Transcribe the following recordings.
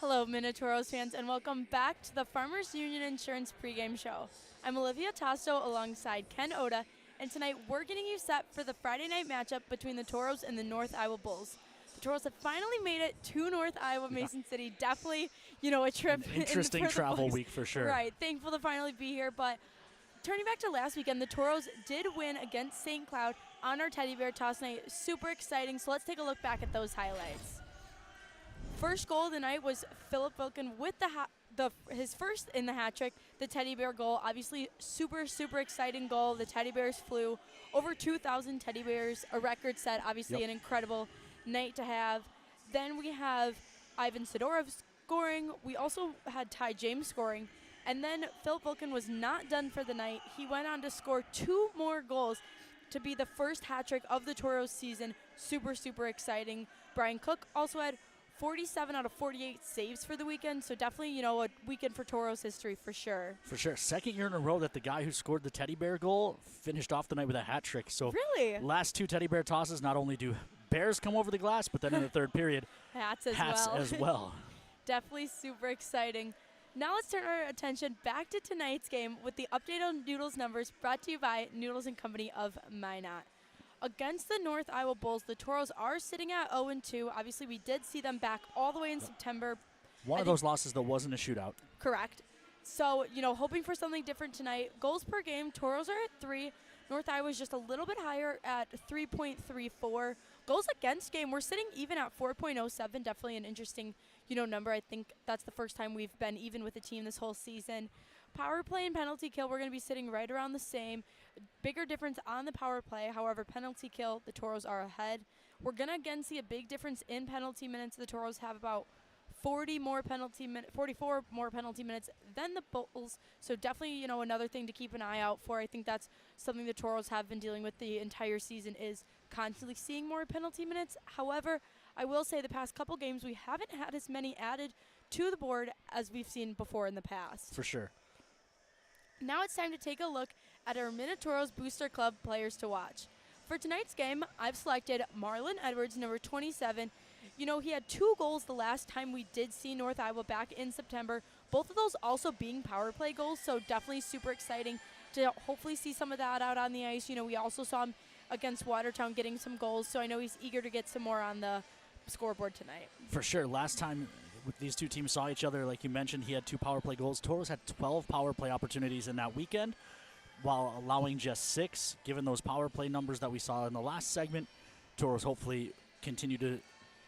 Hello, Minotauros fans, and welcome back to the Farmers Union Insurance pregame show. I'm Olivia Tasto alongside Ken Oda, and tonight we're getting you set for the Friday night matchup between the Toros and the North Iowa Bulls. The Toros have finally made it to North Iowa, Mason City. Definitely, a trip. An interesting travel week for sure. Right. Thankful to finally be here, but turning back to last weekend, the Toros did win against St. Cloud on our Teddy Bear Toss night. Super exciting, so let's take a look back at those highlights. First goal of the night was Philip Wilkin with his first in the hat trick, the Teddy Bear goal. Obviously, super, super exciting goal. The Teddy Bears flew over 2,000 Teddy Bears, a record set. Obviously, an incredible night to have. Then we have Ivan Sidorov scoring. We also had Ty James scoring. And then Philip Wilkin was not done for the night. He went on to score 2 more goals to be the first hat trick of the Toros season. Super, super exciting. Brian Cook also had 47 out of 48 saves for the weekend, so definitely, a weekend for Toros history for sure. For sure. Second year in a row that the guy who scored the Teddy Bear goal finished off the night with a hat trick. So really? Last 2 Teddy Bear tosses, not only do Bears come over the glass, but then in the third period, hats as well. Definitely super exciting. Now let's turn our attention back to tonight's game with the update on Noodles numbers brought to you by Noodles & Company of Minot. Against the North Iowa Bulls, the Toros are sitting at 0-2. Obviously, we did see them back all the way in September. One of those losses, though, wasn't a shootout. Correct. So, hoping for something different tonight. Goals per game, Toros are at 3. North Iowa is just a little bit higher at 3.34. Goals against game, we're sitting even at 4.07. Definitely an interesting, number. I think that's the first time we've been even with a team this whole season. Power play and penalty kill, we're going to be sitting right around the same. Bigger difference on the power play. However, penalty kill, the Toros are ahead. We're going to again see a big difference in penalty minutes. The Toros have about 44 more penalty minutes than the Bulls. So definitely, another thing to keep an eye out for. I think that's something the Toros have been dealing with the entire season is constantly seeing more penalty minutes. However, I will say the past couple games we haven't had as many added to the board as we've seen before in the past. For sure. Now it's time to take a look at our Minotauros Booster Club players to watch. For tonight's game, I've selected Marlon Edwards, number 27. He had 2 goals the last time we did see North Iowa back in September. Both of those also being power play goals, so definitely super exciting to hopefully see some of that out on the ice. We also saw him against Watertown getting some goals, so I know he's eager to get some more on the scoreboard tonight. For sure. Last time these two teams saw each other, like you mentioned, he had 2 power play goals. Toros had 12 power play opportunities in that weekend, while allowing just 6. Given those power play numbers that we saw in the last segment, Toros hopefully continue to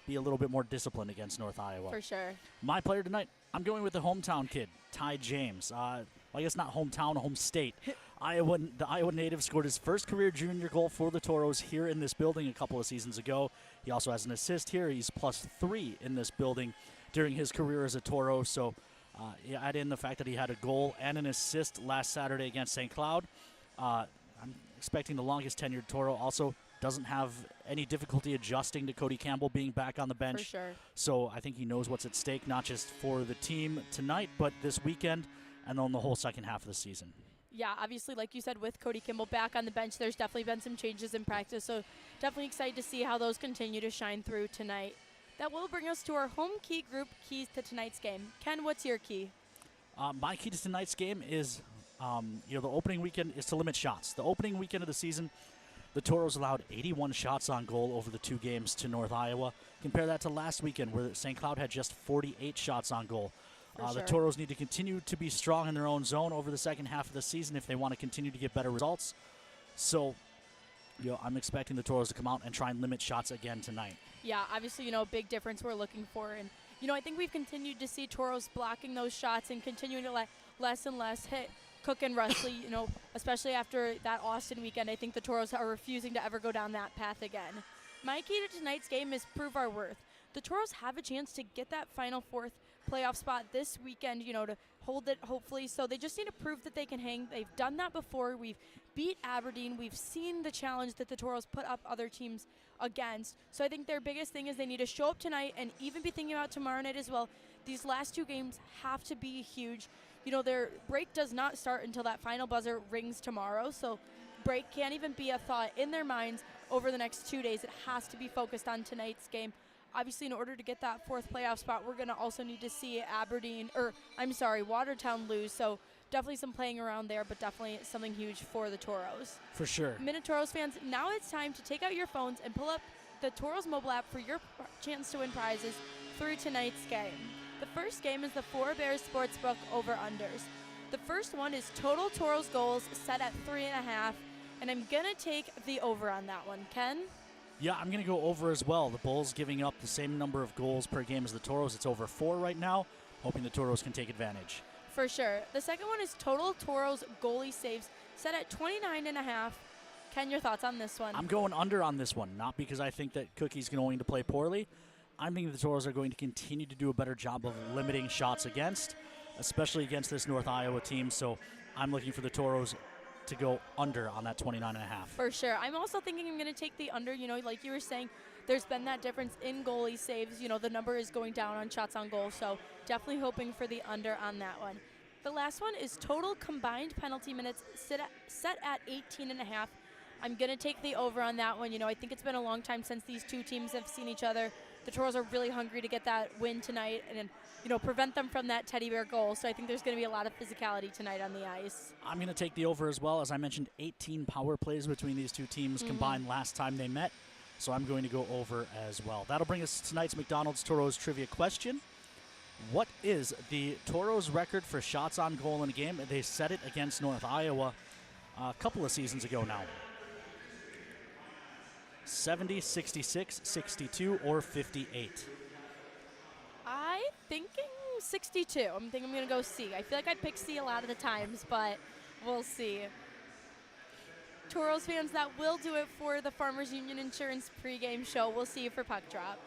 be a little bit more disciplined against North Iowa. For sure. My player tonight, I'm going with the hometown kid, Ty James. I guess not hometown, home state. The Iowa native scored his first career junior goal for the Toros here in this building a couple of seasons ago. He also has an assist here. He's +3 in this building during his career as a Toro. So add in the fact that he had a goal and an assist last Saturday against St. Cloud. I'm expecting the longest tenured Toro. Also doesn't have any difficulty adjusting to Cody Campbell being back on the bench. For sure. So I think he knows what's at stake, not just for the team tonight, but this weekend and then the whole second half of the season. Yeah, obviously, like you said, with Cody Kimball back on the bench, there's definitely been some changes in practice. So definitely excited to see how those continue to shine through tonight. That will bring us to our home key group keys to tonight's game. Ken, what's your key? My key to tonight's game is, the opening weekend is to limit shots. The opening weekend of the season, the Toros allowed 81 shots on goal over the 2 games to North Iowa. Compare that to last weekend where St. Cloud had just 48 shots on goal. The Toros need to continue to be strong in their own zone over the second half of the season if they want to continue to get better results. So, I'm expecting the Toros to come out and try and limit shots again tonight. Yeah, obviously, a big difference we're looking for. And, I think we've continued to see Toros blocking those shots and continuing to let less and less hit Cook and Rusley, especially after that Austin weekend. I think the Toros are refusing to ever go down that path again. My key to tonight's game is prove our worth. The Toros have a chance to get that Final 4th playoff spot this weekend, to hold it, hopefully. So they just need to prove that they can hang. They've done that before. We've beat Aberdeen. We've seen the challenge that the Toros put up other teams against. So I think their biggest thing is they need to show up tonight and even be thinking about tomorrow night as well. These last 2 games have to be huge. Their break does not start until that final buzzer rings tomorrow. So break can't even be a thought in their minds over the next 2 days. It has to be focused on tonight's game. Obviously, in order to get that 4th playoff spot, we're going to also need to see Watertown lose. So definitely some playing around there, but definitely something huge for the Toros. For sure. Minotauros fans, now it's time to take out your phones and pull up the Toros mobile app for your chance to win prizes through tonight's game. The first game is the 4 Bears Sportsbook over-unders. The first one is total Toros goals set at 3.5, and I'm going to take the over on that one. Ken? Yeah, I'm going to go over as well. The Bulls giving up the same number of goals per game as the Toros. It's over 4 right now, hoping the Toros can take advantage. For sure. The second one is total Toros goalie saves set at 29.5. Ken, your thoughts on this one? I'm going under on this one, not because I think that Cookie's going to play poorly. I'm thinking the Toros are going to continue to do a better job of limiting shots against, especially against this North Iowa team. So I'm looking for the Toros to go under on that 29.5. For sure. I'm also thinking I'm going to take the under. You know, like you were saying, there's been that difference in goalie saves. You know, the number is going down on shots on goal. So definitely hoping for the under on that one. The last one is total combined penalty minutes set at 18.5. I'm going to take the over on that one. You know, I think it's been a long time since these two teams have seen each other. The Toros are really hungry to get that win tonight and, you know, prevent them from that teddy bear goal. So I think there's going to be a lot of physicality tonight on the ice. I'm going to take the over as well. As I mentioned, 18 power plays between these two teams combined last time they met. So I'm going to go over as well. That'll bring us to tonight's McDonald's Toros trivia question. What is the Toros' record for shots on goal in a game? They set it against North Iowa a couple of seasons ago now. 70, 66, 62, or 58? I'm thinking 62. I'm thinking I'm going to go C. I feel like I pick C a lot of the times, but we'll see. Toros fans, that will do it for the Farmers Union Insurance pregame show. We'll see you for Puck Drop.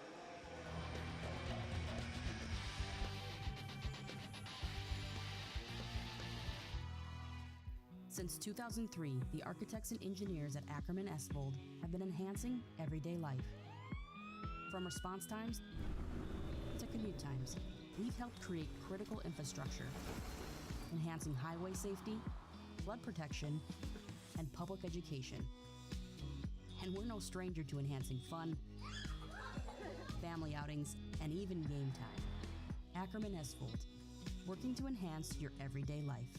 Since 2003, the architects and engineers at Ackerman Esvold have been enhancing everyday life. From response times to commute times, we've helped create critical infrastructure, enhancing highway safety, flood protection, and public education. And we're no stranger to enhancing fun, family outings, and even game time. Ackerman Esvold, working to enhance your everyday life.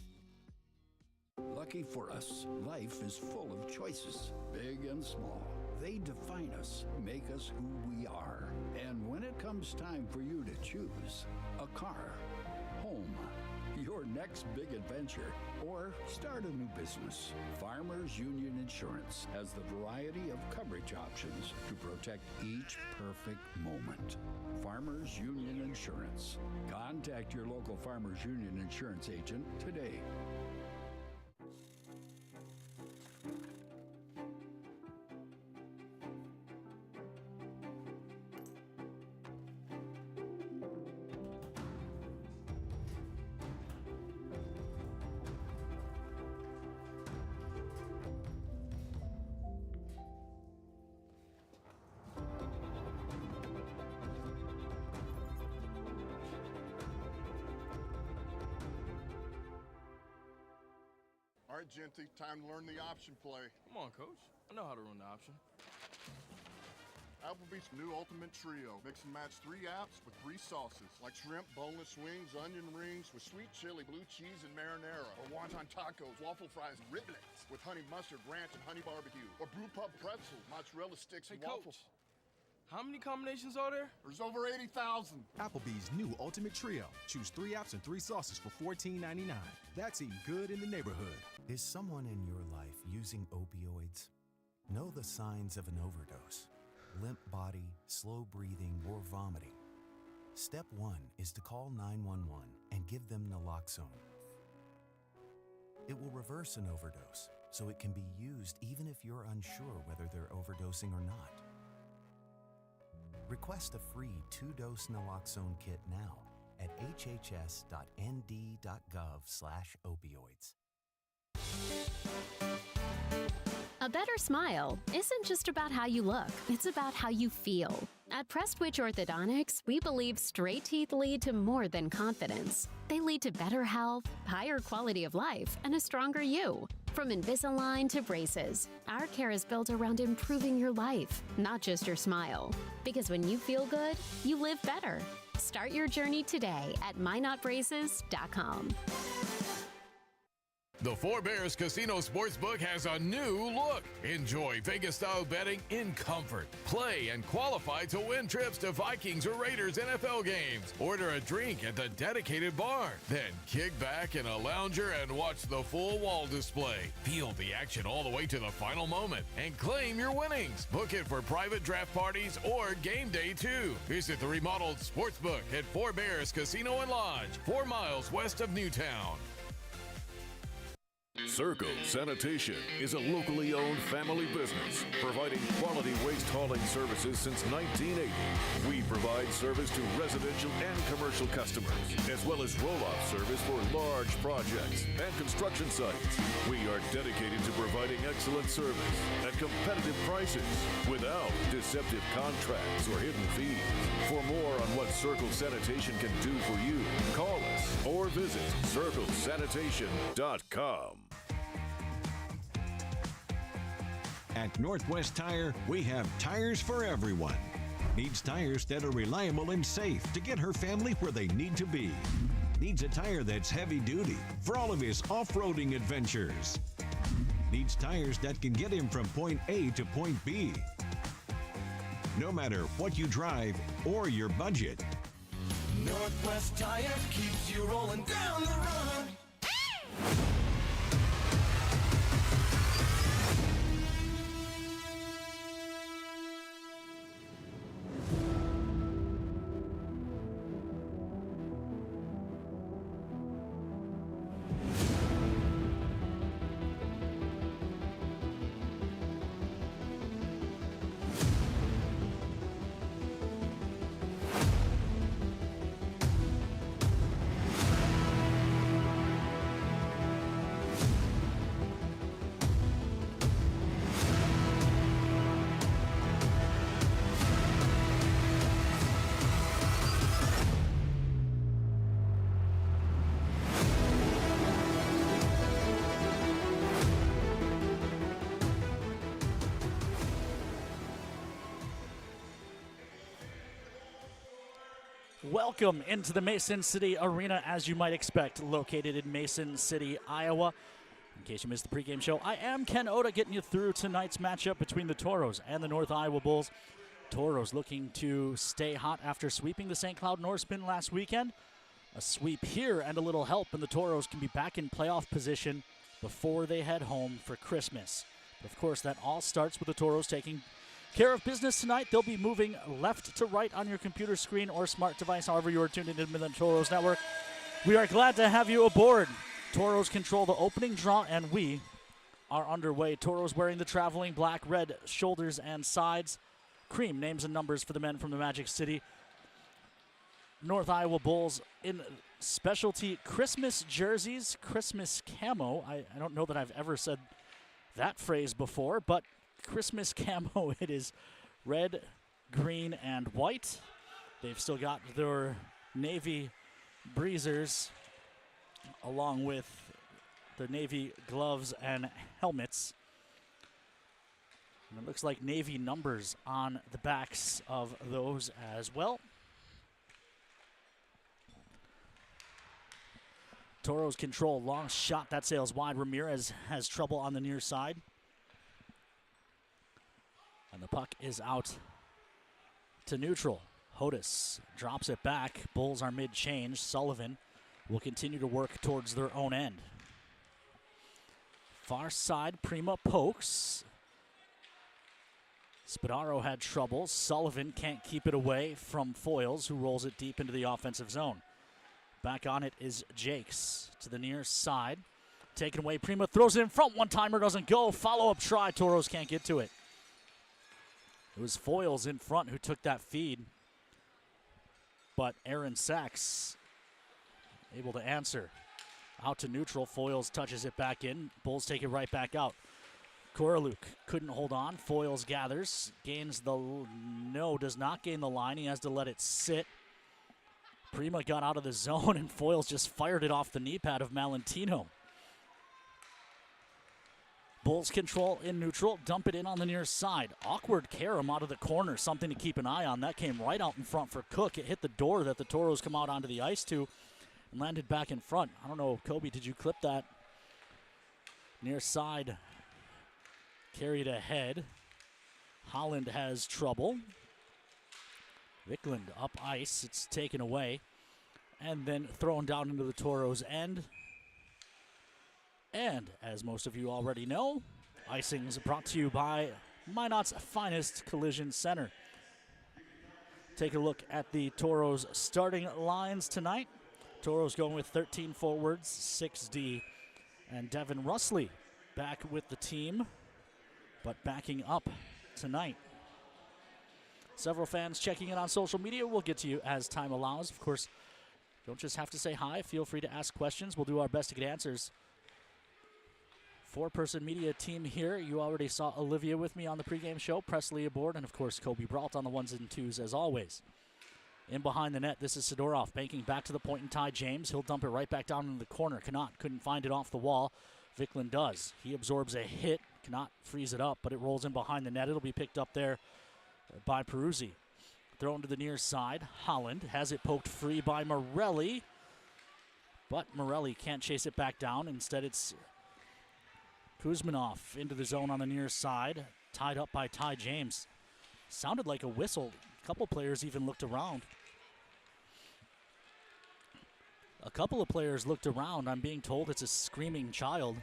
Lucky for us, life is full of choices, big and small. They define us, make us who we are. And when it comes time for you to choose a car, home, your next big adventure, or start a new business, Farmers Union Insurance has the variety of coverage options to protect each perfect moment. Farmers Union Insurance. Contact your local Farmers Union Insurance agent today. All right, Genty, time to learn the option play. Come on, Coach. I know how to run the option. Applebee's new Ultimate Trio. Mix and match 3 apps with 3 sauces, like shrimp, boneless wings, onion rings with sweet chili, blue cheese, and marinara. Or wonton tacos, waffle fries, and riblets with honey mustard, ranch, and honey barbecue. Or brew pub pretzel, mozzarella sticks, Hey, and waffles. Coach. How many combinations are there? There's over 80,000. Applebee's new Ultimate Trio. Choose 3 apps and 3 sauces for $14.99. That's eating good in the neighborhood. Is someone in your life using opioids? Know the signs of an overdose: limp body, slow breathing, or vomiting. Step 1 is to call 911 and give them naloxone. It will reverse an overdose, so it can be used even if you're unsure whether they're overdosing or not. Request a free 2-dose naloxone kit now at hhs.nd.gov/opioids. A better smile isn't just about how you look, it's about how you feel. At Prestwich Orthodontics, we believe straight teeth lead to more than confidence. They lead to better health, higher quality of life, and a stronger you. From Invisalign to braces, our care is built around improving your life, not just your smile. Because when you feel good, you live better. Start your journey today at mynotbraces.com. The Four Bears Casino Sportsbook has a new look. Enjoy Vegas-style betting in comfort. Play and qualify to win trips to Vikings or Raiders NFL games. Order a drink at the dedicated bar. Then kick back in a lounger and watch the full wall display. Feel the action all the way to the final moment and claim your winnings. Book it for private draft parties or game day too. Visit the remodeled Sportsbook at Four Bears Casino and Lodge, 4 miles west of Newtown. Circle Sanitation is a locally owned family business providing quality waste hauling services since 1980. We provide service to residential and commercial customers, as well as roll-off service for large projects and construction sites. We are dedicated to providing excellent service at competitive prices without deceptive contracts or hidden fees. For more on what Circle Sanitation can do for you, call us or visit circlesanitation.com. At Northwest Tire, we have tires for everyone. Needs tires that are reliable and safe to get her family where they need to be. Needs a tire that's heavy duty for all of his off-roading adventures. Needs tires that can get him from point A to point B. No matter what you drive or your budget. Northwest Tire keeps you rolling down the road. Welcome into the Mason City Arena, as you might expect, located in Mason City, Iowa. In case you missed the pregame show, I am Ken Oda getting you through tonight's matchup between the Toros and the North Iowa Bulls. Toros looking to stay hot after sweeping the St. Cloud Norsemen last weekend. A sweep here and a little help, and the Toros can be back in playoff position before they head home for Christmas. But of course, that all starts with the Toros taking care of business tonight. They'll be moving left to right on your computer screen or smart device, however you are tuned into the Toros Network. We are glad to have you aboard. Toros control the opening draw, and we are underway. Toros wearing the traveling black, red shoulders and sides. Cream names and numbers for the men from the Magic City. North Iowa Bulls in specialty Christmas jerseys, Christmas camo. I don't know that I've ever said that phrase before, but Christmas camo it is. Red, green, and white. They've still got their navy breezers along with the navy gloves and helmets. And it looks like navy numbers on the backs of those as well. Toros control, long shot, that sails wide. Ramirez has trouble on the near side. And the puck is out to neutral. Hodis drops it back. Bulls are mid-change. Sullivan will continue to work towards their own end. Far side, Prima pokes. Spadaro had trouble. Sullivan can't keep it away from Foyles, who rolls it deep into the offensive zone. Back on it is Jakes to the near side. Taken away, Prima throws it in front. One-timer doesn't go. Follow-up try. Toros can't get to it. It was Foyles in front who took that feed. But Aaron Sachs able to answer. Out to neutral. Foyles touches it back in. Bulls take it right back out. Koroluk couldn't hold on. Foyles gathers. Gains the... No, does not gain the line. He has to let it sit. Prima got out of the zone, and Foyles just fired it off the knee pad of Malentino. Bulls control in neutral, dump it in on the near side. Awkward carom out of the corner, something to keep an eye on. That came right out in front for Cook. It hit the door that the Toros come out onto the ice to and landed back in front. I don't know, Kobe, did you clip that? Near side, carried ahead. Holland has trouble. Vickland up ice, it's taken away. And then thrown down into the Toros' end. And, as most of you already know, icing is brought to you by Minot's finest collision center. Take a look at the Toros' starting lines tonight. Toros going with 13 forwards, 6D, and Devin Russley back with the team, but backing up tonight. Several fans checking in on social media. We'll get to you as time allows. Of course, don't just have to say hi. Feel free to ask questions. We'll do our best to get answers. 4-person media team here. You already saw Olivia with me on the pregame show, Presley aboard, and of course Kobe Brault on the ones and twos as always. In behind the net, this is Sidorov banking back to the point and Ty James. He'll dump it right back down into the corner. Connaught couldn't find it off the wall. Vickland does. He absorbs a hit. Connaught frees it up, but it rolls in behind the net. It'll be picked up there by Peruzzi. Thrown to the near side. Holland has it poked free by Morelli, but Morelli can't chase it back down. Instead, it's Kuzmanov into the zone on the near side, tied up by Ty James. Sounded like a whistle. A couple players even looked around. A couple of players looked around. I'm being told it's a screaming child.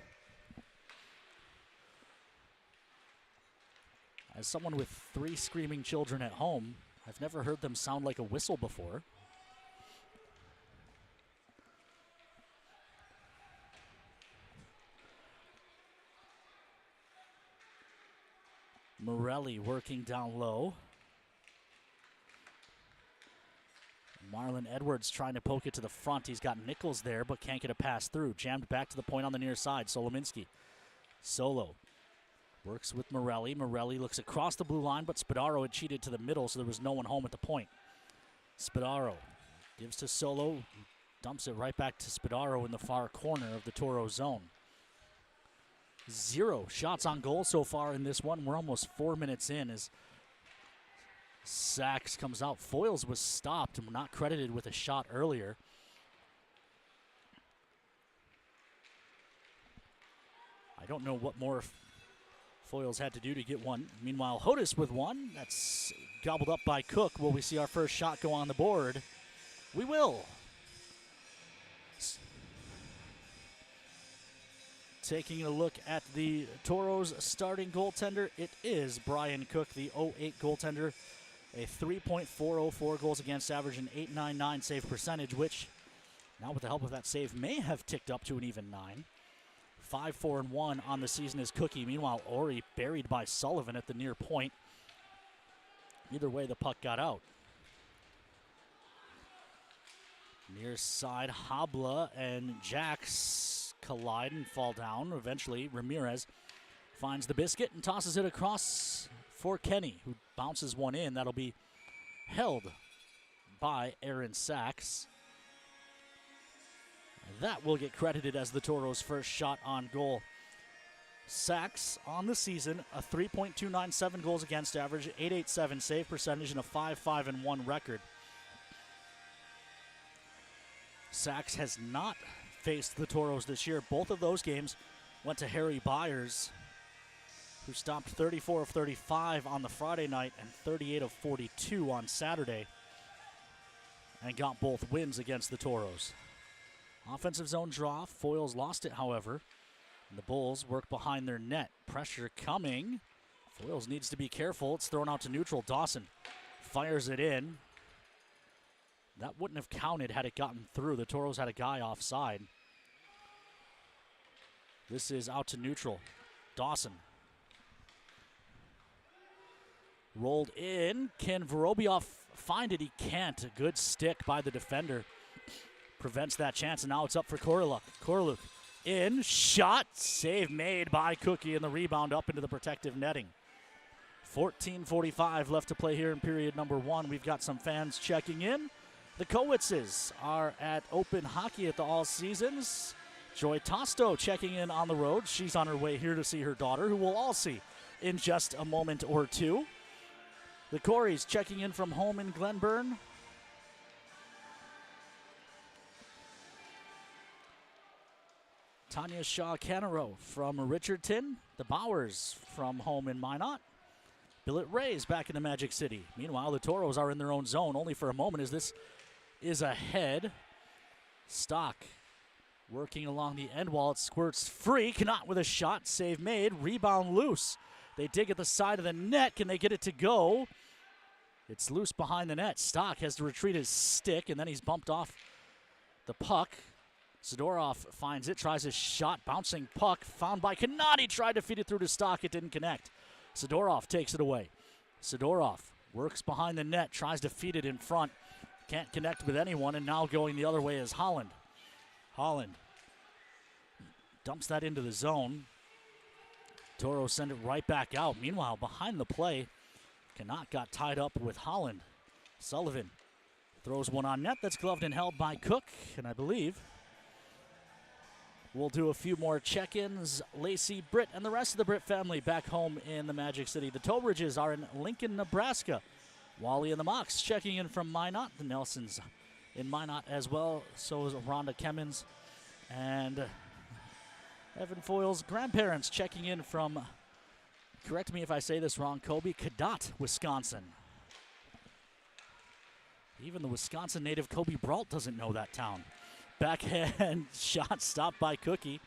As someone with 3 screaming children at home, I've never heard them sound like a whistle before. Morelli working down low. Marlon Edwards trying to poke it to the front. He's got Nichols there, but can't get a pass through. Jammed back to the point on the near side. Solominski. Solo works with Morelli. Morelli looks across the blue line, but Spadaro had cheated to the middle, so there was no one home at the point. Spadaro gives to Solo. Dumps it right back to Spadaro in the far corner of the Toro zone. 0 shots on goal so far in this one. We're almost 4 minutes in as Sachs comes out. Foyles was stopped and not credited with a shot earlier. I don't know what more Foyles had to do to get one. Meanwhile, Hodis with one. That's gobbled up by Cook. Will we see our first shot go on the board? We will. Taking a look at the Toros starting goaltender, it is Brian Cook, the 08 goaltender. A 3.404 goals against average and 8.99 save percentage, which now with the help of that save may have ticked up to an even 9. 5-4-1 on the season is Cookie. Meanwhile, Ori buried by Sullivan at the near point. Either way, the puck got out. Near side, Habla and Jax collide and fall down. Eventually, Ramirez finds the biscuit and tosses it across for Kenny, who bounces one in. That'll be held by Aaron Sachs. That will get credited as the Toros' first shot on goal. Sachs on the season, a 3.297 goals against average, 8.87 save percentage, and a 5-5-1 record. Sachs has not faced the Toros this year. Both of those games went to Harry Byers, who stopped 34 of 35 on the Friday night and 38 of 42 on Saturday, and got both wins against the Toros. Offensive zone draw. Foyles lost it, however. And the Bulls work behind their net. Pressure coming. Foyles needs to be careful. It's thrown out to neutral. Dawson fires it in. That wouldn't have counted had it gotten through. The Toros had a guy offside. This is out to neutral. Dawson. Rolled in. Can Vorobiev find it? He can't. A good stick by the defender prevents that chance, and now it's up for Koroluk. Koroluk in, shot, save made by Cookie, and the rebound up into the protective netting. 14:45 left to play here in period number 1. We've got some fans checking in. The Kowitzes are at Open Hockey at the All Seasons. Joy Tosto checking in on the road. She's on her way here to see her daughter, who we'll all see in just a moment or two. The Coreys checking in from home in Glenburn. Tanya Shaw-Canaro from Richardton. The Bowers from home in Minot. Billet Rays back in the Magic City. Meanwhile, the Toros are in their own zone only for a moment as this is ahead. Stock working along the end wall. It squirts free. Cannot with a shot. Save made. Rebound loose. They dig at the side of the net. Can they get it to go? It's loose behind the net. Stock has to retreat his stick, and then he's bumped off the puck. Sidorov finds it, tries a shot, bouncing puck, found by Kanati, tried to feed it through to Stock, it didn't connect. Sidorov takes it away. Sidorov works behind the net, tries to feed it in front, can't connect with anyone, and now going the other way is Holland. Holland dumps that into the zone. Toros send it right back out. Meanwhile, behind the play, Kanat got tied up with Holland. Sullivan throws one on net that's gloved and held by Cook, and I believe we'll do a few more check-ins. Lacey, Britt, and the rest of the Britt family back home in the Magic City. The Tobridges are in Lincoln, Nebraska. Wally and the Mox checking in from Minot. The Nelsons in Minot as well. So is Rhonda Kemmons. And Evan Foyle's grandparents checking in from, correct me if I say this wrong, Kobe, Cadott, Wisconsin. Even the Wisconsin native Kobe Brault doesn't know that town. Backhand shot stopped by Cookie.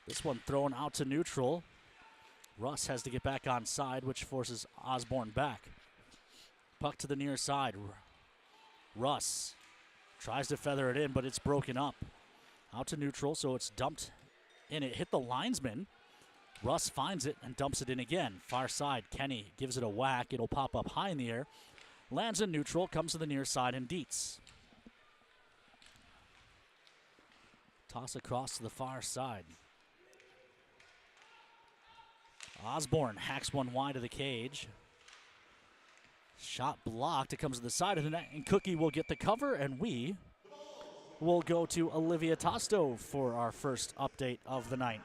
This one thrown out to neutral. Russ has to get back on side, which forces Osborne back. Puck to the near side. Russ tries to feather it in, but it's broken up. Out to neutral, so it's dumped in. It hit the linesman. Russ finds it and dumps it in again. Far side, Kenny gives it a whack. It'll pop up high in the air. Lands in neutral, comes to the near side, and Dietz. Toss across to the far side. Osborne hacks one wide of the cage. Shot blocked. It comes to the side of the net, and Cookie will get the cover, and we will go to Olivia Tosto for our first update of the night.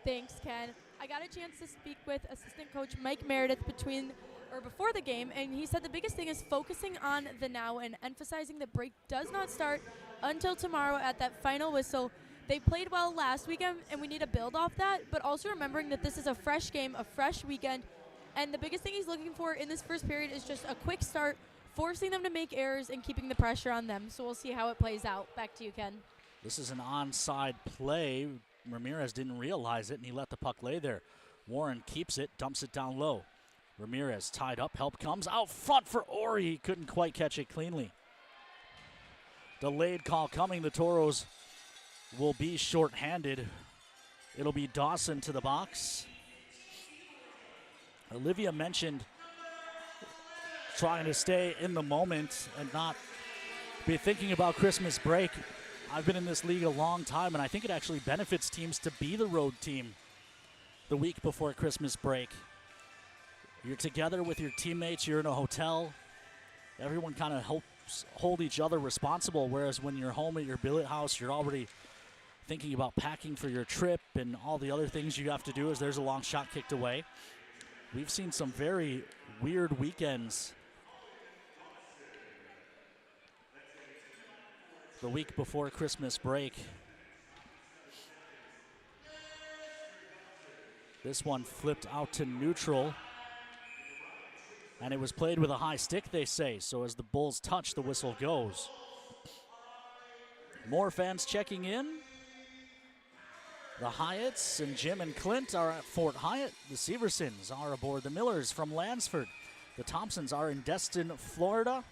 Thanks, Ken. I got a chance to speak with assistant coach Mike Meredith before the game, and he said the biggest thing is focusing on the now and emphasizing the break does not start until tomorrow at that final whistle. They played well last weekend, and we need to build off that, but also remembering that this is a fresh game, a fresh weekend, and the biggest thing he's looking for in this first period is just a quick start, forcing them to make errors and keeping the pressure on them. So we'll see how it plays out. Back to you, Ken. This is an onside play. Ramirez didn't realize it, and he let the puck lay there. Warren keeps it, dumps it down low. Ramirez tied up, help comes out front for Ori. He couldn't quite catch it cleanly. Delayed call coming. The Toros will be shorthanded. It'll be Dawson to the box. Olivia mentioned trying to stay in the moment and not be thinking about Christmas break. I've been in this league a long time, and I think it actually benefits teams to be the road team the week before Christmas break. You're together with your teammates, you're in a hotel. Everyone kind of helps hold each other responsible, whereas when you're home at your billet house, you're already thinking about packing for your trip and all the other things you have to do as there's a long shot kicked away. We've seen some very weird weekends the week before Christmas break. This one flipped out to neutral, and it was played with a high stick, they say. So as the Bulls touch, the whistle goes. More fans checking in. The Hyatts and Jim and Clint are at Fort Hyatt. The Seversons are aboard the Millers from Lansford. The Thompsons are in Destin, Florida.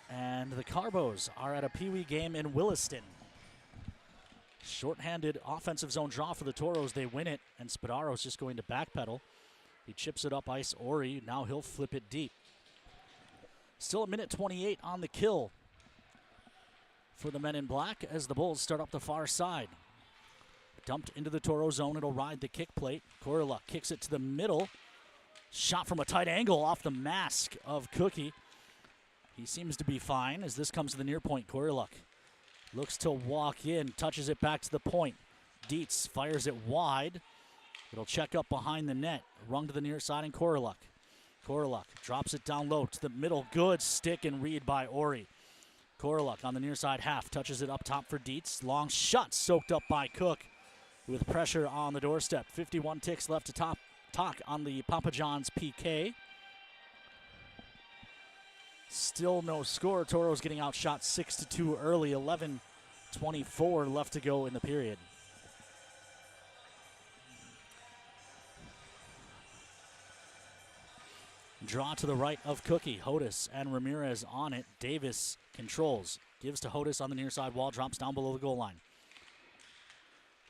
And the Carbos are at a Pee Wee game in Williston. Shorthanded offensive zone draw for the Toros. They win it, and Spadaro's just going to backpedal. He chips it up ice. Ori, now he'll flip it deep. Still a minute 28 on the kill for the men in black as the Bulls start up the far side. Dumped into the Toro zone. It'll ride the kick plate. Corilla kicks it to the middle. Shot from a tight angle off the mask of Cookie. He seems to be fine as this comes to the near point. Corilla Looks to walk in, touches it back to the point. Dietz fires it wide. It'll check up behind the net. Rung to the near side, and Koroluk. Koroluk drops it down low to the middle. Good stick and read by Ori. Koroluk on the near side half. Touches it up top for Dietz. Long shot soaked up by Cook with pressure on the doorstep. 51 ticks left to talk on the Papa John's PK. Still no score. Toros getting outshot 6-2 early. 11:24 left to go in the period. Draw to the right of Cookie. Hodis and Ramirez on it. Davis controls. Gives to Hodis on the near side wall. Drops down below the goal line.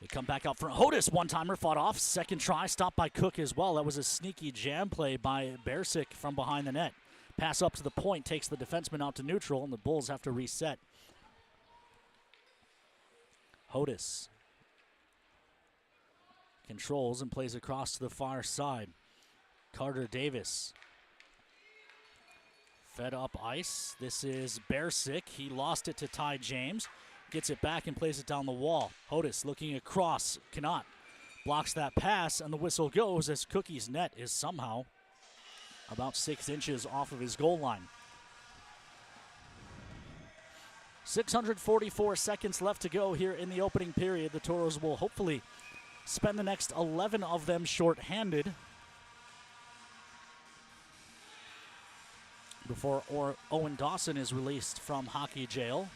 They come back out front. Hodis, one-timer, fought off. Second try, stopped by Cook as well. That was a sneaky jam play by Bersic from behind the net. Pass up to the point, takes the defenseman out to neutral, and the Bulls have to reset. Hodis controls and plays across to the far side. Carter Davis fed up ice. This is Bersic. He lost it to Ty James. Gets it back and plays it down the wall. Hodis looking across. Cannot. Blocks that pass, and the whistle goes as Cookie's net is somehow about 6 inches off of his goal line. 644 seconds left to go here in the opening period. The Toros will hopefully spend the next 11 of them shorthanded before Owen Dawson is released from hockey jail.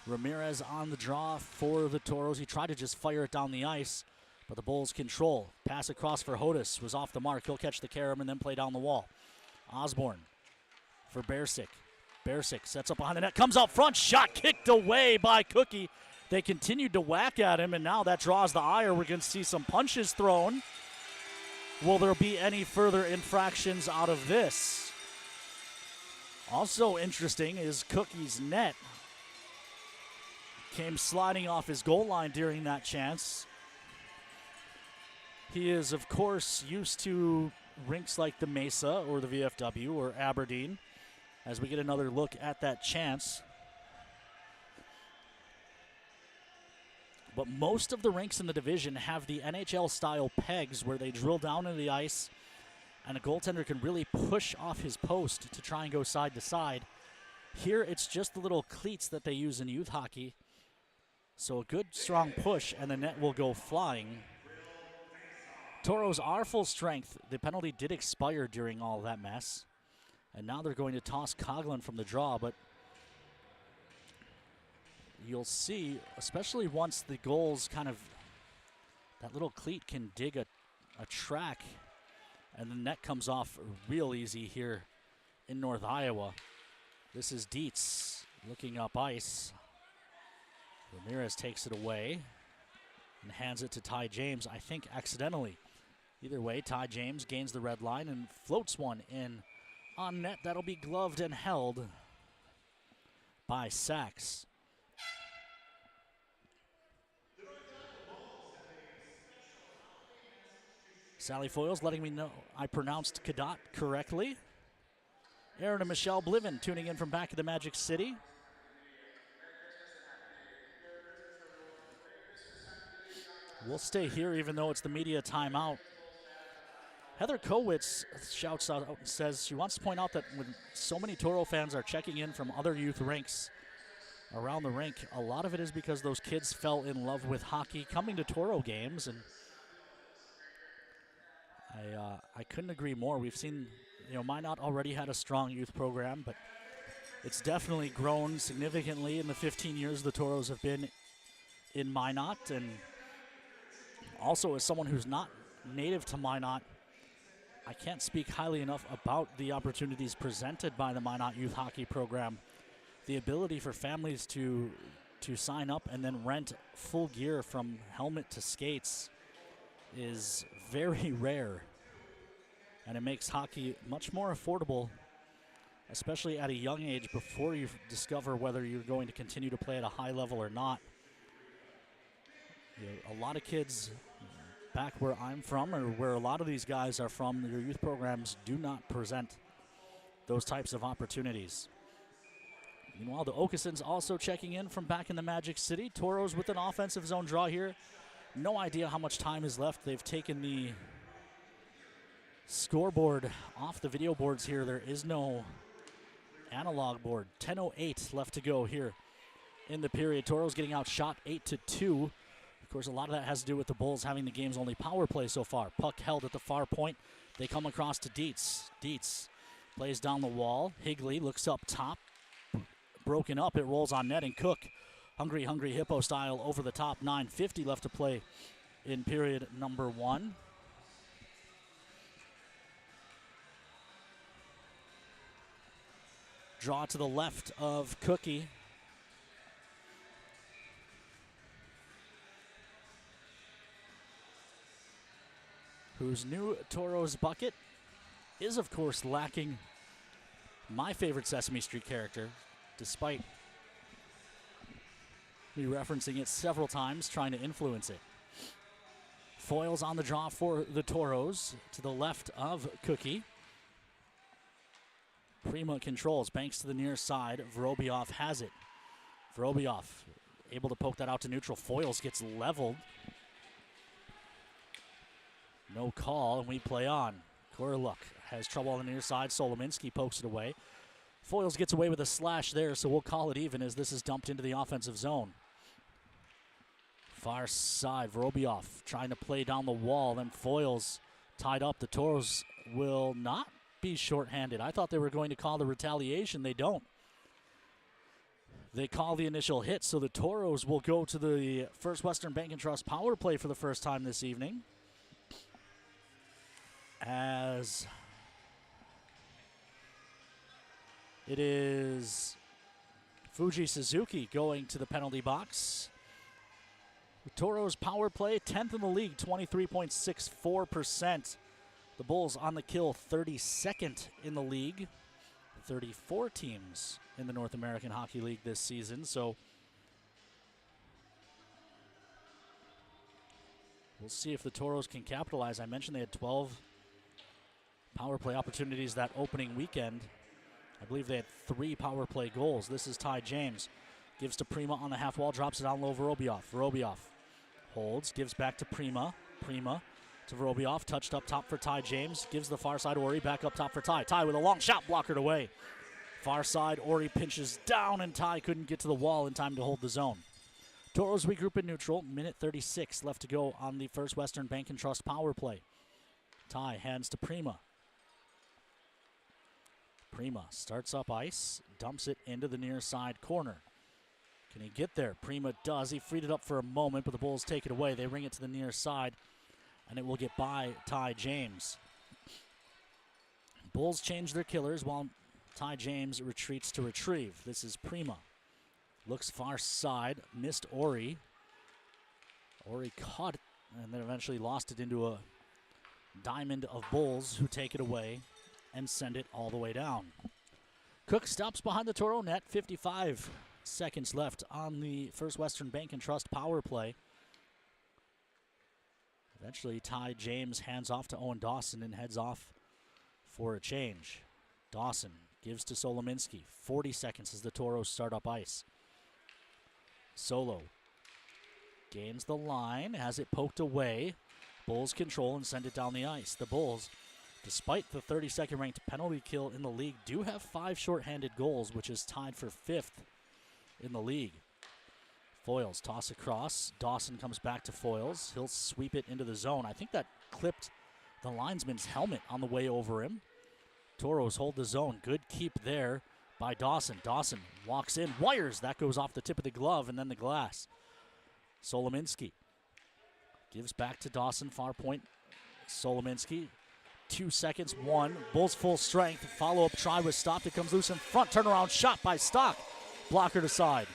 Ramirez on the draw for the Toros. He tried to just fire it down the ice, but the Bulls control. Pass across for Hodis was off the mark. He'll catch the carom and then play down the wall. Osborne for Bersic. Bersic sets up behind the net, comes out front, shot kicked away by Cookie. They continued to whack at him, and now that draws the ire. We're going to see some punches thrown. Will there be any further infractions out of this? Also interesting is Cookie's net came sliding off his goal line during that chance. He is, of course, used to rinks like the Mesa or the VFW or Aberdeen. As we get another look at that chance. But most of the rinks in the division have the NHL-style pegs where they drill down into the ice and a goaltender can really push off his post to try and go side to side. Here, it's just the little cleats that they use in youth hockey. So a good, strong push, and the net will go flying. Toros are full strength. The penalty did expire during all that mess. And now they're going to toss Coughlin from the draw, but you'll see, especially once the goals kind of, that little cleat can dig a track, and the net comes off real easy here in North Iowa. This is Dietz looking up ice. Ramirez takes it away and hands it to Ty James, I think accidentally. Either way, Ty James gains the red line and floats one in on net. That'll be gloved and held by Sachs. Sally Foyles letting me know I pronounced Cadot correctly. Aaron and Michelle Bliven tuning in from back of the Magic City. We'll stay here even though it's the media timeout. Heather Kowitz shouts out and says she wants to point out that when so many Toro fans are checking in from other youth rinks around the rink, a lot of it is because those kids fell in love with hockey coming to Toro games, and I couldn't agree more. We've seen, Minot already had a strong youth program, but it's definitely grown significantly in the 15 years the Toros have been in Minot. And also, as someone who's not native to Minot, I can't speak highly enough about the opportunities presented by the Minot Youth Hockey Program. The ability for families to sign up and then rent full gear from helmet to skates is very rare. And it makes hockey much more affordable, especially at a young age before you discover whether you're going to continue to play at a high level or not. A lot of kids back where I'm from, or where a lot of these guys are from, your youth programs do not present those types of opportunities. Meanwhile, the Okasons also checking in from back in the Magic City. Toros with an offensive zone draw here. No idea how much time is left. They've taken the scoreboard off the video boards here. There is no analog board. 10:08 left to go here in the period. Toros getting outshot 8-2. Of course, a lot of that has to do with the Bulls having the game's only power play so far. Puck held at the far point. They come across to Dietz. Dietz plays down the wall. Higley looks up top. Broken up. It rolls on net, and Cook, hungry hippo style, over the top. 9:50 left to play in period number 1. Draw to the left of Cookie. Whose new Toros bucket is, of course, lacking my favorite Sesame Street character, despite me referencing it several times, trying to influence it. Foils on the draw for the Toros to the left of Cookie. Prima controls, banks to the near side. Vorobiev has it. Vorobiev able to poke that out to neutral. Foils gets leveled. No call, and we play on. Korluk has trouble on the near side. Solominski pokes it away. Foils gets away with a slash there, so we'll call it even as this is dumped into the offensive zone. Far side, Vorobiev trying to play down the wall. Then Foils tied up. The Toros will not be shorthanded. I thought they were going to call the retaliation. They don't. They call the initial hit, so the Toros will go to the First Western Bank and Trust power play for the first time this evening. As it is Fuji Suzuki going to the penalty box. The Toros power play, 10th in the league, 23.64%. The Bulls on the kill, 32nd in the league. 34 teams in the North American Hockey League this season, so we'll see if the Toros can capitalize. I mentioned they had 12 power play opportunities that opening weekend. I believe they had 3 power play goals. This is Ty James. Gives to Prima on the half wall, drops it down low. Vorobiev. Vorobiev holds, gives back to Prima. Prima to Vorobiev, touched up top for Ty James. Gives the far side Ori, back up top for Ty. Ty with a long shot, blockered away. Far side, Ori pinches down, and Ty couldn't get to the wall in time to hold the zone. Toros regroup in neutral. Minute 36 left to go on the First Western Bank and Trust power play. Ty hands to Prima. Prima starts up ice, dumps it into the near side corner. Can he get there? Prima does. He freed it up for a moment, but the Bulls take it away. They ring it to the near side, and it will get by Ty James. Bulls change their killers while Ty James retreats to retrieve. This is Prima. Looks far side, missed Ori. Ori caught it, and then eventually lost it into a diamond of Bulls who take it away and send it all the way down. Cook stops behind the Toro net. 55 seconds left on the First Western Bank and Trust power play. Eventually, Ty James hands off to Owen Dawson and heads off for a change. Dawson gives to Solominski. 40 seconds as the Toros start up ice. Solo gains the line, has it poked away. Bulls control and send it down the ice. The Bulls, despite the 32nd ranked penalty kill in the league, do have 5 shorthanded goals, which is tied for 5th in the league. Foils toss across. Dawson comes back to Foils. He'll sweep it into the zone. I think that clipped the linesman's helmet on the way over him. Toros hold the zone. Good keep there by Dawson. Dawson walks in, wires. That goes off the tip of the glove and then the glass. Solominski gives back to Dawson, far point. Solominski, 2 seconds, 1. Bulls full strength. Follow-up try was stopped. It comes loose in front. Turnaround shot by Stock. Blocker to side.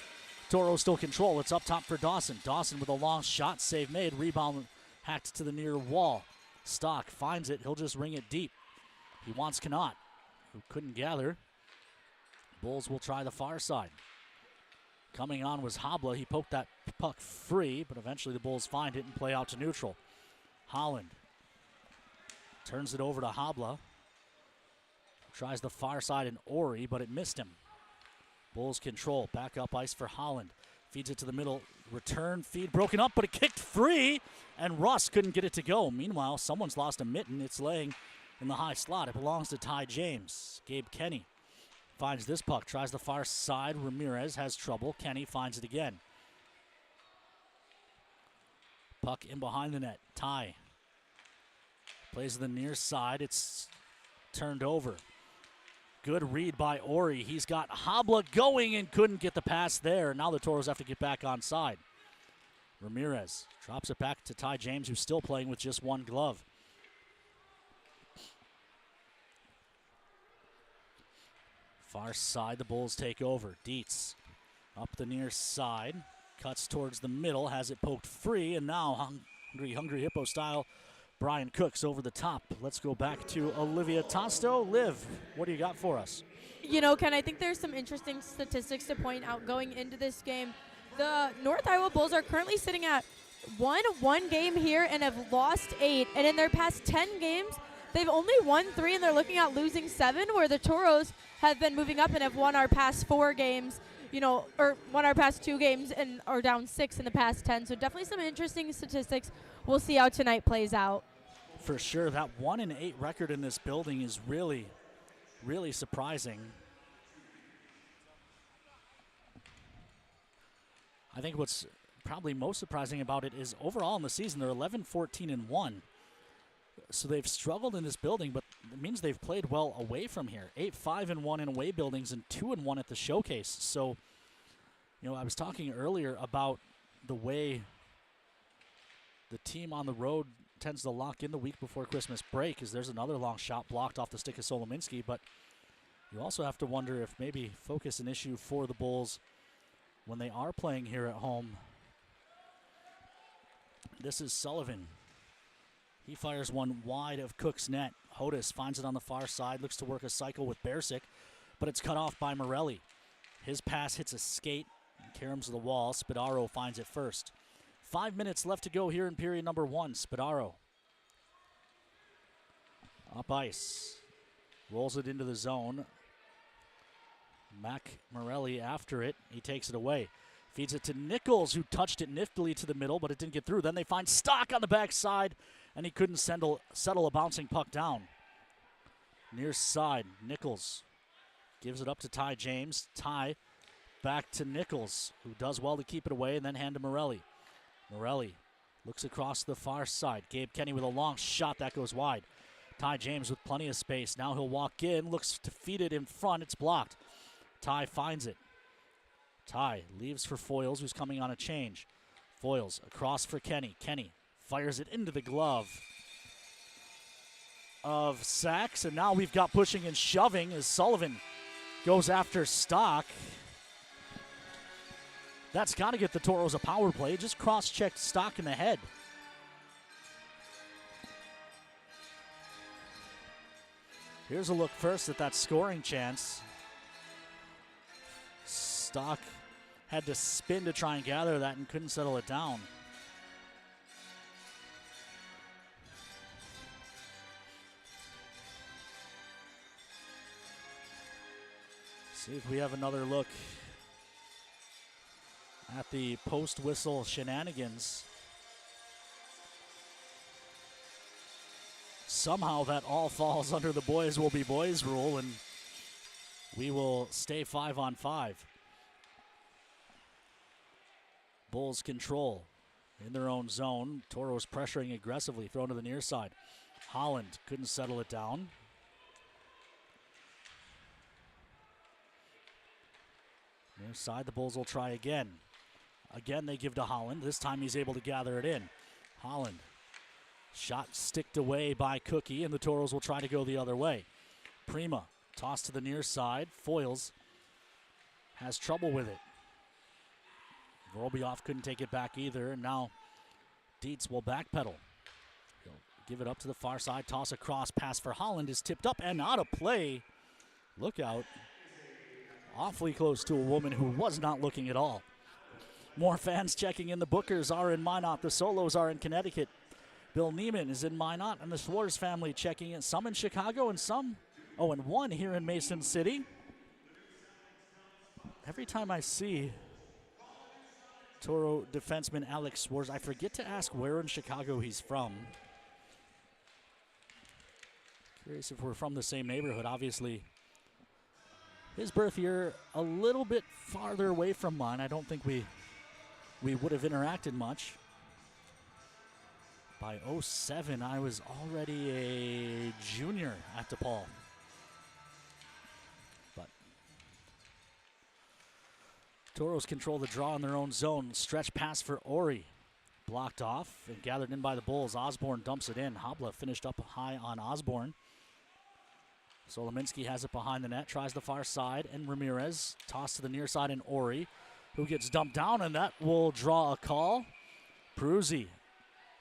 Toro still control. It's up top for Dawson. Dawson with a long shot. Save made. Rebound hacked to the near wall. Stock finds it. He'll just ring it deep. He wants Connaught, who couldn't gather. Bulls will try the far side. Coming on was Habla. He poked that puck free, but eventually the Bulls find it and play out to neutral. Holland turns it over to Habla. Tries the far side and Ori, but it missed him. Bulls control. Back up ice for Holland. Feeds it to the middle. Return feed broken up, but it kicked free, and Russ couldn't get it to go. Meanwhile, someone's lost a mitten. It's laying in the high slot. It belongs to Ty James. Gabe Kenny finds this puck. Tries the far side. Ramirez has trouble. Kenny finds it again. Puck in behind the net. Ty plays to the near side. It's turned over. Good read by Ori. He's got Habla going and couldn't get the pass there. Now the Toros have to get back on side. Ramirez drops it back to Ty James, who's still playing with just one glove. Far side, the Bulls take over. Dietz up the near side. Cuts towards the middle, has it poked free, and now Hungry Hippo style, Brian Cooks over the top. Let's go back to Olivia Tosto. Liv, what do you got for us? You know, Ken, I think there's some interesting statistics to point out going into this game. The North Iowa Bulls are currently sitting at one game here and have lost 8. And in their past 10 games, they've only won 3, and they're looking at losing 7, where the Toros have been moving up and have won our past 4 games. You know, or won our past 2 games and are down 6 in the past 10. So definitely some interesting statistics. We'll see how tonight plays out. For sure, that 1-8 record in this building is really, really surprising. I think what's probably most surprising about it is overall in the season, they're 11-14-1. So they've struggled in this building, but it means they've played well away from here. 8-5-1 in away buildings and 2-1 at the showcase. So, you know, I was talking earlier about the way the team on the road tends to lock in the week before Christmas break, as there's another long shot blocked off the stick of Solominski. But you also have to wonder if maybe focus an issue for the Bulls when they are playing here at home. This is Sullivan. He fires one wide of Cook's net. Hodis finds it on the far side, looks to work a cycle with Bersic, but it's cut off by Morelli. His pass hits a skate and caroms the wall. Spadaro finds it first. 5 minutes left to go here in period number 1. Spadaro up ice. Rolls it into the zone. Mac Morelli after it. He takes it away. Feeds it to Nichols, who touched it niftily to the middle, but it didn't get through. Then they find Stock on the backside, and he couldn't settle a bouncing puck down. Near side, Nichols gives it up to Ty James. Ty back to Nichols, who does well to keep it away and then hand to Morelli. Morelli looks across the far side. Gabe Kenny with a long shot that goes wide. Ty James with plenty of space. Now he'll walk in, looks to feed it in front. It's blocked. Ty finds it. Ty leaves for Foyles, who's coming on a change. Foyles across for Kenny. Kenny fires it into the glove of Sachs, and now we've got pushing and shoving as Sullivan goes after Stock. That's got to get the Toros a power play. Just cross-checked Stock in the head. Here's a look first at that scoring chance. Stock had to spin to try and gather that and couldn't settle it down. See if we have another look at the post-whistle shenanigans. Somehow that all falls under the boys will be boys rule, and we will stay 5-on-5. Bulls control in their own zone. Toros pressuring aggressively, thrown to the near side. Holland couldn't settle it down. Near side, the Bulls will try again. Again, they give to Holland. This time he's able to gather it in. Holland, shot sticked away by Cookie, and the Toros will try to go the other way. Prima, tossed to the near side. Foyles has trouble with it. Vorobioff couldn't take it back either, and now Dietz will backpedal. He'll give it up to the far side, toss across, pass for Holland is tipped up and out of play. Look out. Awfully close to a woman who was not looking at all. More fans checking in. The Bookers are in Minot. The Solos are in Connecticut. Bill Neiman is in Minot, and the Schwartz family checking in. Some in Chicago and some, and one here in Mason City. every time I see Toro defenseman Alex Swartz, I forget to ask where in Chicago he's from. Curious if we're from the same neighborhood. Obviously, his birth year a little bit farther away from mine. I don't think we would have interacted much. By 07, I was already a junior at DePaul. But Toros control the draw in their own zone. Stretch pass for Ori. Blocked off and gathered in by the Bulls. Osborne dumps it in. Habla finished up high on Osborne. Solominski has it behind the net, tries the far side, and Ramirez tossed to the near side, and Ori, who gets dumped down, and that will draw a call. Peruzzi.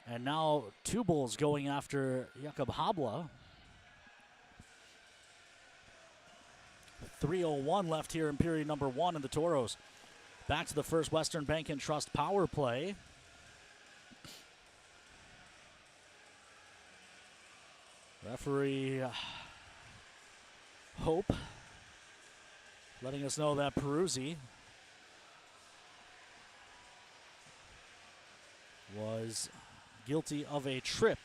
And now two Bulls going after Jakob Habla. 3:01 left here in period number 1, and the Toros back to the first Western Bank and Trust power play. Referee Hope letting us know that Peruzzi was guilty of a trip.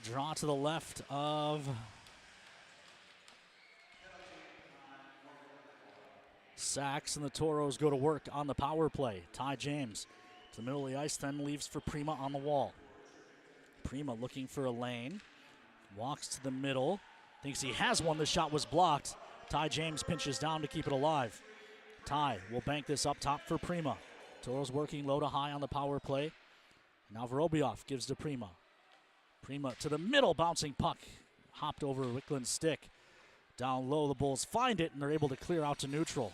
Draw to the left of Sachs, and the Toros go to work on the power play. Ty James to the middle of the ice, then leaves for Prima on the wall. Prima looking for a lane. Walks to the middle. Thinks he has one. The shot was blocked. Ty James pinches down to keep it alive. Ty will bank this up top for Prima. Toros working low to high on the power play. Now Vorobiev gives to Prima. Prima to the middle, bouncing puck. Hopped over Wickland's stick. Down low, the Bulls find it, and they're able to clear out to neutral.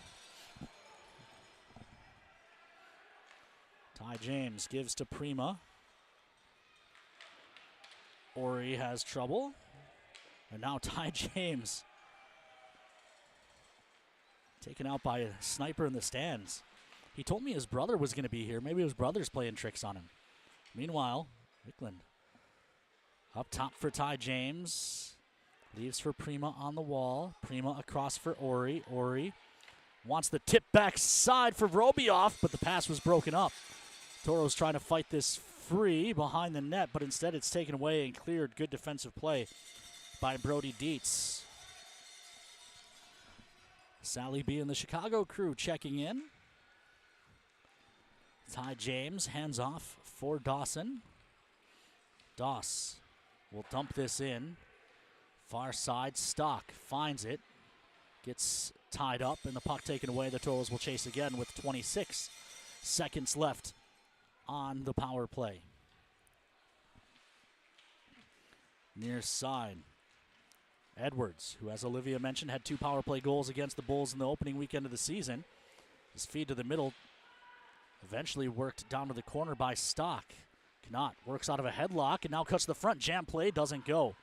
Ty James gives to Prima. Ori has trouble. And now Ty James taken out by a sniper in the stands. He told me his brother was going to be here. Maybe his brother's playing tricks on him. Meanwhile, Wickland up top for Ty James. Leaves for Prima on the wall. Prima across for Ori. Ori wants the tip back side for Vorobiev, but the pass was broken up. Toros trying to fight this free behind the net, but instead it's taken away and cleared. Good defensive play by Brody Dietz. Sally B and the Chicago crew checking in. Ty James hands off for Dawson. Doss will dump this in. Far side, Stock finds it. Gets tied up and the puck taken away. The Toros will chase again with 26 seconds left on the power play. Near side. Edwards, who, as Olivia mentioned, had 2 power play goals against the Bulls in the opening weekend of the season. His feed to the middle, eventually worked down to the corner by Stock. Knott works out of a headlock and now cuts the front. Jam play doesn't go.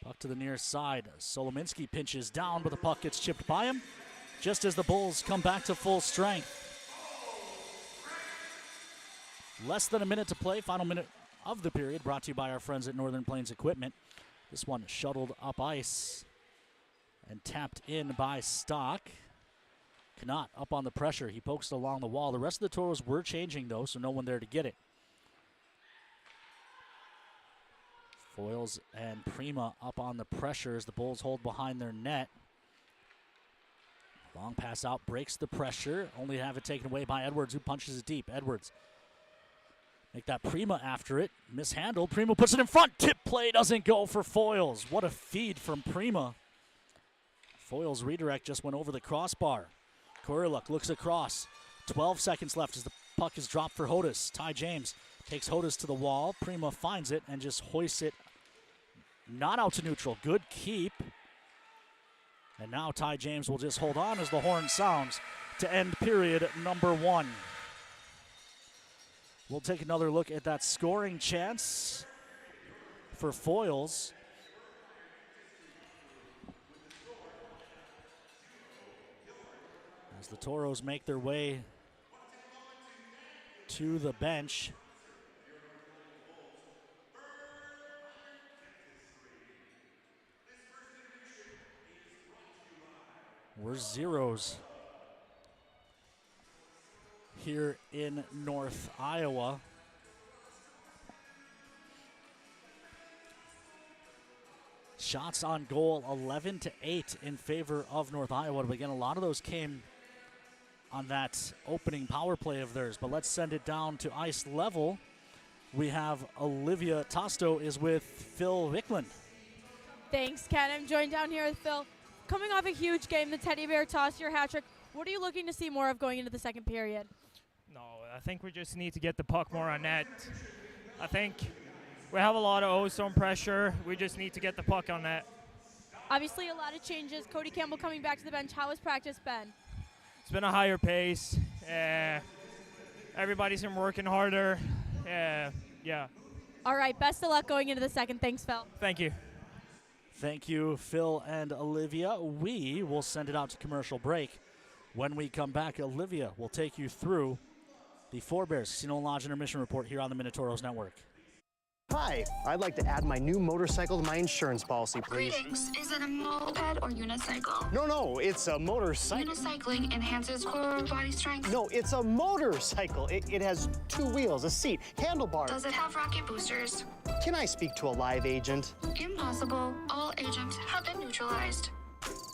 Puck to the near side. Solominski pinches down, but the puck gets chipped by him just as the Bulls come back to full strength. Less than a minute to play. Final minute of the period, brought to you by our friends at Northern Plains Equipment. This one shuttled up ice and tapped in by Stock. Knott up on the pressure. He pokes it along the wall. The rest of the Toros were changing, though, so no one there to get it. Foils and Prima up on the pressure as the Bulls hold behind their net. Long pass out, breaks the pressure. Only to have it taken away by Edwards, who punches it deep. Edwards make that Prima after it. Mishandled. Prima puts it in front. Tip play doesn't go for Foils. What a feed from Prima. Foils redirect just went over the crossbar. Koriluk looks across. 12 seconds left as the puck is dropped for Hodas. Ty James takes Hodas to the wall. Prima finds it and just hoists it not out to neutral. Good keep. And now Ty James will just hold on as the horn sounds to end period number 1. We'll take another look at that scoring chance for Foils. As the Toros make their way to the bench. We're zeros here in North Iowa. Shots on goal 11-8 in favor of North Iowa. But again, a lot of those came on that opening power play of theirs. But let's send it down to ice level. We have Olivia Tosto is with Phil Wickland. Thanks, Ken. I'm joined down here with Phil. Coming off a huge game, the Teddy Bear tossed your hat trick. What are you looking to see more of going into the second period? No, I think we just need to get the puck more on net. I think we have a lot of ozone pressure. We just need to get the puck on net. Obviously, a lot of changes. Cody Campbell coming back to the bench. How has practice been? It's been a higher pace. Everybody's been working harder. Yeah. All right, best of luck going into the second. Thanks, Phil. Thank you. Thank you, Phil and Olivia. We will send it out to commercial break. When we come back, Olivia will take you through the Four Bears Casino Lodge Intermission Report here on the Minotauros Network. Hi, I'd like to add my new motorcycle to my insurance policy, please. Greetings. Is it a moped or unicycle? No, it's a motorcycle. Unicycling enhances core body strength. No, it's a motorcycle. It has two wheels, a seat, handlebars. Does it have rocket boosters? Can I speak to a live agent? Impossible. All agents have been neutralized.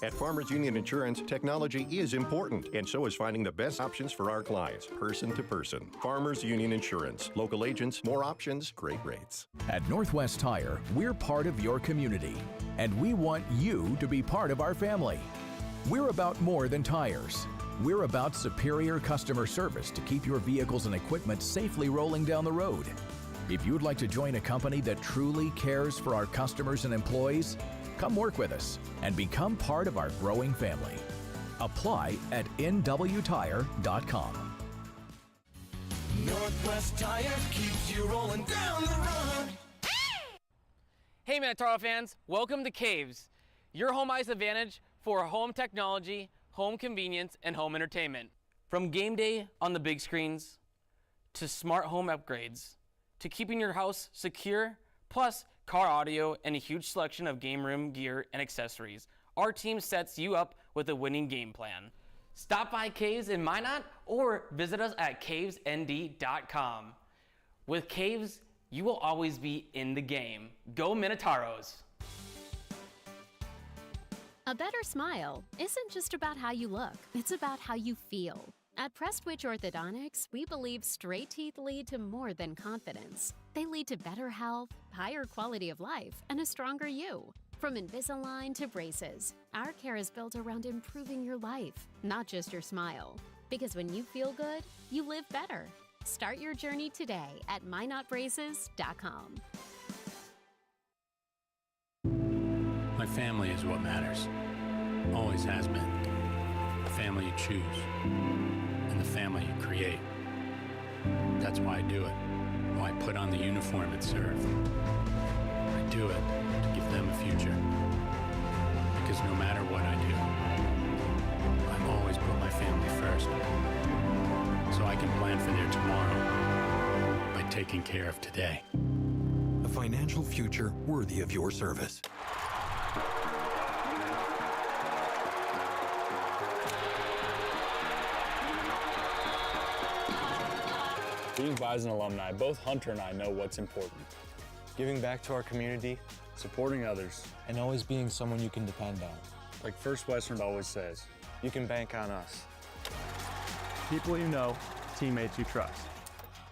At Farmers Union Insurance, technology is important, and so is finding the best options for our clients, person to person. Farmers Union Insurance. Local agents, more options, great rates. At Northwest Tire, we're part of your community, and we want you to be part of our family. We're about more than tires. We're about superior customer service to keep your vehicles and equipment safely rolling down the road. If you'd like to join a company that truly cares for our customers and employees, come work with us and become part of our growing family. Apply at nwtire.com. Northwest Tire keeps you rolling down the road. Hey Minotauros fans, welcome to Caves, your home ice advantage for home technology, home convenience, and home entertainment. From game day on the big screens, to smart home upgrades, to keeping your house secure, plus car audio and a huge selection of game room gear and accessories. Our team sets you up with a winning game plan. Stop by Caves in Minot or visit us at cavesnd.com. With Caves, you will always be in the game. Go Minotauros! A better smile isn't just about how you look, it's about how you feel. At Prestwich Orthodontics, we believe straight teeth lead to more than confidence. They lead to better health, higher quality of life, and a stronger you. From Invisalign to braces, our care is built around improving your life, not just your smile. Because when you feel good, you live better. Start your journey today at minotbraces.com. My family is what matters. Always has been. The family you choose. And the family you create. That's why I do it. Why I put on the uniform and serve. I do it to give them a future. Because no matter what I do, I've always put my family first. So I can plan for their tomorrow by taking care of today. A financial future worthy of your service. Being Bison alumni, both Hunter and I know what's important. Giving back to our community, supporting others, and always being someone you can depend on. Like First Western always says, you can bank on us. People you know, teammates you trust.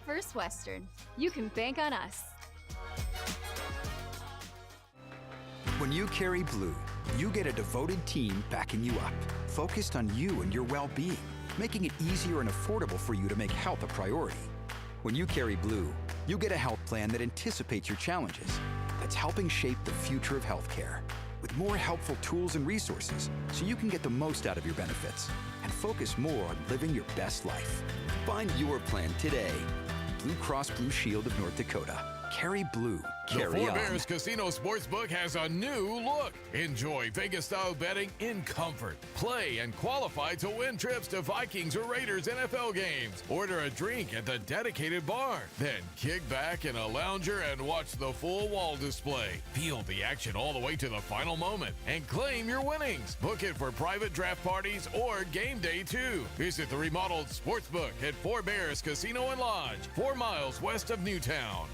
First Western, you can bank on us. When you carry blue, you get a devoted team backing you up, focused on you and your well-being, making it easier and affordable for you to make health a priority. When you carry blue, you get a health plan that anticipates your challenges, that's helping shape the future of healthcare, with more helpful tools and resources so you can get the most out of your benefits and focus more on living your best life. Find your plan today. Blue Cross Blue Shield of North Dakota, Carry blue. The Carry Four on. Bears Casino Sportsbook has a new look. Enjoy Vegas-style betting in comfort. Play and qualify to win trips to Vikings or Raiders NFL games. Order a drink at the dedicated bar. Then kick back in a lounger and watch the full wall display. Feel the action all the way to the final moment and claim your winnings. Book it for private draft parties or game day too. Visit the remodeled Sportsbook at Four Bears Casino and Lodge, 4 miles west of Newtown.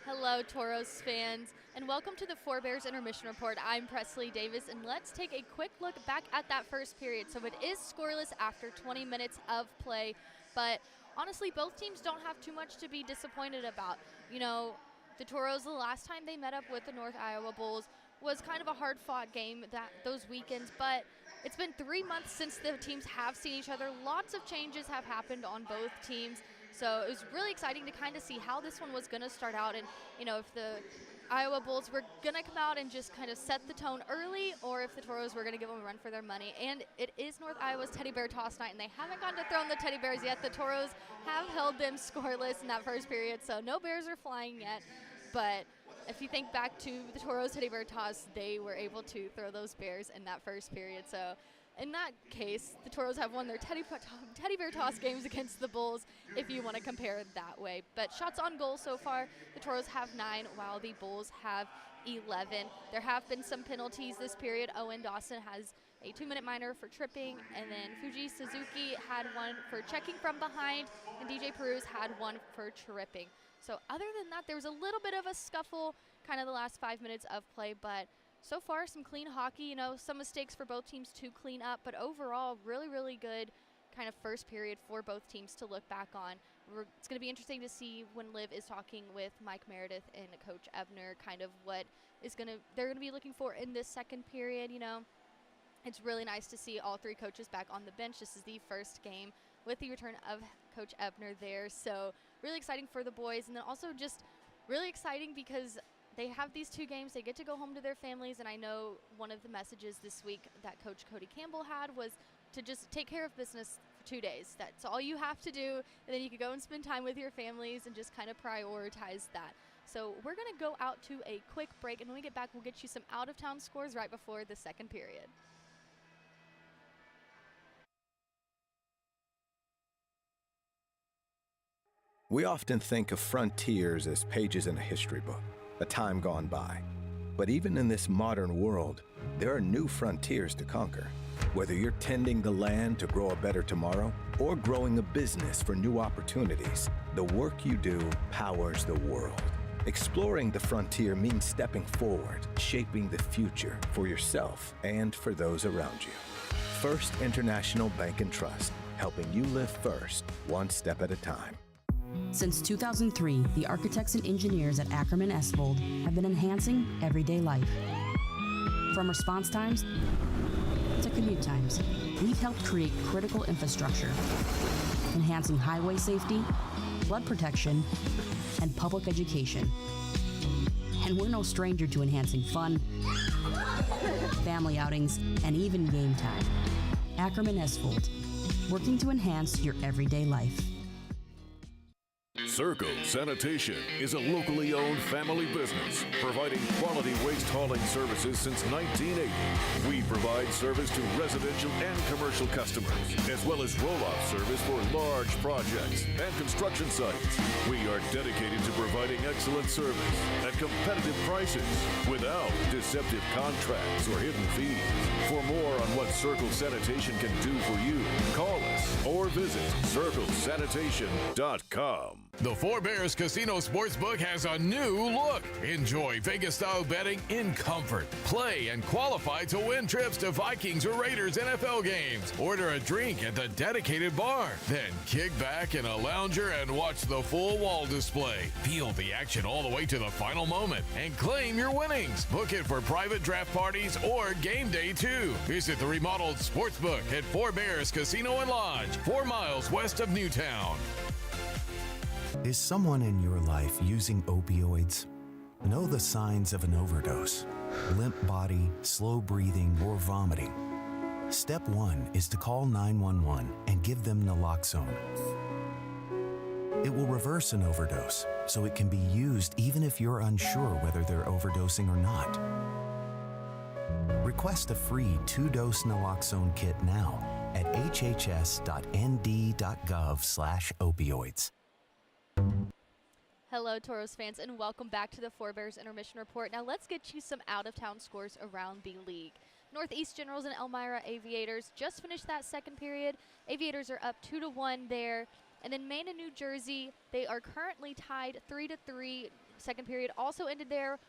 Hello, Toros fans, and welcome to the Four Bears Intermission Report. I'm Presley Davis, and let's take a quick look back at that first period. So it is scoreless after 20 minutes of play, but honestly, both teams don't have too much to be disappointed about. You know, the Toros, the last time they met up with the North Iowa Bulls, was kind of a hard-fought game those weekends, but it's been 3 months since the teams have seen each other. Lots of changes have happened on both teams. So it was really exciting to kind of see how this one was going to start out, and you know, if the Iowa Bulls were going to come out and just kind of set the tone early, or if the Toros were going to give them a run for their money. And it is North Iowa's Teddy Bear Toss night, and they haven't gotten to throw in the Teddy Bears yet. The Toros have held them scoreless in that first period, so no Bears are flying yet. But if you think back to the Toros Teddy Bear Toss, they were able to throw those Bears in that first period. So in that case, the Toros have won their Teddy Bear Toss games against the Bulls, if you want to compare it that way. But shots on goal so far, the Toros have 9, while the Bulls have 11. There have been some penalties this period. Owen Dawson has a 2-minute minor for tripping, and then Fuji Suzuki had one for checking from behind, and DJ Peruz had one for tripping. So other than that, there was a little bit of a scuffle kind of the last 5 minutes of play, but so far, some clean hockey, you know, some mistakes for both teams to clean up, but overall, really, really good kind of first period for both teams to look back on. It's going to be interesting to see when Liv is talking with Mike Meredith and Coach Ebner, kind of what they're going to be looking for in this second period, you know. It's really nice to see all 3 coaches back on the bench. This is the first game with the return of Coach Ebner there, so really exciting for the boys, and then also just really exciting because they have these 2 games. They get to go home to their families, and I know one of the messages this week that Coach Cody Campbell had was to just take care of business for 2 days. That's all you have to do, and then you can go and spend time with your families and just kind of prioritize that. So we're going to go out to a quick break, and when we get back, we'll get you some out-of-town scores right before the second period. We often think of frontiers as pages in a history book, a time gone by. But even in this modern world, there are new frontiers to conquer. Whether you're tending the land to grow a better tomorrow or growing a business for new opportunities, the work you do powers the world. Exploring the frontier means stepping forward, shaping the future for yourself and for those around you. First International Bank and Trust, helping you live first, one step at a time. Since 2003, the architects and engineers at Ackerman Esvold have been enhancing everyday life. From response times to commute times, we've helped create critical infrastructure, enhancing highway safety, flood protection, and public education. And we're no stranger to enhancing fun, family outings, and even game time. Ackerman Esvold, working to enhance your everyday life. Circle Sanitation is a locally owned family business providing quality waste hauling services since 1980. We provide service to residential and commercial customers, as well as roll-off service for large projects and construction sites. We are dedicated to providing excellent service at competitive prices without deceptive contracts or hidden fees. For more on what Circle Sanitation can do for you, call us or visit circlesanitation.com. The Four Bears Casino Sportsbook has a new look. Enjoy Vegas-style betting in comfort. Play and qualify to win trips to Vikings or Raiders NFL games. Order a drink at the dedicated bar. Then kick back in a lounger and watch the full wall display. Feel the action all the way to the final moment and claim your winnings. Book it for private draft parties or game day too. Visit the remodeled Sportsbook at Four Bears Casino and Lodge, 4 miles west of Newtown. Is someone in your life using opioids? Know the signs of an overdose: limp body, slow breathing, or vomiting. Step 1 is to call 911 and give them naloxone. It will reverse an overdose, so it can be used even if you're unsure whether they're overdosing or not. Request a free 2-dose naloxone kit now at hhs.nd.gov/opioids. Hello, Toros fans, and welcome back to the Four Bears Intermission Report. Now let's get you some out-of-town scores around the league. Northeast Generals and Elmira Aviators just finished that second period. Aviators are up 2-1 there. And then Maine and New Jersey, they are currently tied 3-3. Second period also ended there.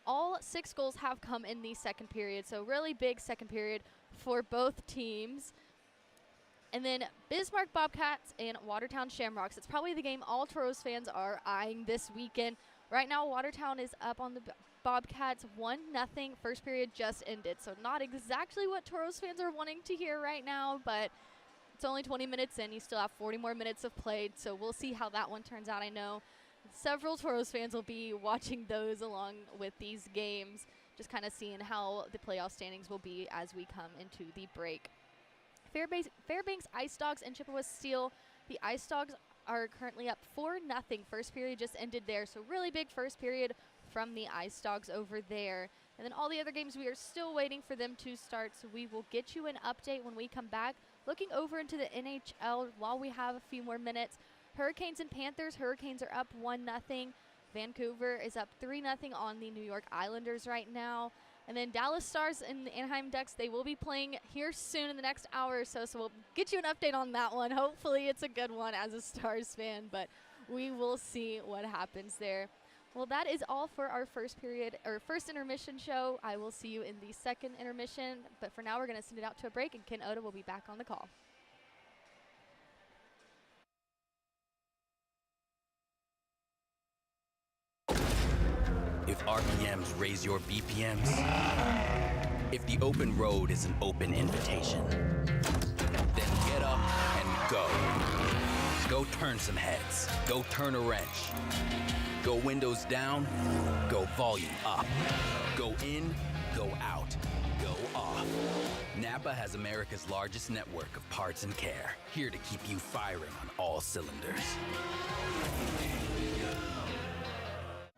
All 6 goals have come in the second period, so really big second period for both teams. And then Bismarck Bobcats and Watertown Shamrocks. It's probably the game all Toros fans are eyeing this weekend. Right now, Watertown is up on the Bobcats 1-0. First period just ended, so not exactly what Toros fans are wanting to hear right now, but it's only 20 minutes in. You still have 40 more minutes of play, so we'll see how that one turns out. I know several Toros fans will be watching those along with these games, just kind of seeing how the playoff standings will be as we come into the break. Fairbanks Ice Dogs and Chippewa Steel. The Ice Dogs are currently up 4-0. First period just ended there, so really big first period from the Ice Dogs over there. And then all the other games, we are still waiting for them to start, so we will get you an update when we come back. Looking over into the NHL while we have a few more minutes. Hurricanes and Panthers. Hurricanes are up 1-0. Vancouver is up 3-0 on the New York Islanders right now. And then Dallas Stars and the Anaheim Ducks, they will be playing here soon in the next hour or so. So we'll get you an update on that one. Hopefully it's a good one as a Stars fan, but we will see what happens there. Well, that is all for our first intermission show. I will see you in the second intermission. But for now, we're going to send it out to a break, and Ken Oda will be back on the call. If RPMs raise your BPMs, if the open road is an open invitation, then get up and go. Go turn some heads. Go turn a wrench. Go windows down. Go volume up. Go in. Go out. Go off. Napa has America's largest network of parts and care, here to keep you firing on all cylinders.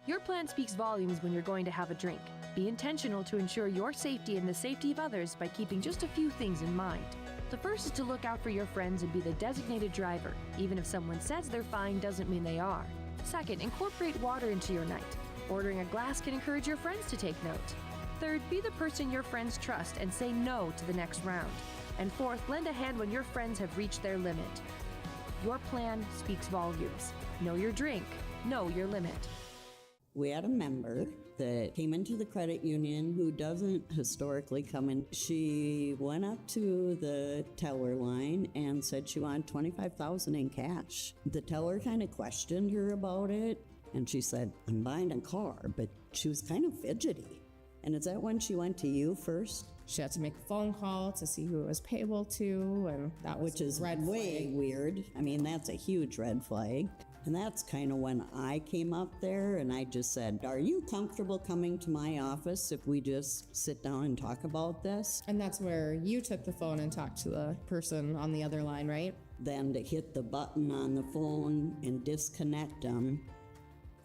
Your plan speaks volumes when you're going to have a drink. Be intentional to ensure your safety and the safety of others by keeping just a few things in mind. The first is to look out for your friends and be the designated driver. Even if someone says they're fine doesn't mean they are. Second, incorporate water into your night. Ordering a glass can encourage your friends to take note. Third, be the person your friends trust and say no to the next round. And fourth, lend a hand when your friends have reached their limit. Your plan speaks volumes. Know your drink. Know your limit. We had a member that came into the credit union who doesn't historically come in. She went up to the teller line and said she wanted $25,000 in cash. The teller kind of questioned her about it, and she said, "I'm buying a car," but she was kind of fidgety. And is that when she went to you first? She had to make a phone call to see who it was payable to, and that was which is red way flag. Weird. I mean, that's a huge red flag. And that's kind of when I came up there and I just said, "Are you comfortable coming to my office if we just sit down and talk about this?" And that's where you took the phone and talked to the person on the other line, right? Then to hit the button on the phone and disconnect them,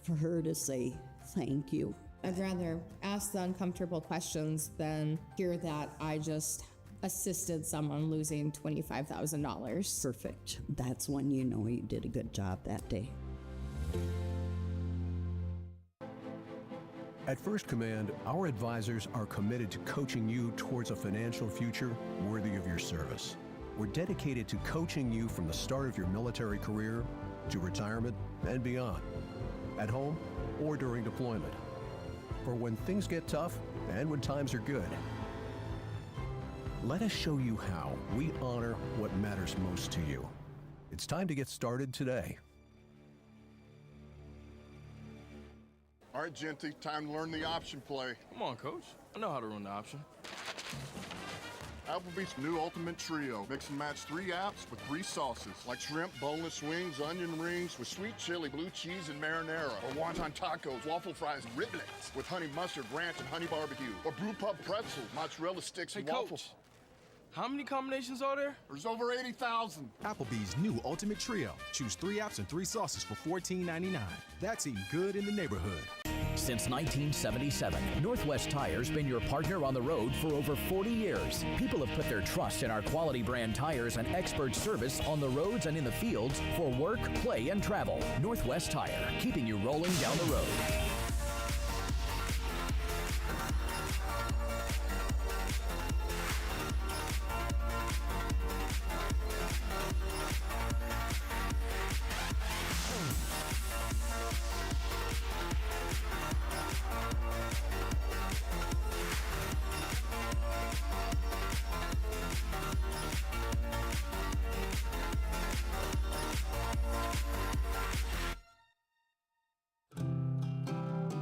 for her to say, "Thank you." I'd rather ask the uncomfortable questions than hear that I just assisted someone losing $25,000. Perfect. That's when you know you did a good job that day. At First Command, our advisors are committed to coaching you towards a financial future worthy of your service. We're dedicated to coaching you from the start of your military career to retirement and beyond, at home or during deployment, for when things get tough and when times are good. Let us show you how we honor what matters most to you. It's time to get started today. All right, Genty, time to learn the option play. Come on, Coach. I know how to run the option. Applebee's new Ultimate Trio. Mix and match 3 apps with 3 sauces, like shrimp, boneless wings, onion rings with sweet chili, blue cheese, and marinara. Or wonton tacos, waffle fries, and riblets with honey mustard, ranch, and honey barbecue. Or brew pub pretzels, mozzarella sticks, and waffles. How many combinations are there? There's over 80,000. Applebee's new Ultimate Trio. Choose 3 apps and 3 sauces for $14.99. That's eating good in the neighborhood. Since 1977, Northwest Tire's been your partner on the road for over 40 years. People have put their trust in our quality brand tires and expert service on the roads and in the fields for work, play, and travel. Northwest Tire, keeping you rolling down the road.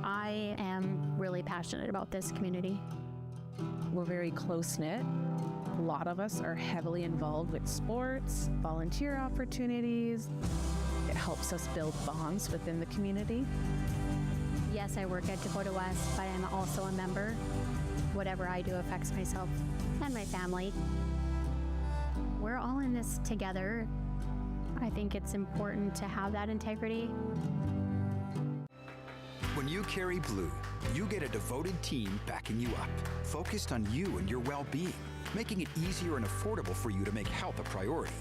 I am really passionate about this community. We're very close-knit. A lot of us are heavily involved with sports, volunteer opportunities. It helps us build bonds within the community. Yes, I work at Dakota West, but I'm also a member. Whatever I do affects myself and my family. We're all in this together. I think it's important to have that integrity. When you carry blue, you get a devoted team backing you up, focused on you and your well-being, making it easier and affordable for you to make health a priority.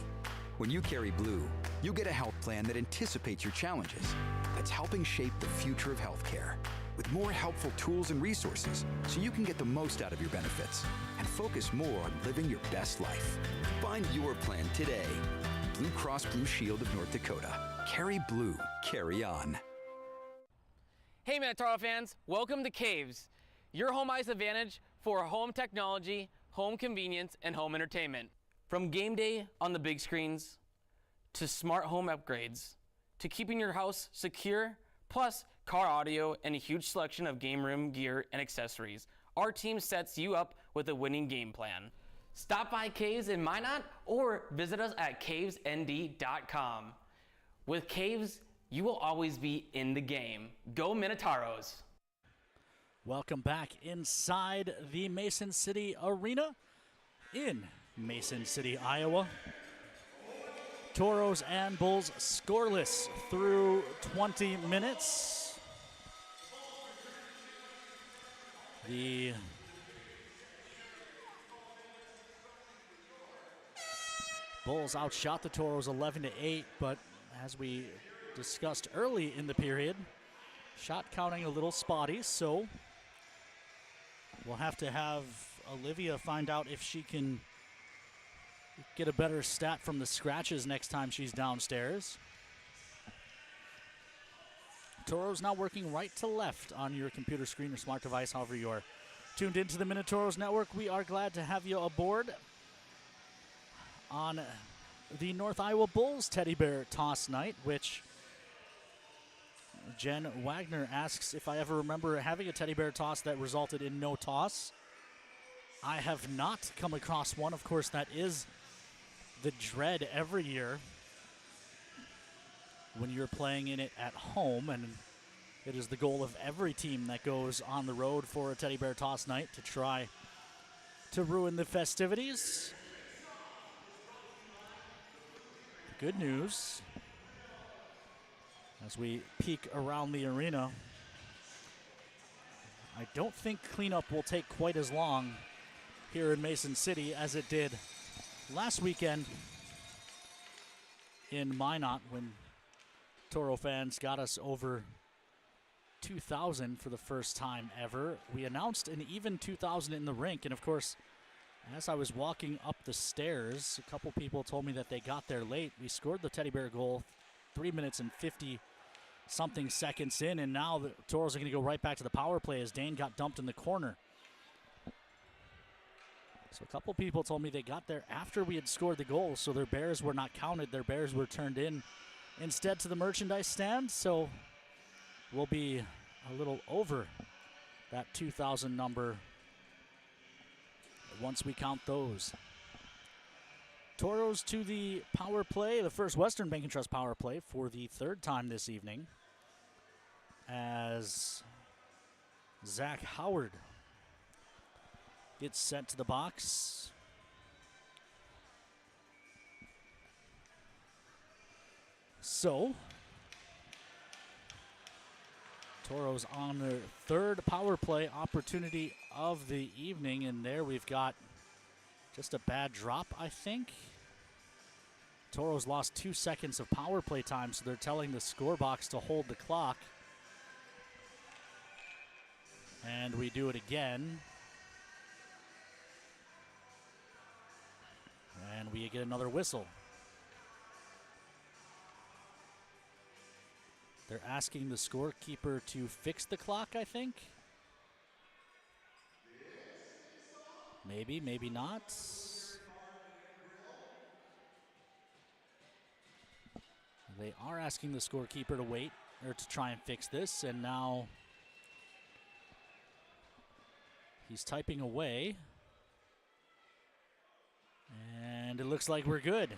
When you carry blue, you get a health plan that anticipates your challenges, that's helping shape the future of healthcare, with more helpful tools and resources so you can get the most out of your benefits and focus more on living your best life. Find your plan today. Blue Cross Blue Shield of North Dakota. Carry blue, carry on. Hey Minotauros fans, welcome to Caves, your home ice advantage for home technology, home convenience, and home entertainment. From game day on the big screens, to smart home upgrades, to keeping your house secure, plus car audio and a huge selection of game room gear and accessories, our team sets you up with a winning game plan. Stop by Caves in Minot or visit us at cavesnd.com. With Caves, you will always be in the game. Go Minotauros! Welcome back inside the Mason City Arena in Mason City, Iowa. Toros and Bulls scoreless through 20 minutes. The Bulls outshot the Toros 11-8, but as we discussed early in the period, shot counting a little spotty, so we'll have to have Olivia find out if she can get a better stat from the scratches next time she's downstairs. Toros now working right to left on your computer screen or smart device, however you are tuned into the Minotauros Network. We are glad to have you aboard on the North Iowa Bulls Teddy Bear Toss Night, which Jen Wagner asks if I ever remember having a teddy bear toss that resulted in no toss. I have not come across one. Of course, that is the dread every year when you're playing in it at home, and it is the goal of every team that goes on the road for a teddy bear toss night to try to ruin the festivities. Good news, as we peek around the arena, I don't think cleanup will take quite as long here in Mason City as it did last weekend in Minot when Toro fans got us over 2,000 for the first time ever. We announced an even 2,000 in the rink, and of course, as I was walking up the stairs, a couple people told me that they got there late. We scored the teddy bear goal 3 minutes and 50-something seconds in, and now the Toros are going to go right back to the power play as Dane got dumped in the corner. So a couple people told me they got there after we had scored the goal, so their bears were not counted. Their bears were turned in instead to the merchandise stand, so we'll be a little over that 2,000 number once we count those. Toros to the power play, the first Western Bank & Trust power play for the third time this evening, as Zach Howard gets sent to the box. so. Toros on their third power play opportunity of the evening, and there we've got just a bad drop, I think. Toros lost 2 seconds of power play time, so they're telling the score box to hold the clock. And we do it again. And we get another whistle. They're asking the scorekeeper to fix the clock, I think. Maybe, maybe not. They are asking the scorekeeper to wait, or to try and fix this, and now he's typing away. And it looks like we're good.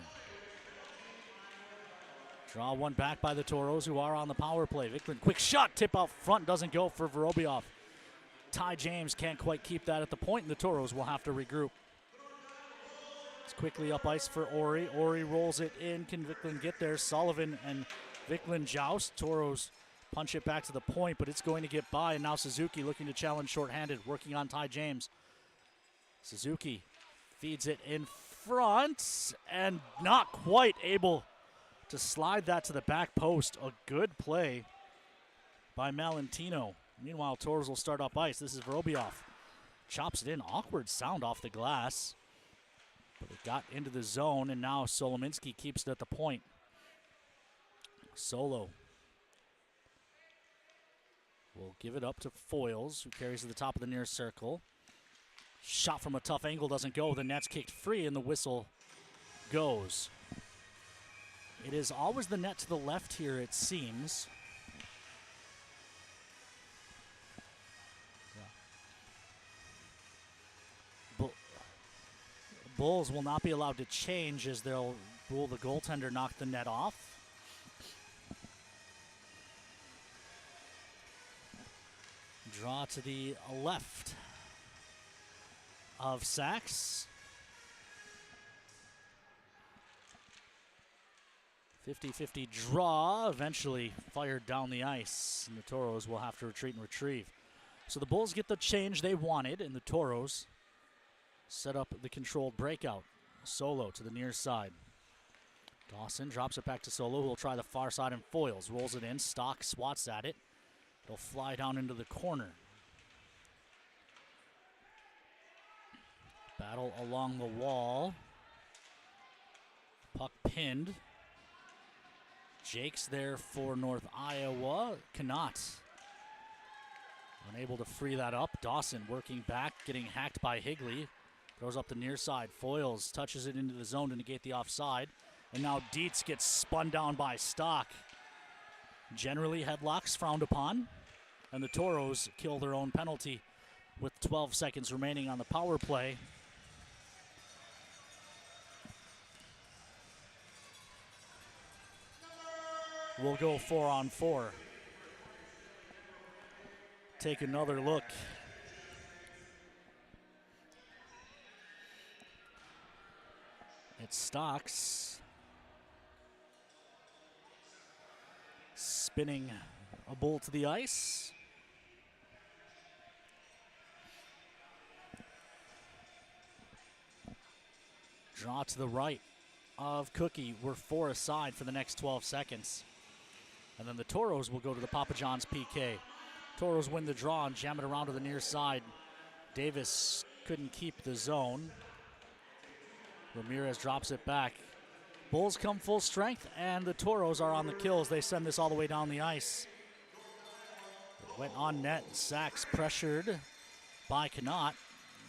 Draw one back by the Toros, who are on the power play. Vicklin, quick shot, tip out front, doesn't go for Vorobiev. Ty James can't quite keep that at the point, and the Toros will have to regroup. It's quickly up ice for Ori. Ori rolls it in. Can Vicklin get there? Sullivan and Vicklin joust. Toros punch it back to the point, but it's going to get by, and now Suzuki looking to challenge shorthanded, working on Ty James. Suzuki feeds it in front, and not quite able to slide that to the back post. A good play by Malentino. Meanwhile, Toros will start up ice. This is Vorobiev. Chops it in. Awkward sound off the glass. But it got into the zone, and now Solominski keeps it at the point. Solo will give it up to Foyles, who carries to the top of the near circle. Shot from a tough angle doesn't go. The net's kicked free, and the whistle goes. It is always the net to the left here, it seems. Bulls will not be allowed to change, as they'll rule the goaltender knock the net off. Draw to the left of Sachs. 50-50 draw, eventually fired down the ice, and the Toros will have to retreat and retrieve. So the Bulls get the change they wanted, and the Toros set up the controlled breakout. Solo to the near side. Dawson drops it back to Solo, who will try the far side, and Foyles rolls it in. Stock swats at it. It'll fly down into the corner. Battle along the wall. Puck pinned. Jake's there for North Iowa. Cannot. Unable to free that up. Dawson working back, getting hacked by Higley. Throws up the near side. Foyles touches it into the zone to negate the offside. And now Dietz gets spun down by Stock. Generally, headlocks frowned upon. And the Toros kill their own penalty with 12 seconds remaining on the power play. We'll go 4-on-4. Take another look. It's Stocks spinning a bull to the ice. Draw to the right of Cookie. We're 4 aside for the next 12 seconds. And then the Toros will go to the Papa John's PK. Toros win the draw and jam it around to the near side. Davis couldn't keep the zone. Ramirez drops it back. Bulls come full strength, and the Toros are on the kills. They send this all the way down the ice. It went on net. Sachs pressured by Connaught.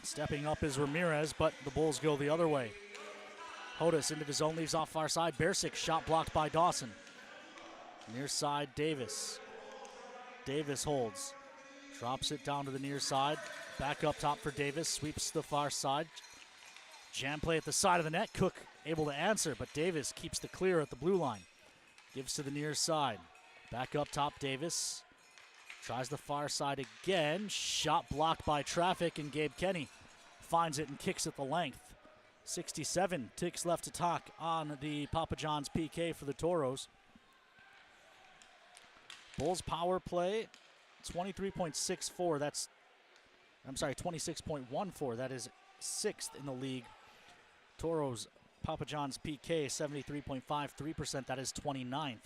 Stepping up is Ramirez, but the Bulls go the other way. Hodas into the zone, leaves off far side. Bersic shot blocked by Dawson. Near side, Davis. Davis holds. Drops it down to the near side. Back up top for Davis. Sweeps the far side. Jam play at the side of the net. Cook able to answer, but Davis keeps the clear at the blue line. Gives to the near side. Back up top, Davis. Tries the far side again. Shot blocked by traffic, and Gabe Kenny finds it and kicks it the length. 67 ticks left to talk on the Papa John's PK for the Toros. Bulls power play, 23.64. That's, I'm sorry, 26.14. That is 6th in the league. Toros, Papa John's PK, 73.53%. That is 29th.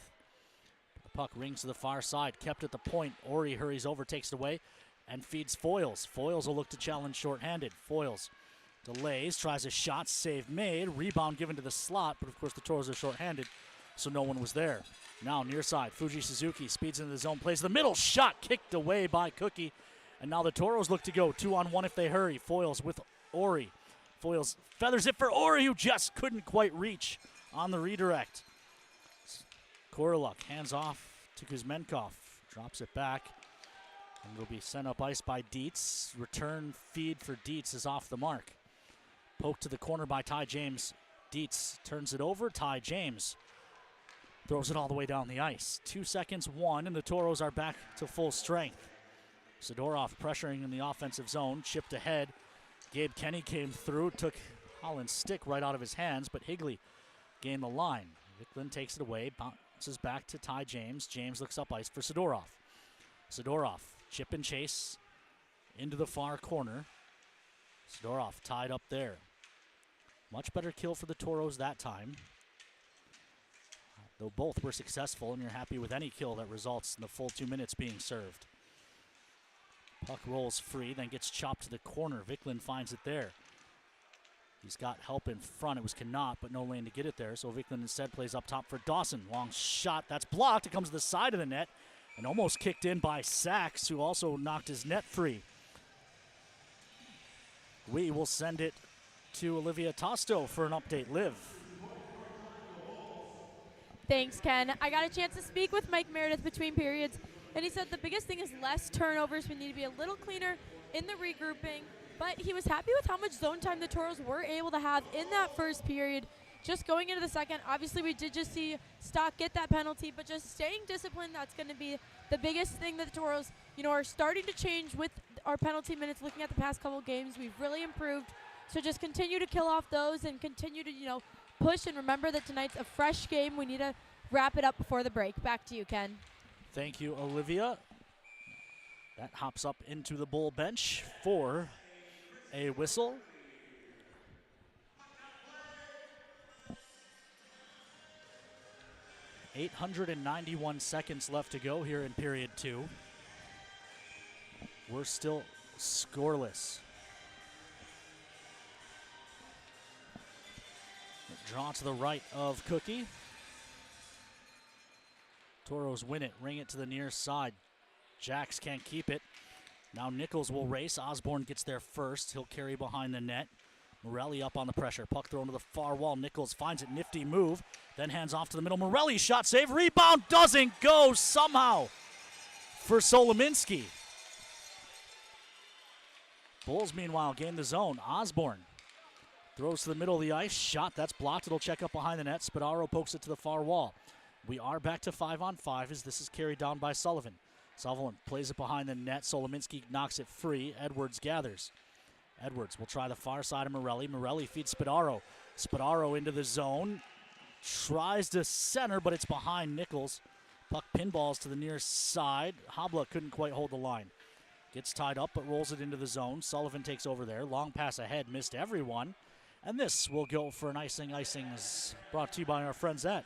The puck rings to the far side, kept at the point. Ori hurries over, takes it away, and feeds Foyles. Foyles will look to challenge shorthanded. Foyles delays, tries a shot, save made, rebound given to the slot, but of course the Toros are shorthanded, so no one was there. Now near side, Fuji Suzuki speeds into the zone, plays the middle, shot kicked away by Cookie, and now the Toros look to go 2-on-1 if they hurry. Foyles with Ori. Foyles feathers it for Ori, who just couldn't quite reach on the redirect. Koroluk hands off to Kuzmenkov, drops it back, and will be sent up ice by Dietz. Return feed for Dietz is off the mark. Poked to the corner by Ty James. Dietz turns it over. Ty James throws it all the way down the ice. 2 seconds, 1, and the Toros are back to full strength. Sidorov pressuring in the offensive zone, chipped ahead. Gabe Kenny came through, took Holland's stick right out of his hands, but Higley gained the line. Vicklin takes it away, bounces back to Ty James. James looks up ice for Sidorov. Sidorov, chip and chase into the far corner. Sidorov tied up there. Much better kill for the Toros that time. Though both were successful, and you're happy with any kill that results in the full 2 minutes being served. Puck rolls free, then gets chopped to the corner. Vicklin finds it there. He's got help in front. It was Connaught, but no lane to get it there, so Vicklin instead plays up top for Dawson. Long shot, that's blocked. It comes to the side of the net, and almost kicked in by Sachs, who also knocked his net free. We will send it to Olivia Tosto for an update. Liv. Thanks, Ken. I got a chance to speak with Mike Meredith between periods, and he said the biggest thing is less turnovers. We need to be a little cleaner in the regrouping, but he was happy with how much zone time the Toros were able to have in that first period. Just going into the second, obviously we did just see Stock get that penalty, but just staying disciplined, that's going to be the biggest thing that the Toros, are starting to change with our penalty minutes. Looking at the past couple games, we've really improved. So just continue to kill off those and continue to, push, and remember that tonight's a fresh game. We need to wrap it up before the break. Back to you, Ken. Thank you, Olivia. That hops up into the Bull bench for a whistle. .891 seconds left to go here in period 2. We're still scoreless. Draw to the right of Cookie. Toros win it, ring it to the near side. Jax can't keep it. Now Nichols will race. Osborne gets there first. He'll carry behind the net. Morelli up on the pressure. Puck thrown to the far wall. Nichols finds it. Nifty move. Then hands off to the middle. Morelli shot save. Rebound doesn't go somehow for Solominski. Bulls, meanwhile, gain the zone. Osborne throws to the middle of the ice. Shot. That's blocked. It'll check up behind the net. Spadaro pokes it to the far wall. We are back to 5-on-5 as this is carried down by Sullivan. Sullivan plays it behind the net. Solominski knocks it free. Edwards gathers. Edwards will try the far side of Morelli. Morelli feeds Spadaro. Spadaro into the zone. Tries to center, but it's behind Nichols. Puck pinballs to the near side. Habla couldn't quite hold the line. Gets tied up, but rolls it into the zone. Sullivan takes over there. Long pass ahead. Missed everyone. And this will go for an icing. Icing is brought to you by our friends at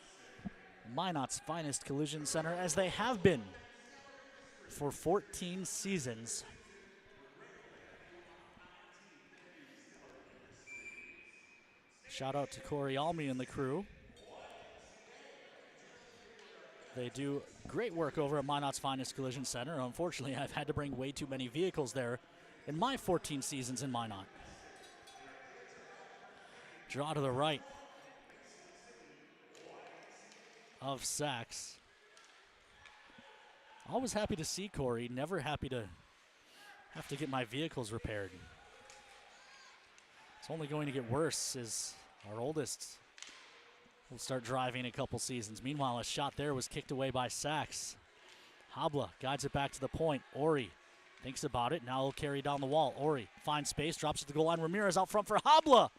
Minot's Finest Collision Center, as they have been for 14 seasons. Shout out to Corey Almy and the crew. They do great work over at Minot's Finest Collision Center. Unfortunately, I've had to bring way too many vehicles there in my 14 seasons in Minot. Draw to the right of Sachs. Always happy to see Corey, never happy to have to get my vehicles repaired. It's only going to get worse as our oldest will start driving a couple seasons. Meanwhile, a shot there was kicked away by Sachs. Habla guides it back to the point. Ori thinks about it. Now he'll carry down the wall. Ori finds space, drops at the goal line. Ramirez out front for Habla,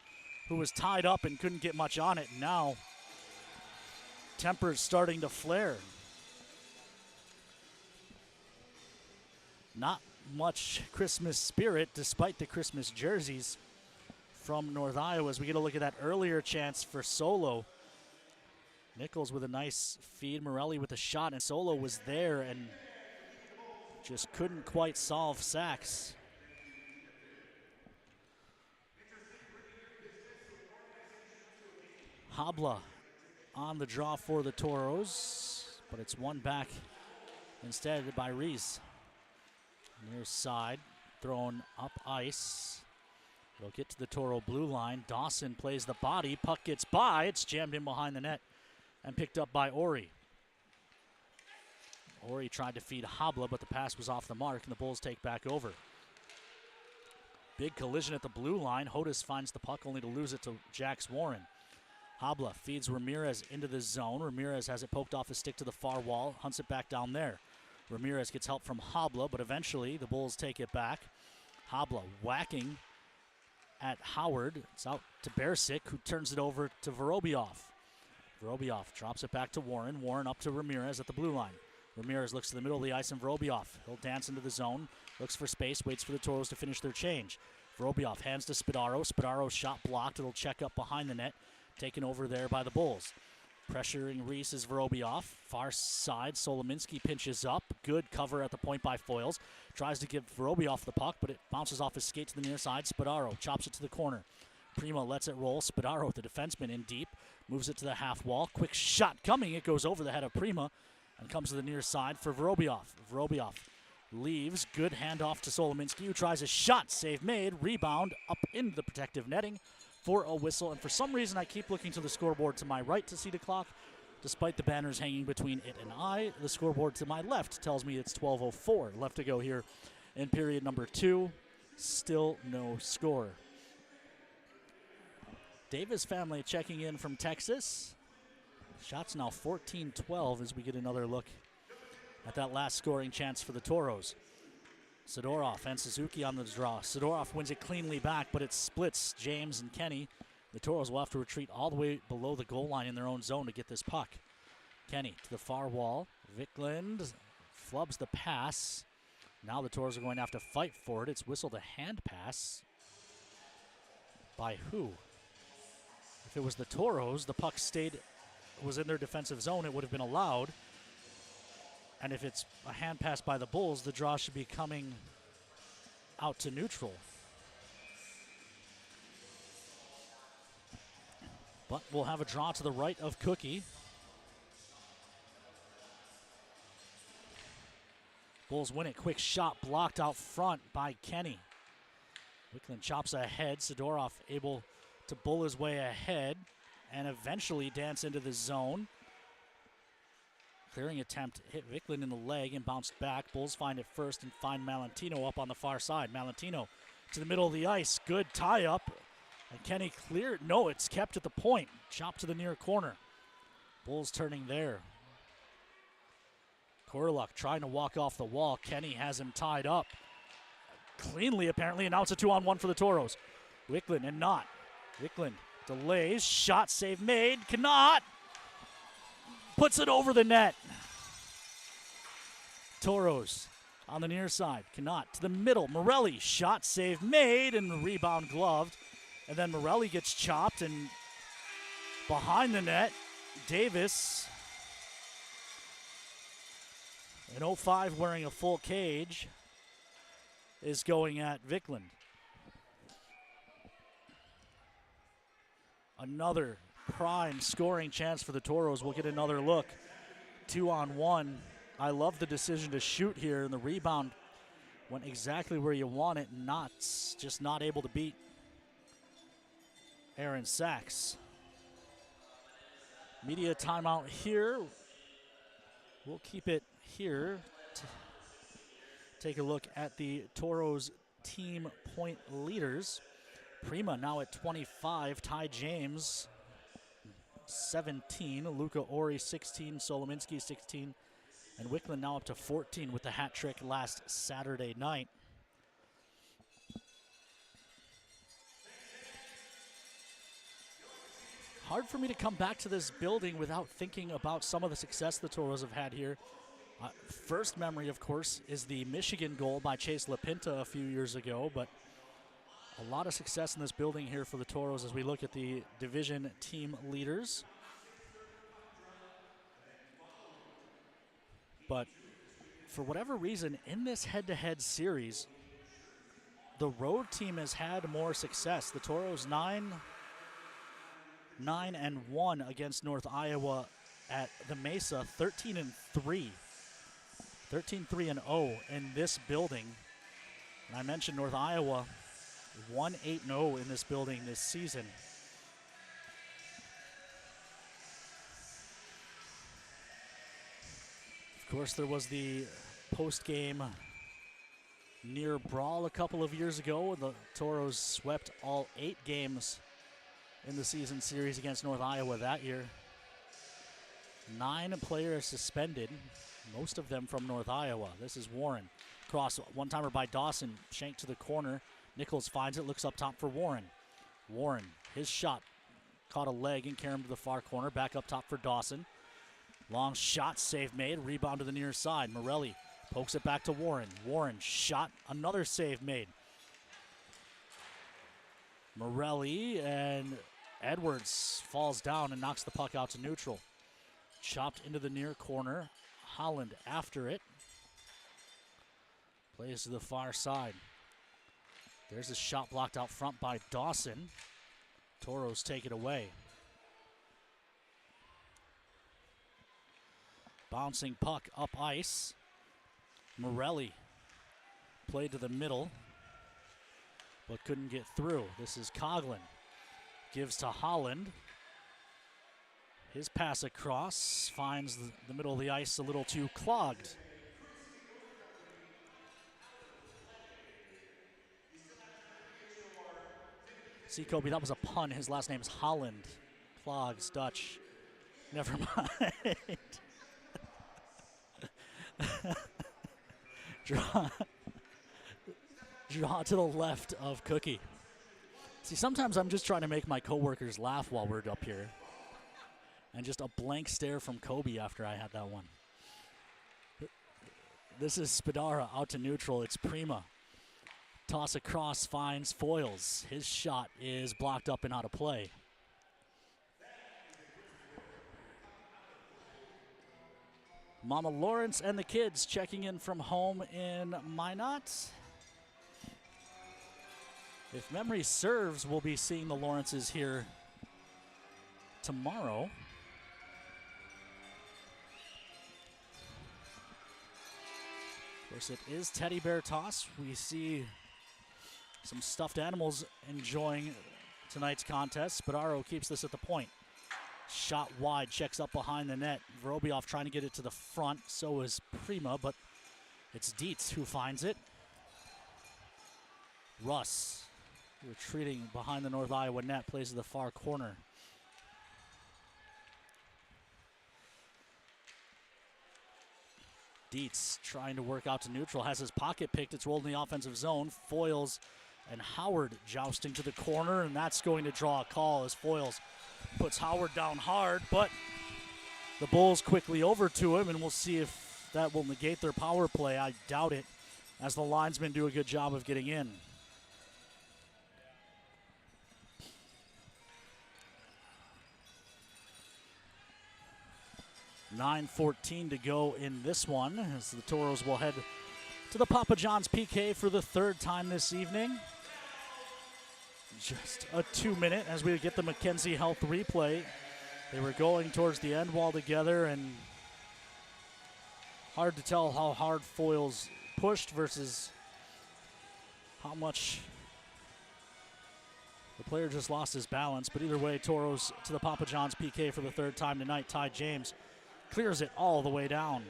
who was tied up and couldn't get much on it. Now tempers starting to flare. Not much Christmas spirit despite the Christmas jerseys from North Iowa as we get a look at that earlier chance for Solo. Nichols with a nice feed, Morelli with a shot, and Solo was there and just couldn't quite solve Sachs. Habla on the draw for the Toros, but it's won back instead by Rees. Near side, thrown up ice. It'll get to the Toro blue line. Dawson plays the body. Puck gets by. It's jammed in behind the net and picked up by Ori. Ori tried to feed Habla, but the pass was off the mark, and the Bulls take back over. Big collision at the blue line. Hodes finds the puck, only to lose it to Jax Warren. Habla feeds Ramirez into the zone. Ramirez has it poked off his stick to the far wall, hunts it back down there. Ramirez gets help from Habla, but eventually the Bulls take it back. Habla whacking at Howard. It's out to Bersic, who turns it over to Vorobiev. Vorobiev drops it back to Warren. Warren up to Ramirez at the blue line. Ramirez looks to the middle of the ice and Vorobiev. He'll dance into the zone, looks for space, waits for the Toros to finish their change. Vorobiev hands to Spadaro. Spadaro's shot blocked. It'll check up behind the net, taken over there by the Bulls. Pressuring Reese is Vorobiev. Far side, Solominski pinches up. Good cover at the point by Foyles. Tries to give Vorobiev the puck, but it bounces off his skate to the near side. Spadaro chops it to the corner. Prima lets it roll. Spadaro, the defenseman, in deep. Moves it to the half wall. Quick shot coming. It goes over the head of Prima and comes to the near side for Vorobiev. Vorobiev leaves. Good handoff to Solominski, who tries a shot. Save made. Rebound up into the protective netting for a whistle. And for some reason, I keep looking to the scoreboard to my right to see the clock. Despite the banners hanging between it and I, the scoreboard to my left tells me it's 12:04 left to go here in period number 2. Still no score. Davis family checking in from Texas. Shots now 14-12 as we get another look at that last scoring chance for the Toros. Sidorov and Suzuki on the draw. Sidorov wins it cleanly back, but it splits James and Kenny. The Toros will have to retreat all the way below the goal line in their own zone to get this puck. Kenny to the far wall. Vikland flubs the pass. Now the Toros are going to have to fight for it. It's whistled a hand pass. By who? If it was the Toros, the puck was in their defensive zone, it would have been allowed. And if it's a hand pass by the Bulls, the draw should be coming out to neutral. But we'll have a draw to the right of Cookie. Bulls win it. Quick shot blocked out front by Kenny. Wickland chops ahead. Sidorov able to bull his way ahead and eventually dance into the zone. Clearing attempt hit Wickland in the leg and bounced back. Bulls find it first and find Malantino up on the far side. Malantino to the middle of the ice. Good tie-up. And Kenny cleared. No, it's kept at the point. Chopped to the near corner. Bulls turning there. Korluk trying to walk off the wall. Kenny has him tied up. Cleanly, apparently, and now it's a 2-on-1 for the Toros. Wickland and not. Wickland delays. Shot save made. Cannot. Puts it over the net. Toros on the near side. Cannot to the middle. Morelli. Shot save made and the rebound gloved. And then Morelli gets chopped and behind the net, Davis, in 05 wearing a full cage, is going at Vikland. Another prime scoring chance for the Toros. We'll get another look. 2-on-1. I love the decision to shoot here, and the rebound went exactly where you want it, just not able to beat Aaron Sachs. Media timeout here. We'll keep it here to take a look at the Toros team point leaders. Prima now at 25, Ty James 17, Luca Ori 16, Solominski 16, and Wickland now up to 14 with the hat trick last Saturday night. Hard for me to come back to this building without thinking about some of the success the Toros have had here First memory, of course, is the Michigan goal by Chase LaPinta a few years ago, but a lot of success in this building here for the Toros as we look at the division team leaders. But for whatever reason, in this head-to-head series, the road team has had more success. The Toros 9-1 against North Iowa at the Mesa, 13-3. 13-3-0 in this building. And I mentioned North Iowa 1-8-0 in this building this season. Of course, there was the post-game near brawl a couple of years ago. The Toros swept all 8 games in the season series against North Iowa that year. 9 players suspended, most of them from North Iowa. This is Warren. Cross, one-timer by Dawson, shanked to the corner. Nichols finds it, looks up top for Warren. Warren, his shot, caught a leg and carried him to the far corner. Back up top for Dawson. Long shot, save made, rebound to the near side. Morelli pokes it back to Warren. Warren, shot, another save made. Morelli and Edwards falls down and knocks the puck out to neutral. Chopped into the near corner. Holland after it. Plays to the far side. There's a shot blocked out front by Dawson. Toros take it away. Bouncing puck up ice. Morelli played to the middle, but couldn't get through. This is Coughlin. Gives to Holland. His pass across finds the middle of the ice a little too clogged. See, Kobe, that was a pun. His last name's Holland. Clogs, Dutch. Never mind. Draw to the left of Cookie. See, sometimes I'm just trying to make my coworkers laugh while we're up here. And just a blank stare from Kobe after I had that one. This is Spadara out to neutral. It's Prima. Toss across, finds Foils. His shot is blocked up and out of play. Mama Lawrence and the kids checking in from home in Minot. If memory serves, we'll be seeing the Lawrences here tomorrow. Of course, it is Teddy Bear Toss. We see some stuffed animals enjoying tonight's contest. Spadaro keeps this at the point. Shot wide, checks up behind the net. Vorobiev trying to get it to the front. So is Prima, but it's Dietz who finds it. Russ, retreating behind the North Iowa net, plays to the far corner. Dietz trying to work out to neutral, has his pocket picked. It's rolled in the offensive zone. Foils and Howard jousting to the corner, and that's going to draw a call as Foils puts Howard down hard, but the Bulls quickly over to him, and we'll see if that will negate their power play. I doubt it, as the linesmen do a good job of getting in. .9:14 to go in this one, as the Toros will head to the Papa John's PK for the 3rd time this evening. Just a 2-minute as we get the McKenzie Health replay. They were going towards the end wall together, and hard to tell how hard Foils pushed versus how much the player just lost his balance. But either way, Toros to the Papa John's PK for the 3rd time tonight. Ty James clears it all the way down.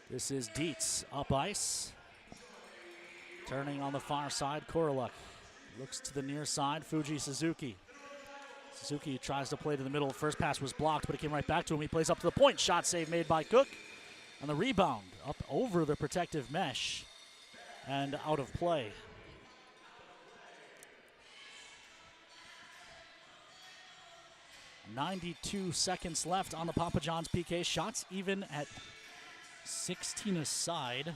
This is Dietz up ice. Turning on the far side, Koroluk looks to the near side, Fuji Suzuki. Suzuki tries to play to the middle. First pass was blocked, but it came right back to him. He plays up to the point. Shot save made by Cook. And the rebound up over the protective mesh and out of play. 92 seconds left on the Papa John's PK. Shots even at 16 aside.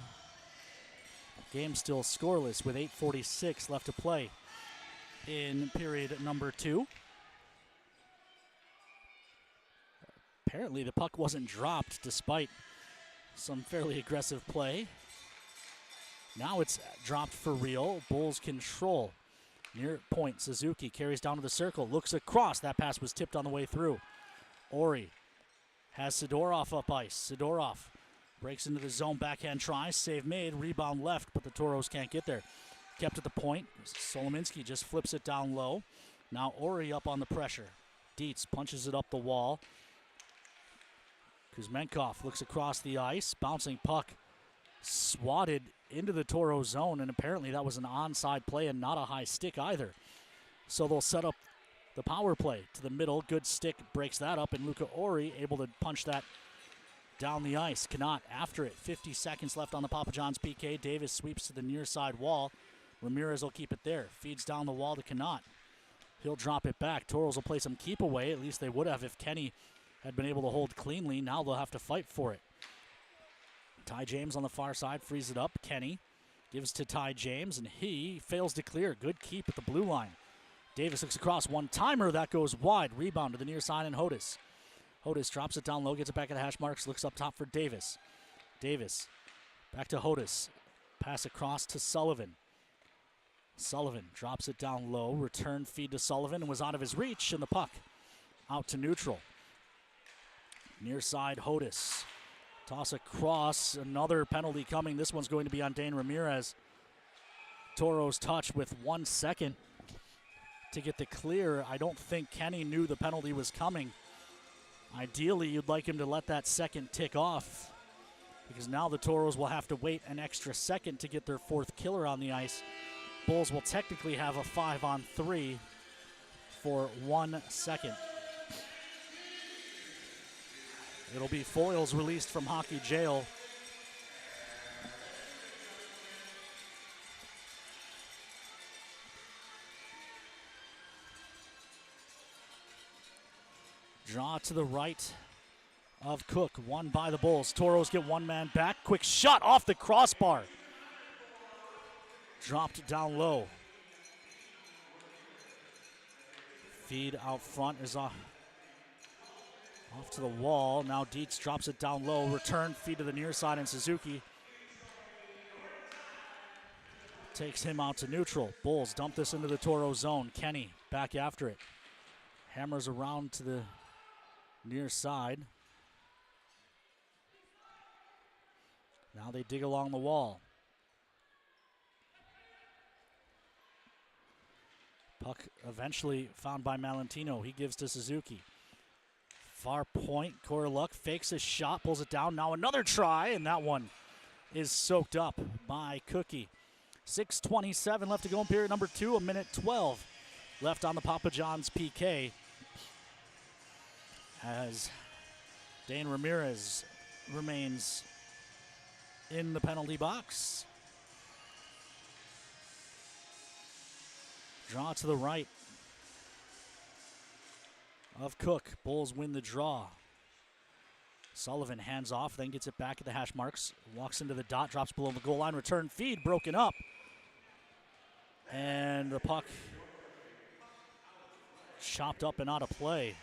Game still scoreless with 8:46 left to play in period number 2. Apparently the puck wasn't dropped despite some fairly aggressive play. Now it's dropped for real. Bulls control. Near point, Suzuki carries down to the circle, looks across. That pass was tipped on the way through. Ori has Sidorov up ice. Sidorov breaks into the zone, backhand try, save made, rebound left, but the Toros can't get there. Kept at the point. Solominski just flips it down low. Now Ori up on the pressure. Dietz punches it up the wall. Kuzmenkov looks across the ice, bouncing puck, swatted into the Toro zone, and apparently that was an onside play and not a high stick either. So they'll set up the power play to the middle. Good stick breaks that up, and Luca Ori able to punch that down the ice. Cannot after it. 50 seconds left on the Papa John's PK. Davis sweeps to the near side wall. Ramirez will keep it there. Feeds down the wall to Cannot. He'll drop it back. Toros will play some keep away. At least they would have if Kenny had been able to hold cleanly. Now they'll have to fight for it. Ty James on the far side frees it up. Kenny gives to Ty James, and he fails to clear. Good keep at the blue line. Davis looks across. One-timer. That goes wide. Rebound to the near side, and Hodis. Hodis drops it down low, gets it back at the hash marks, looks up top for Davis. Davis back to Hodis. Pass across to Sullivan. Sullivan drops it down low. Return feed to Sullivan, and was out of his reach, and the puck out to neutral. Near side, Hodis. Toss across, another penalty coming. This one's going to be on Dane Ramirez. Toros touch with 1 second to get the clear. I don't think Kenny knew the penalty was coming. Ideally, you'd like him to let that second tick off, because now the Toros will have to wait an extra second to get their 4th killer on the ice. Bulls will technically have a 5-on-3 for 1 second. It'll be Foyles released from hockey jail. Draw to the right of Cook, won by the Bulls. Toros get one man back. Quick shot off the crossbar. Dropped down low. Feed out front is off to the wall. Now Dietz drops it down low. Return feed to the near side, and Suzuki takes him out to neutral. Bulls dump this into the Toro zone. Kenny back after it. Hammers around to the near side. Now they dig along the wall. Puck eventually found by Malentino. He gives to Suzuki. Far point, Koroluk fakes a shot, pulls it down. Now another try, and that one is soaked up by Cookie. 6:27 left to go in period number 2, 1:12 left on the Papa John's PK. As Dane Ramirez remains in the penalty box. Draw to the right of Cook. Bulls win the draw. Sullivan hands off, then gets it back at the hash marks. Walks into the dot, drops below the goal line. Return feed broken up. And the puck chopped up and out of play.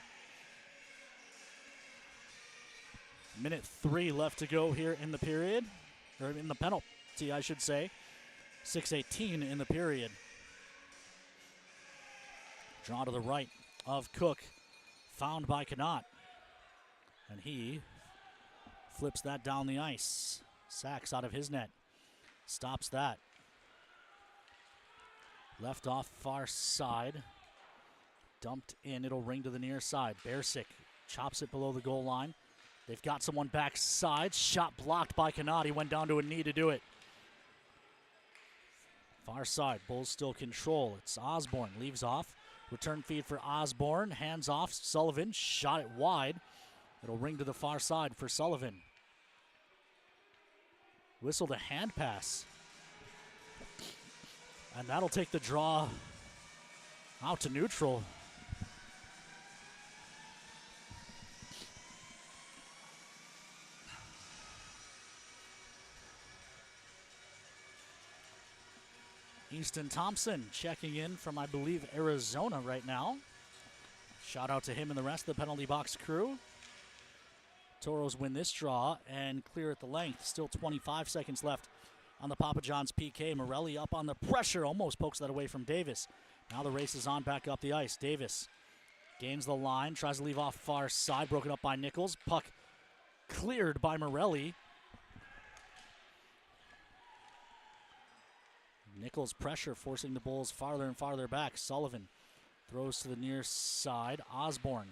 1:03 left to go here in the period. Or in the penalty, I should say. 6:18 in the period. Draw to the right of Cook. Found by Cannot. And he flips that down the ice. Sacks out of his net. Stops that. Left off far side. Dumped in. It'll ring to the near side. Bersic chops it below the goal line. They've got someone backside. Shot blocked by Cannot. He went down to a knee to do it. Far side. Bulls still control. It's Osborne. Leaves off. Return feed for Osborne. Hands off. Sullivan shot it wide. It'll ring to the far side for Sullivan. Whistled a hand pass. And that'll take the draw out to neutral. Easton Thompson checking in from, I believe, Arizona right now. Shout out to him and the rest of the penalty box crew. Toros win this draw and clear at the length. Still 25 seconds left on the Papa John's PK. Morelli up on the pressure, almost pokes that away from Davis. Now the race is on back up the ice. Davis gains the line, tries to leave off far side, broken up by Nichols. Puck cleared by Morelli. Nichols pressure forcing the Bulls farther and farther back. Sullivan throws to the near side. Osborne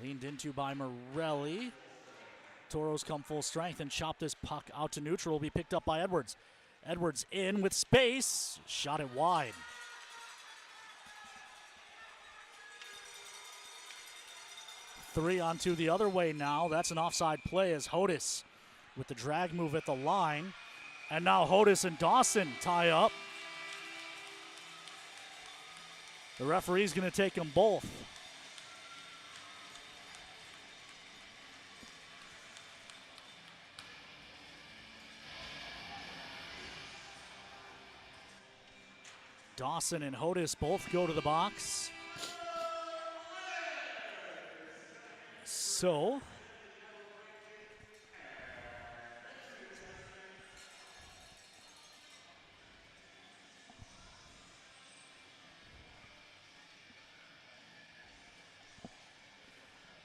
leaned into by Morelli. Toros come full strength and chop this puck out to neutral. Will be picked up by Edwards. Edwards in with space. Shot it wide. Three on two the other way now. That's an offside play as Hodis with the drag move at the line. And now Hodis and Dawson tie up. The referee's going to take them both. Dawson and Hodis both go to the box. So,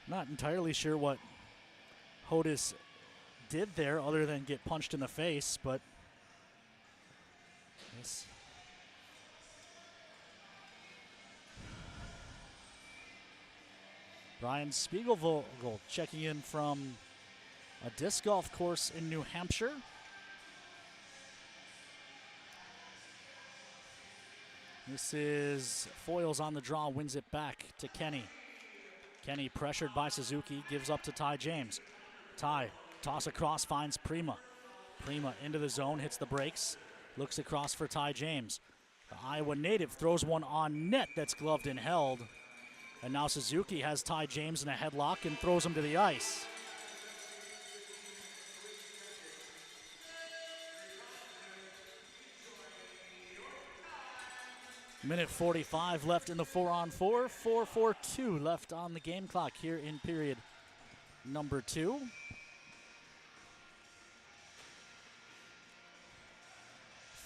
not entirely sure what Hodis did there other than get punched in the face, but this. Brian Spiegelvogel checking in from a disc golf course in New Hampshire. This is Foyles on the draw, wins it back to Kenny. Kenny pressured by Suzuki, gives up to Ty James. Ty, toss across, finds Prima. Prima into the zone, hits the brakes, looks across for Ty James. The Iowa native throws one on net that's gloved and held. And now Suzuki has Ty James in a headlock and throws him to the ice. Minute 45 left in the 4-on-4. 4:42 left on the game clock here in period number 2.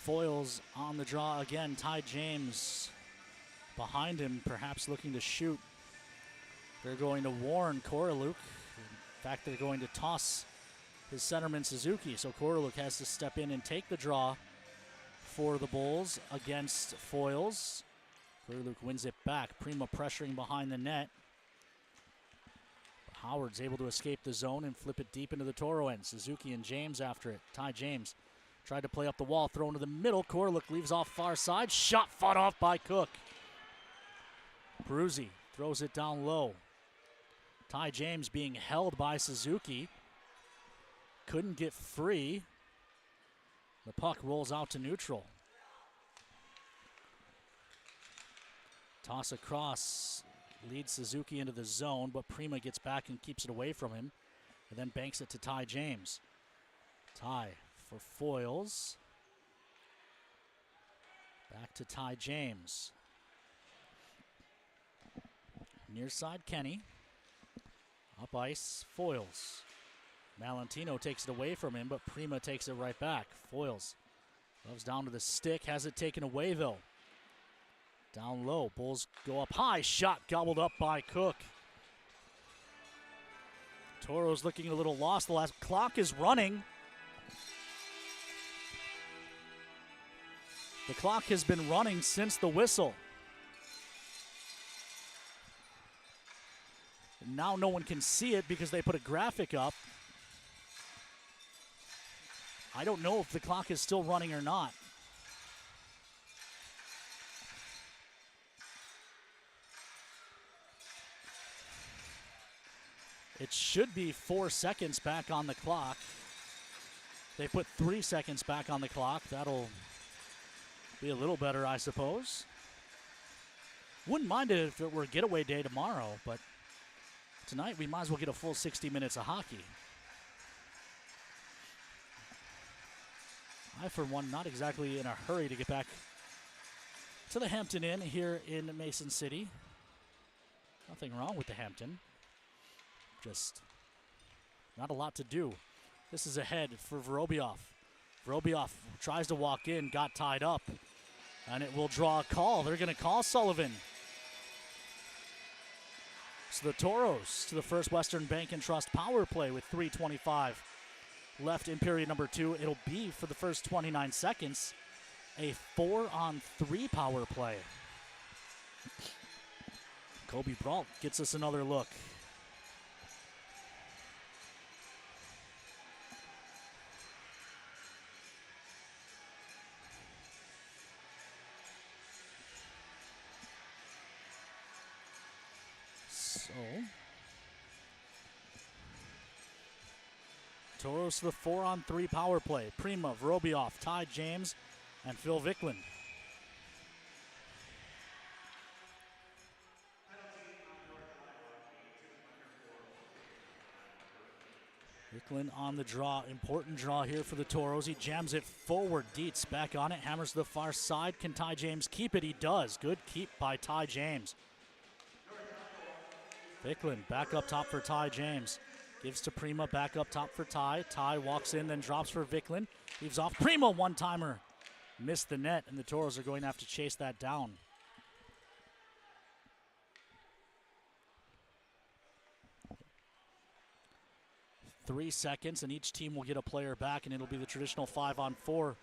Foyles on the draw again. Ty James behind him, perhaps looking to shoot. They're going to warn Koroluk. In fact, they're going to toss his centerman Suzuki. So Koroluk has to step in and take the draw for the Bulls against Foyles. Koroluk wins it back. Prima pressuring behind the net. Howard's able to escape the zone and flip it deep into the Toro end. Suzuki and James after it. Ty James tried to play up the wall, thrown to the middle. Koroluk leaves off far side. Shot fought off by Cook. Peruzzi throws it down low. Ty James being held by Suzuki. Couldn't get free. The puck rolls out to neutral. Toss across, leads Suzuki into the zone, but Prima gets back and keeps it away from him, and then banks it to Ty James. Ty for Foyles. Back to Ty James. Near side Kenny. Up ice, Foyles. Malentino takes it away from him, but Prima takes it right back. Foyles loves down to the stick, has it taken away though. Down low, Bulls go up high, shot gobbled up by Cook. Toro's looking a little lost. The last clock is running. The clock has been running since the whistle. Now no one can see it because they put a graphic up. I don't know if the clock is still running or not. It should be 4 seconds back on the clock. They put 3 seconds back on the clock. That'll be a little better, I suppose. Wouldn't mind it if it were getaway day tomorrow, but tonight we might as well get a full 60 minutes of hockey. I, for one, not exactly in a hurry to get back to the Hampton Inn here in Mason City. Nothing wrong with the Hampton. Just not a lot to do. This is ahead for Vorobiev. Vorobiev tries to walk in, got tied up, and it will draw a call. They're going to call Sullivan. So the Toros to the First Western Bank and Trust power play with 3:25 left in period number 2. It'll be, for the first 29 seconds, a 4-on-3 power play. Kobe Brault gets us another look. So, Toros to the 4-on-3 power play. Prima, Vorobiev, Ty James, and Phil Vicklin. Vicklin on the draw. Important draw here for the Toros. He jams it forward. Dietz back on it. Hammers to the far side. Can Ty James keep it? He does. Good keep by Ty James. Vicklin back up top for Ty James. Gives to Prima, back up top for Ty. Ty walks in, then drops for Vicklin. Leaves off Prima, one-timer. Missed the net, and the Toros are going to have to chase that down. Three seconds, and each team will get a player back, and it'll be the traditional 5-on-4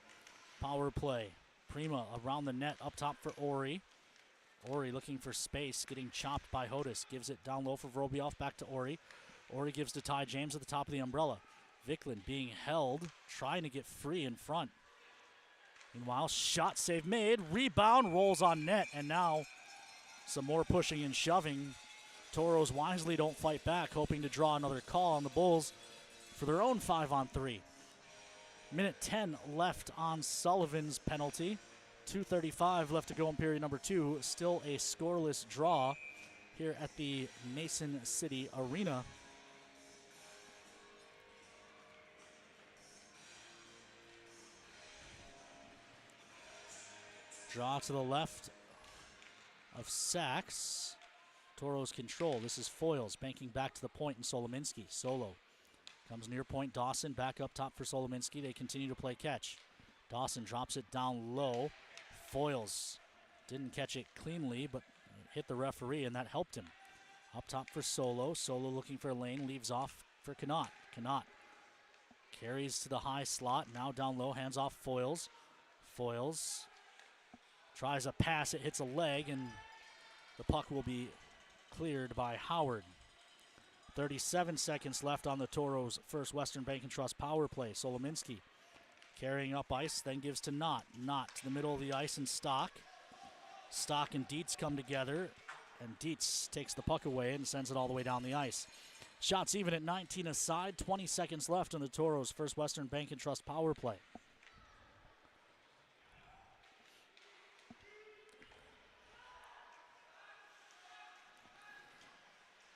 power play. Prima around the net, up top for Ori. Ori looking for space, getting chopped by Hodis. Gives it down low for Vorobiev, back to Ori. Ori gives to Ty James at the top of the umbrella. Vicklin being held, trying to get free in front. Meanwhile, shot save made, rebound, rolls on net, and now some more pushing and shoving. Toros wisely don't fight back, hoping to draw another call on the Bulls for their own 5-on-3. Minute 10 left on Sullivan's penalty. 2:35 left to go in period number 2. Still a scoreless draw here at the Mason City Arena. Draw to the left of Sachs. Toros control. This is Foyles banking back to the point in Solominski. Solo comes near point. Dawson back up top for Solominski. They continue to play catch. Dawson drops it down low. Foyles didn't catch it cleanly, but hit the referee, and that helped him. Up top for Solo. Solo looking for a lane. Leaves off for Connaught. Connaught carries to the high slot. Now down low. Hands off Foyles. Foyles tries a pass. It hits a leg, and the puck will be cleared by Howard. 37 seconds left on the Toros' First Western Bank and Trust power play. Solominski carrying up ice, then gives to Knott. Knott to the middle of the ice and Stock. Stock and Dietz come together, and Dietz takes the puck away and sends it all the way down the ice. Shots even at 19 aside. 20 seconds left on the Toros' First Western Bank and Trust power play.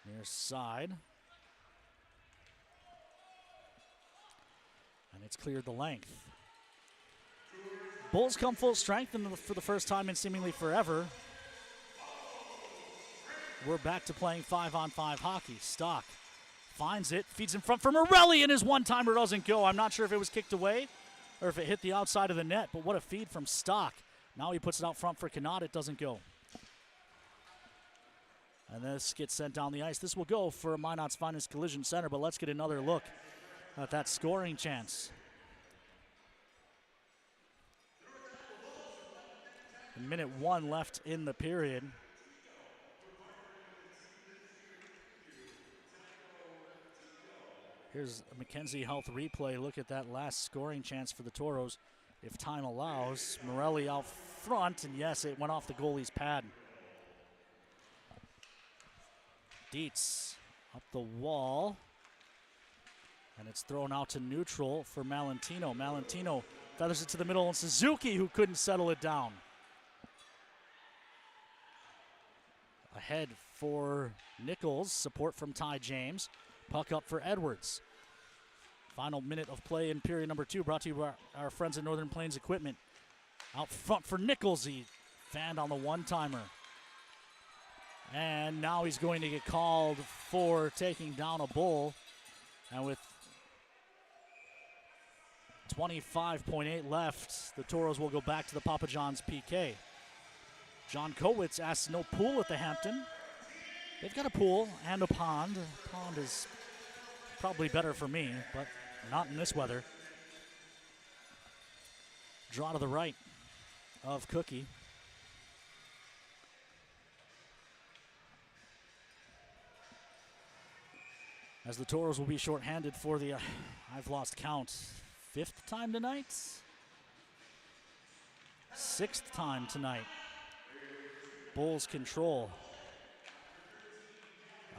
Near side. And it's cleared the length. Bulls come full strength and for the first time in seemingly forever. We're back to playing 5-on-5 hockey. Stock finds it, feeds in front for Morelli, and his one-timer doesn't go. I'm not sure if it was kicked away or if it hit the outside of the net, but what a feed from Stock. Now he puts it out front for Connaught. It doesn't go. And this gets sent down the ice. This will go for Minot's Finest Collision Center, but let's get another look at that scoring chance. Minute 1 left in the period. Here's a Mackenzie Health replay. Look at that last scoring chance for the Toros. If time allows, Morelli out front, and yes, it went off the goalie's pad. Dietz up the wall, and it's thrown out to neutral for Malentino. Malentino feathers it to the middle, and Suzuki, who couldn't settle it down. Ahead for Nichols, support from Ty James. Puck up for Edwards. Final minute of play in period number 2, brought to you by our friends at Northern Plains Equipment. Out front for Nichols, he Fanned on the one-timer. And now he's going to get called for taking down a bull. And with 25.8 left, the Toros will go back to the Papa John's PK. John Kowitz asks no pool at the Hampton. They've got a pool and a pond. Pond is probably better for me, but not in this weather. Draw to the right of Cookie. As the Toros will be shorthanded for the, I've lost count, 5th time tonight? 6th time tonight. Bulls control.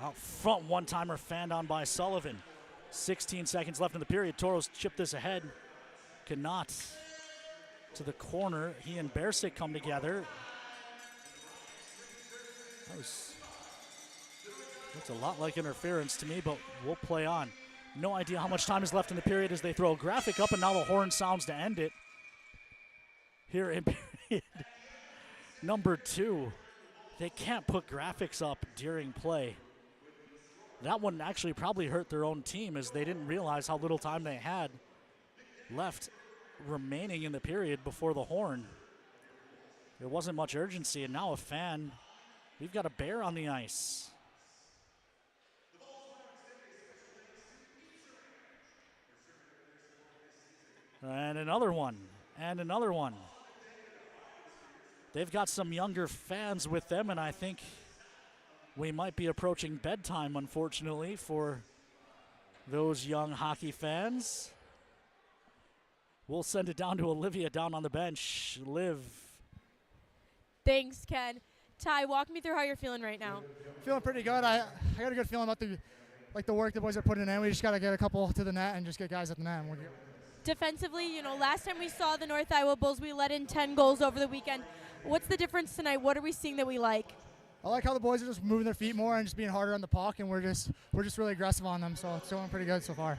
Out front, one-timer fanned on by Sullivan. 16 seconds left in the period. Toros chip this ahead. Cannot. To the corner. He and Bersic come together. Looks a lot like interference to me, but we'll play on. No idea how much time is left in the period as they throw a graphic up, and now the horn sounds to end it. Here in period number 2. They can't put graphics up during play. That one actually probably hurt their own team as they didn't realize how little time they had left remaining in the period before the horn. There wasn't much urgency, and now a fan. We've got a bear on the ice. And another one, and another one. They've got some younger fans with them, and I think we might be approaching bedtime, unfortunately, for those young hockey fans. We'll send it down to Olivia down on the bench. Liv. Thanks, Ken. Ty, walk me through how you're feeling right now. Feeling pretty good. I got a good feeling about the work the boys are putting in. We just got to get a couple to the net and just get guys at the net. Defensively, last time we saw the North Iowa Bulls, we let in 10 goals over the weekend. What's the difference tonight? What are we seeing that we like? I like how the boys are just moving their feet more and just being harder on the puck, and we're just really aggressive on them, so it's going pretty good so far.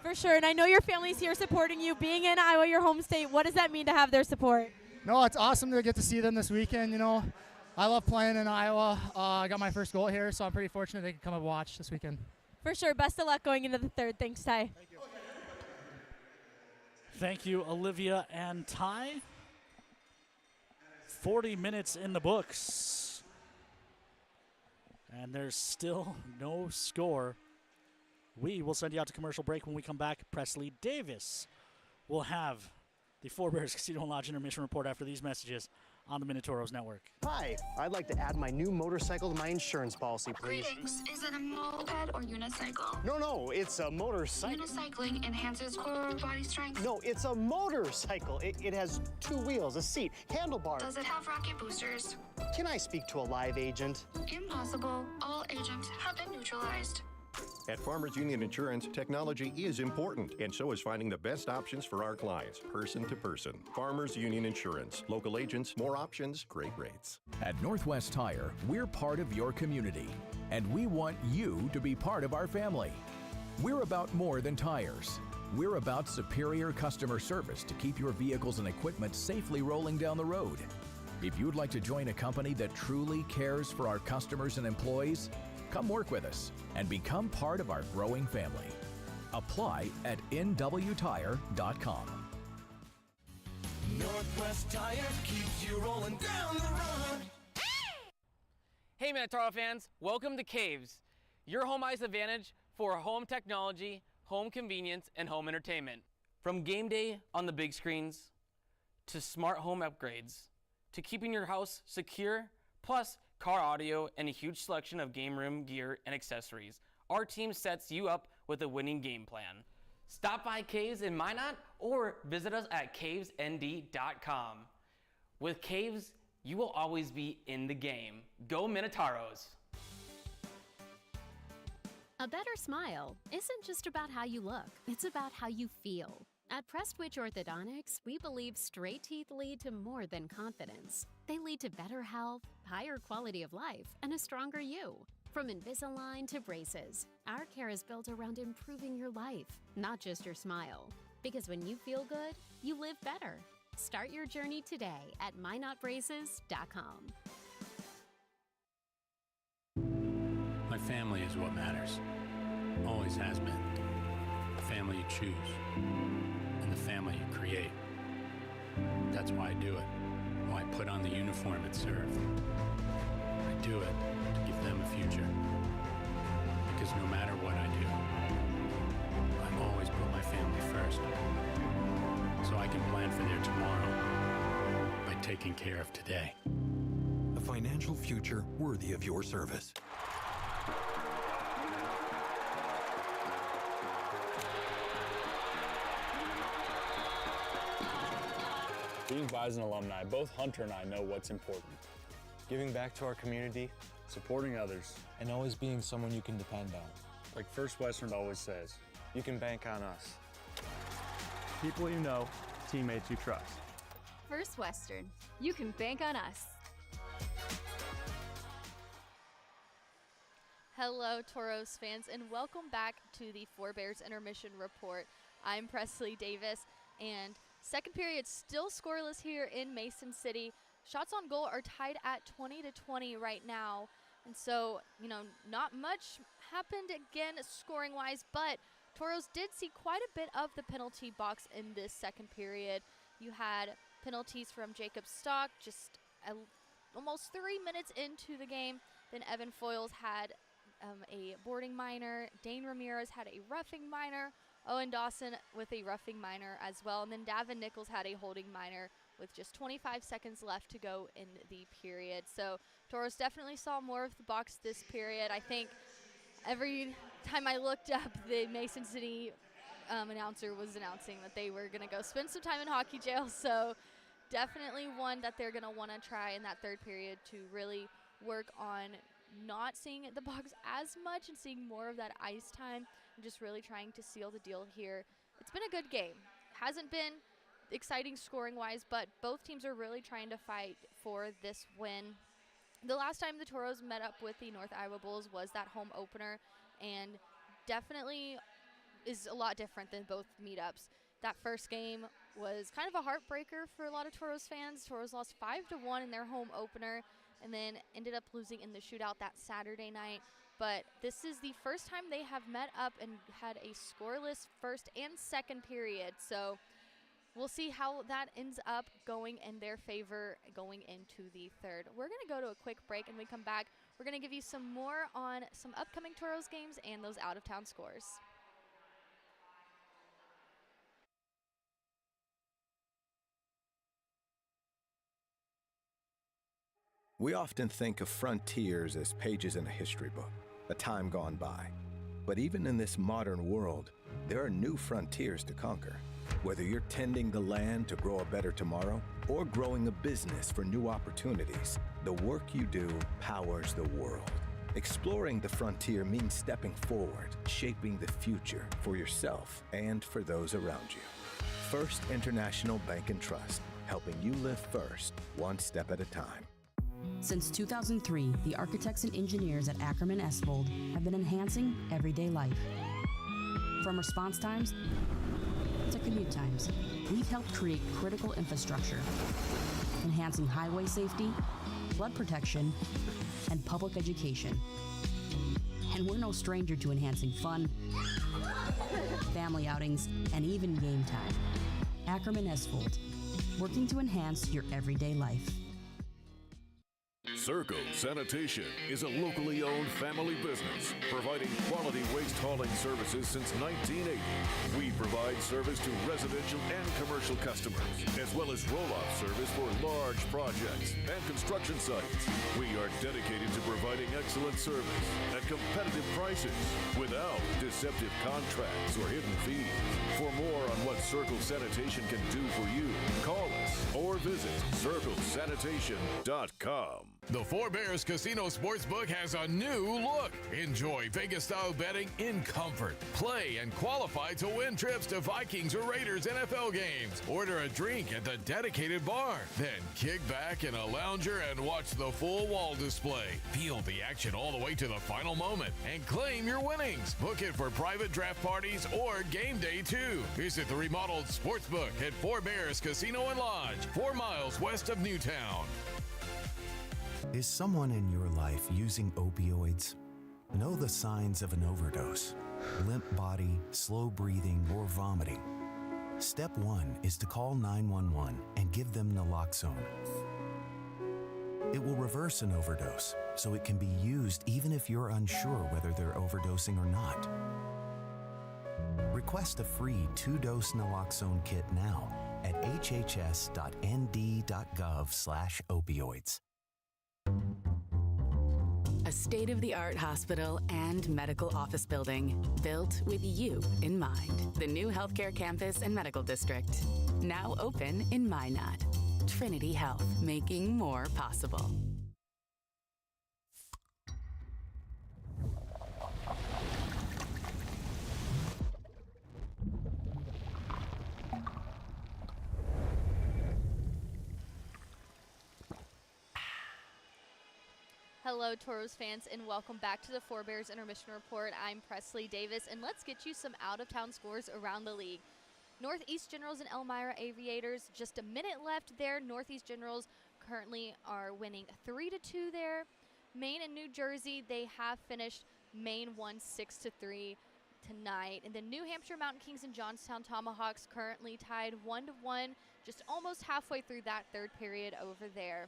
For sure, and I know your family's here supporting you. Being in Iowa, your home state, what does that mean to have their support? No, it's awesome to get to see them this weekend. I love playing in Iowa. I got my first goal here, so I'm pretty fortunate they can come and watch this weekend. For sure. Best of luck going into the third. Thanks, Ty. Thank you. Thank you, Olivia and Ty. 40 minutes in the books. And there's still no score. We will send you out to commercial break. When we come back, Presley Davis will have the Four Bears Casino and Lodge Intermission Report after these messages on the Minotauros Network. Hi, I'd like to add my new motorcycle to my insurance policy, please. Greetings. Is it a moped or unicycle? No, it's a motorcycle. Unicycling enhances core body strength. No, it's a motorcycle. It has 2 wheels, a seat, handlebars. Does it have rocket boosters? Can I speak to a live agent? Impossible. All agents have been neutralized. At Farmers Union Insurance, technology is important, and so is finding the best options for our clients, person to person. Farmers Union Insurance. Local agents, more options, great rates. At Northwest Tire, we're part of your community, and we want you to be part of our family. We're about more than tires. We're about superior customer service to keep your vehicles and equipment safely rolling down the road. If you'd like to join a company that truly cares for our customers and employees, come work with us and become part of our growing family. Apply at nwtire.com. Northwest Tire keeps you rolling down the road. Hey Minotauros fans, welcome to Caves, your home ice advantage for home technology, home convenience, and home entertainment. From game day on the big screens, to smart home upgrades, to keeping your house secure, plus car audio, and a huge selection of game room gear and accessories, our team sets you up with a winning game plan. Stop by Caves in Minot or visit us at cavesnd.com. With Caves, you will always be in the game. Go Minotauros! A better smile isn't just about how you look, it's about how you feel. At Prestwich Orthodontics, we believe straight teeth lead to more than confidence. They lead to better health, higher quality of life, and a stronger you. From Invisalign to braces, our care is built around improving your life, not just your smile. Because when you feel good, you live better. Start your journey today at minotbraces.com. My family is what matters. Always has been. The family you choose. And the family you create. That's why I do it. Why I put on the uniform and serve. I do it to give them a future. Because no matter what I do, I always put my family first. So I can plan for their tomorrow by taking care of today. A financial future worthy of your service. Being Bison alumni, both Hunter and I know what's important. Giving back to our community, supporting others, and always being someone you can depend on. Like First Western always says, you can bank on us. People you know, teammates you trust. First Western, you can bank on us. Hello, Toros fans, and welcome back to the Four Bears Intermission Report. I'm Presley Davis, and second period still scoreless here in Mason City. Shots on goal are tied at 20-20 right now. And so, not much happened again scoring-wise, but Toros did see quite a bit of the penalty box in this second period. You had penalties from Jacob Stock just almost 3 minutes into the game. Then Evan Foyles had a boarding minor. Dane Ramirez had a roughing minor. Owen Dawson with a roughing minor as well. And then Davin Nichols had a holding minor with just 25 seconds left to go in the period. So Toros definitely saw more of the box this period. I think every time I looked up, the Mason City announcer was announcing that they were going to go spend some time in hockey jail. So definitely one that they're going to want to try in that third period to really work on not seeing the box as much and seeing more of that ice time and just really trying to seal the deal here. It's been a good game. Hasn't been exciting scoring-wise, but both teams are really trying to fight for this win. The last time the Toros met up with the North Iowa Bulls was that home opener, and definitely is a lot different than both meetups. That first game was kind of a heartbreaker for a lot of Toros fans. Toros lost 5-1 in their home opener and then ended up losing in the shootout that Saturday night. But this is the first time they have met up and had a scoreless first and second period. So we'll see how that ends up going in their favor going into the third. We're going to go to a quick break, and when we come back, we're going to give you some more on some upcoming Toros games and those out-of-town scores. We often think of frontiers as pages in a history book, a time gone by. But even in this modern world, there are new frontiers to conquer. Whether you're tending the land to grow a better tomorrow or growing a business for new opportunities, the work you do powers the world. Exploring the frontier means stepping forward, shaping the future for yourself and for those around you. First International Bank and Trust, helping you live first, one step at a time. Since 2003, the architects and engineers at Ackerman Esvold have been enhancing everyday life. From response times to commute times, we've helped create critical infrastructure, enhancing highway safety, flood protection, and public education. And we're no stranger to enhancing fun, family outings, and even game time. Ackerman Esvold, working to enhance your everyday life. Circle Sanitation is a locally owned family business providing quality waste hauling services since 1980. We provide service to residential and commercial customers, as well as roll-off service for large projects and construction sites. We are dedicated to providing excellent service at competitive prices without deceptive contracts or hidden fees. For more on what Circle Sanitation can do for you, call us or visit circlesanitation.com. The Four Bears Casino Sportsbook has a new look. Enjoy Vegas-style betting in comfort. Play and qualify to win trips to Vikings or Raiders NFL games. Order a drink at the dedicated bar. Then kick back in a lounger and watch the full wall display. Feel the action all the way to the final moment and claim your winnings. Book it for private draft parties or game day too. Visit the remodeled Sportsbook at Four Bears Casino and Lodge. Lodge, 4 miles west of Newtown. Is someone in your life using opioids? Know the signs of an overdose: limp body, slow breathing, or vomiting. Step 1 is to call 911 and give them naloxone. It will reverse an overdose, so it can be used even if you're unsure whether they're overdosing or not. Request a free 2-dose naloxone kit now at hhs.nd.gov/opioids. A state-of-the-art hospital and medical office building built with you in mind. The new healthcare campus and medical district, now open in Minot. Trinity Health, making more possible. Hello, Toros fans, and welcome back to the Four Bears Intermission Report. I'm Presley Davis, and let's get you some out-of-town scores around the league. Northeast Generals and Elmira Aviators, just a minute left there. Northeast Generals currently are winning 3-2 there. Maine and New Jersey, they have finished. Maine won 6-3 tonight. And then New Hampshire Mountain Kings and Johnstown Tomahawks currently tied 1-1, just almost halfway through that third period over there.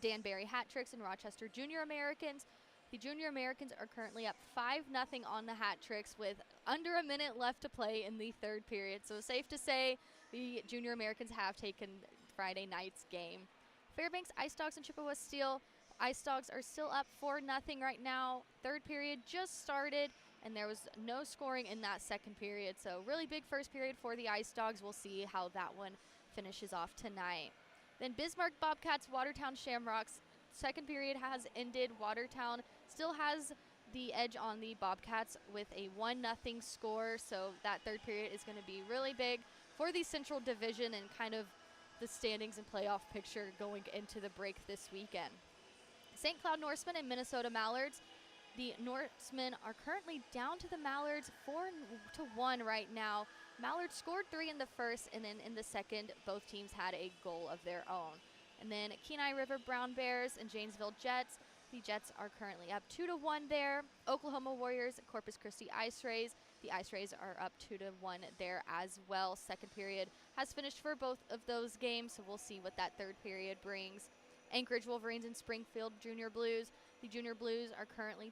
Danbury Hat Tricks and Rochester Junior Americans. The Junior Americans are currently up 5-0 on the Hat Tricks with under a minute left to play in the third period. So safe to say the Junior Americans have taken Friday night's game. Fairbanks Ice Dogs and Chippewa Steel. Ice Dogs are still up 4-0 right now. Third period just started, and there was no scoring in that second period. So really big first period for the Ice Dogs. We'll see how that one finishes off tonight. Then Bismarck Bobcats, Watertown Shamrocks. Second period has ended. Watertown still has the edge on the Bobcats with a 1-0 score. So that third period is going to be really big for the Central Division and kind of the standings and playoff picture going into the break this weekend. St. Cloud Norsemen and Minnesota Mallards. The Norsemen are currently down to the Mallards 4-1 right now. Mallards scored 3 in the first, and then in the second, both teams had a goal of their own. And then Kenai River Brown Bears and Janesville Jets. The Jets are currently up 2-1 there. Oklahoma Warriors, Corpus Christi Ice Rays. The Ice Rays are up 2-1 there as well. Second period has finished for both of those games, so we'll see what that third period brings. Anchorage Wolverines and Springfield Junior Blues. The Junior Blues are currently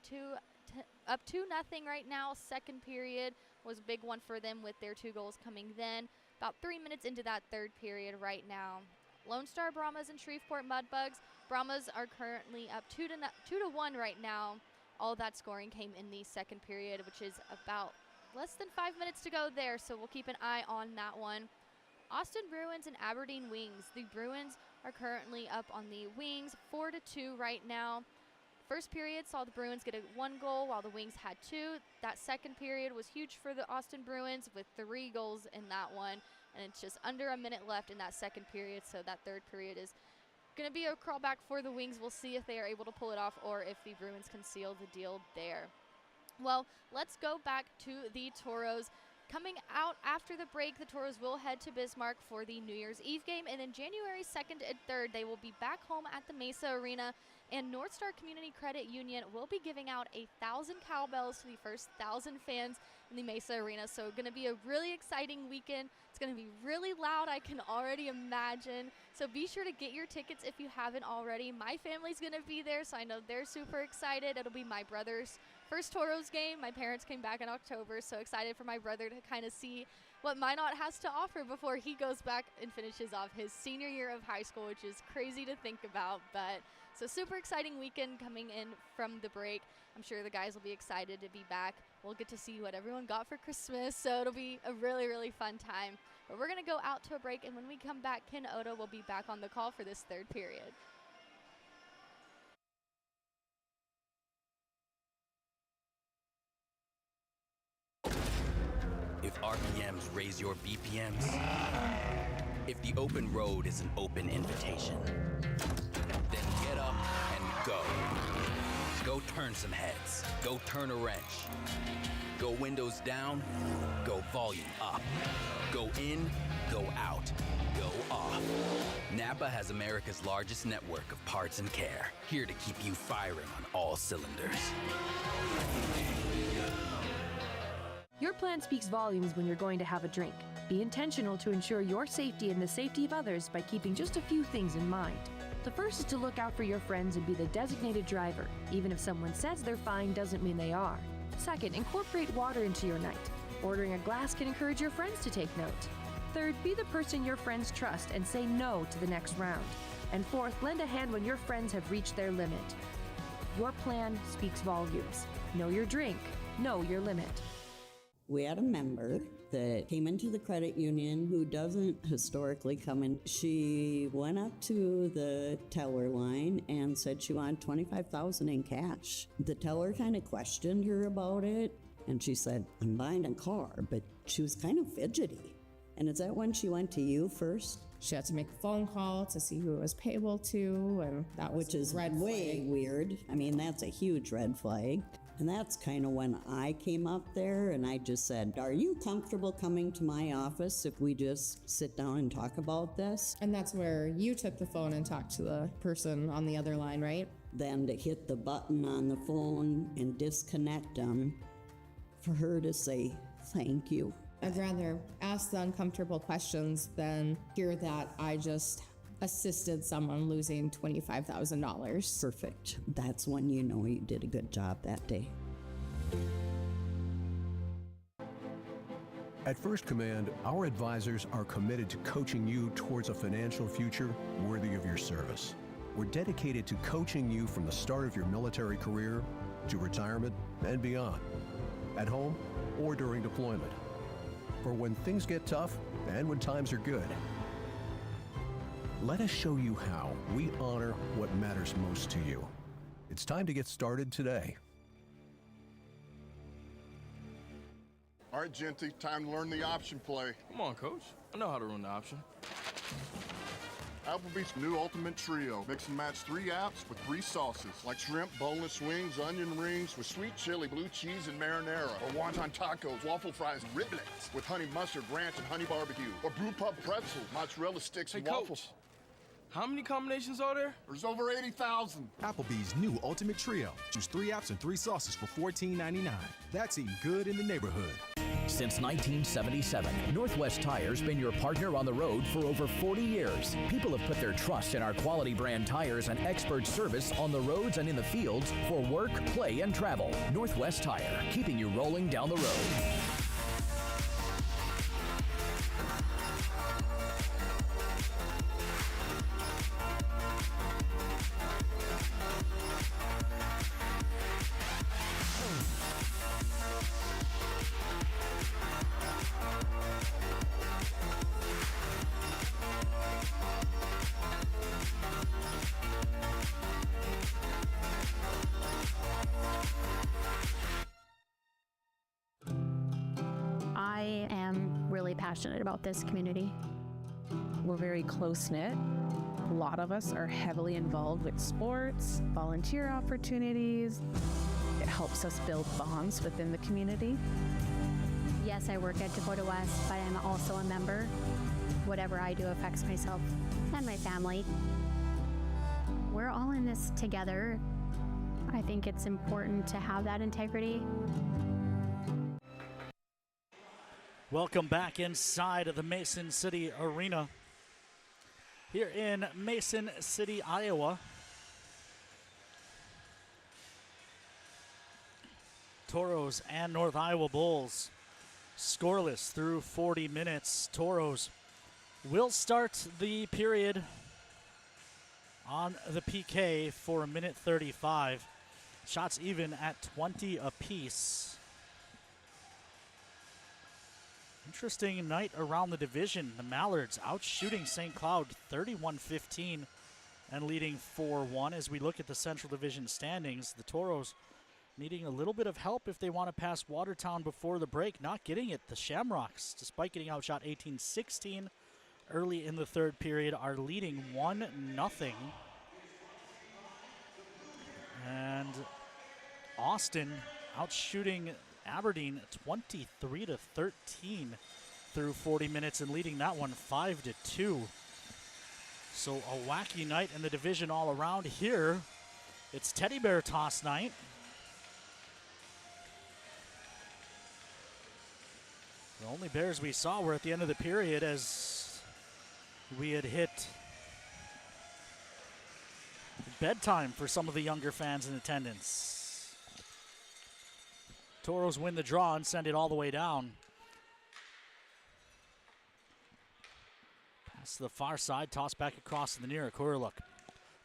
up 2-0 right now. Second period was a big one for them with their 2 goals coming then. About 3 minutes into that third period right now. Lone Star Brahmas and Shreveport Mudbugs. Brahmas are currently up 2-1 right now. All that scoring came in the second period, which is about less than 5 minutes to go there, so we'll keep an eye on that one. Austin Bruins and Aberdeen Wings. The Bruins are currently up on the Wings 4-2 right now. First period saw the Bruins get 1 goal while the Wings had 2. That second period was huge for the Austin Bruins with 3 goals in that one. And it's just under a minute left in that second period, so that third period is going to be a crawlback for the Wings. We'll see if they are able to pull it off or if the Bruins can seal the deal there. Well, let's go back to the Toros. Coming out after the break, the Toros will head to Bismarck for the New Year's Eve game, and then January 2nd and 3rd, they will be back home at the Mesa Arena, and North Star Community Credit Union will be giving out 1,000 cowbells to the first 1,000 fans in the Mesa Arena. So going to be a really exciting weekend. It's going to be really loud, I can already imagine. So be sure to get your tickets if you haven't already. My family's going to be there, so I know they're super excited. It'll be my brother's first Toros game. My parents came back in October, so excited for my brother to kind of see what Minot has to offer before he goes back and finishes off his senior year of high school, which is crazy to think about. But so super exciting weekend coming in from the break. I'm sure the guys will be excited to be back. We'll get to see what everyone got for Christmas, so it'll be a really, really fun time. But we're going to go out to a break, and when we come back, Ken Oda will be back on the call for this third period. If RPMs raise your BPMs, if the open road is an open invitation, then get up and go. Go Go turn some heads. Go turn a wrench. Go windows down. Go volume up. Go in. Go out. Go off. Napa has America's largest network of parts and care, here to keep you firing on all cylinders. Your plan speaks volumes when you're going to have a drink. Be intentional to ensure your safety and the safety of others by keeping just a few things in mind. The first is to look out for your friends and be the designated driver. Even if someone says they're fine doesn't mean they are. Second, incorporate water into your night. Ordering a glass can encourage your friends to take note. Third, be the person your friends trust and say no to the next round. And fourth, lend a hand when your friends have reached their limit. Your plan speaks volumes. Know your drink. Know your limit. We had a member that came into the credit union who doesn't historically come in. She went up to the teller line and said she wanted $25,000 in cash. The teller kind of questioned her about it, and she said, "I'm buying a car," but she was kind of fidgety. And is that when she went to you first? She had to make a phone call to see who it was payable to, and that was which is red way flag. weird. I mean, that's a huge red flag. And that's kind of when I came up there and I just said, "Are you comfortable coming to my office if we just sit down and talk about this?" And that's where you took the phone and talked to the person on the other line, right? Then to hit the button on the phone and disconnect them, for her to say, "Thank you." I'd rather ask the uncomfortable questions than hear that I just assisted someone losing $25,000. Perfect. That's when you know you did a good job that day. At First Command, our advisors are committed to coaching you towards a financial future worthy of your service. We're dedicated to coaching you from the start of your military career to retirement and beyond, at home or during deployment, for when things get tough and when times are good. Let us show you how we honor what matters most to you. It's time to get started today. All right, Genty, time to learn the option play. Come on, Coach. I know how to run the option. Applebee's new Ultimate Trio. Mix and match 3 apps with 3 sauces, like shrimp, boneless wings, onion rings with sweet chili, blue cheese, and marinara. Or wonton tacos, waffle fries, and riblets with honey mustard, ranch, and honey barbecue. Or brew pub pretzels, mozzarella sticks, and waffles. How many combinations are there? There's over 80,000. Applebee's new Ultimate Trio. Choose 3 apps and 3 sauces for $14.99. That's eating good in the neighborhood. Since 1977, Northwest Tire's been your partner on the road for over 40 years. People have put their trust in our quality brand tires and expert service on the roads and in the fields for work, play, and travel. Northwest Tire, keeping you rolling down the road. I am really passionate about this community. We're very close-knit. A lot of us are heavily involved with sports, volunteer opportunities. It helps us build bonds within the community. Yes, I work at Dakota West, but I'm also a member. Whatever I do affects myself and my family. We're all in this together. I think it's important to have that integrity. Welcome back inside of the Mason City Arena here in Mason City, Iowa. Toros and North Iowa Bulls scoreless through 40 minutes. Toros will start the period on the PK for a minute 35. Shots even at 20 apiece. Interesting night around the division. The Mallards out shooting St. Cloud 31-15 and leading 4-1. As we look at the Central Division standings, the Toros needing a little bit of help if they want to pass Watertown before the break. Not getting it. The Shamrocks, despite getting outshot 18-16 early in the third period, are leading 1-0. And Austin outshooting Aberdeen 23-13 through 40 minutes and leading that one 5-2. So a wacky night in the division all around here. It's teddy bear toss night. The only bears we saw were at the end of the period as we had hit bedtime for some of the younger fans in attendance. Toros win the draw and send it all the way down. Pass to the far side, toss back across to the near. Kurluk.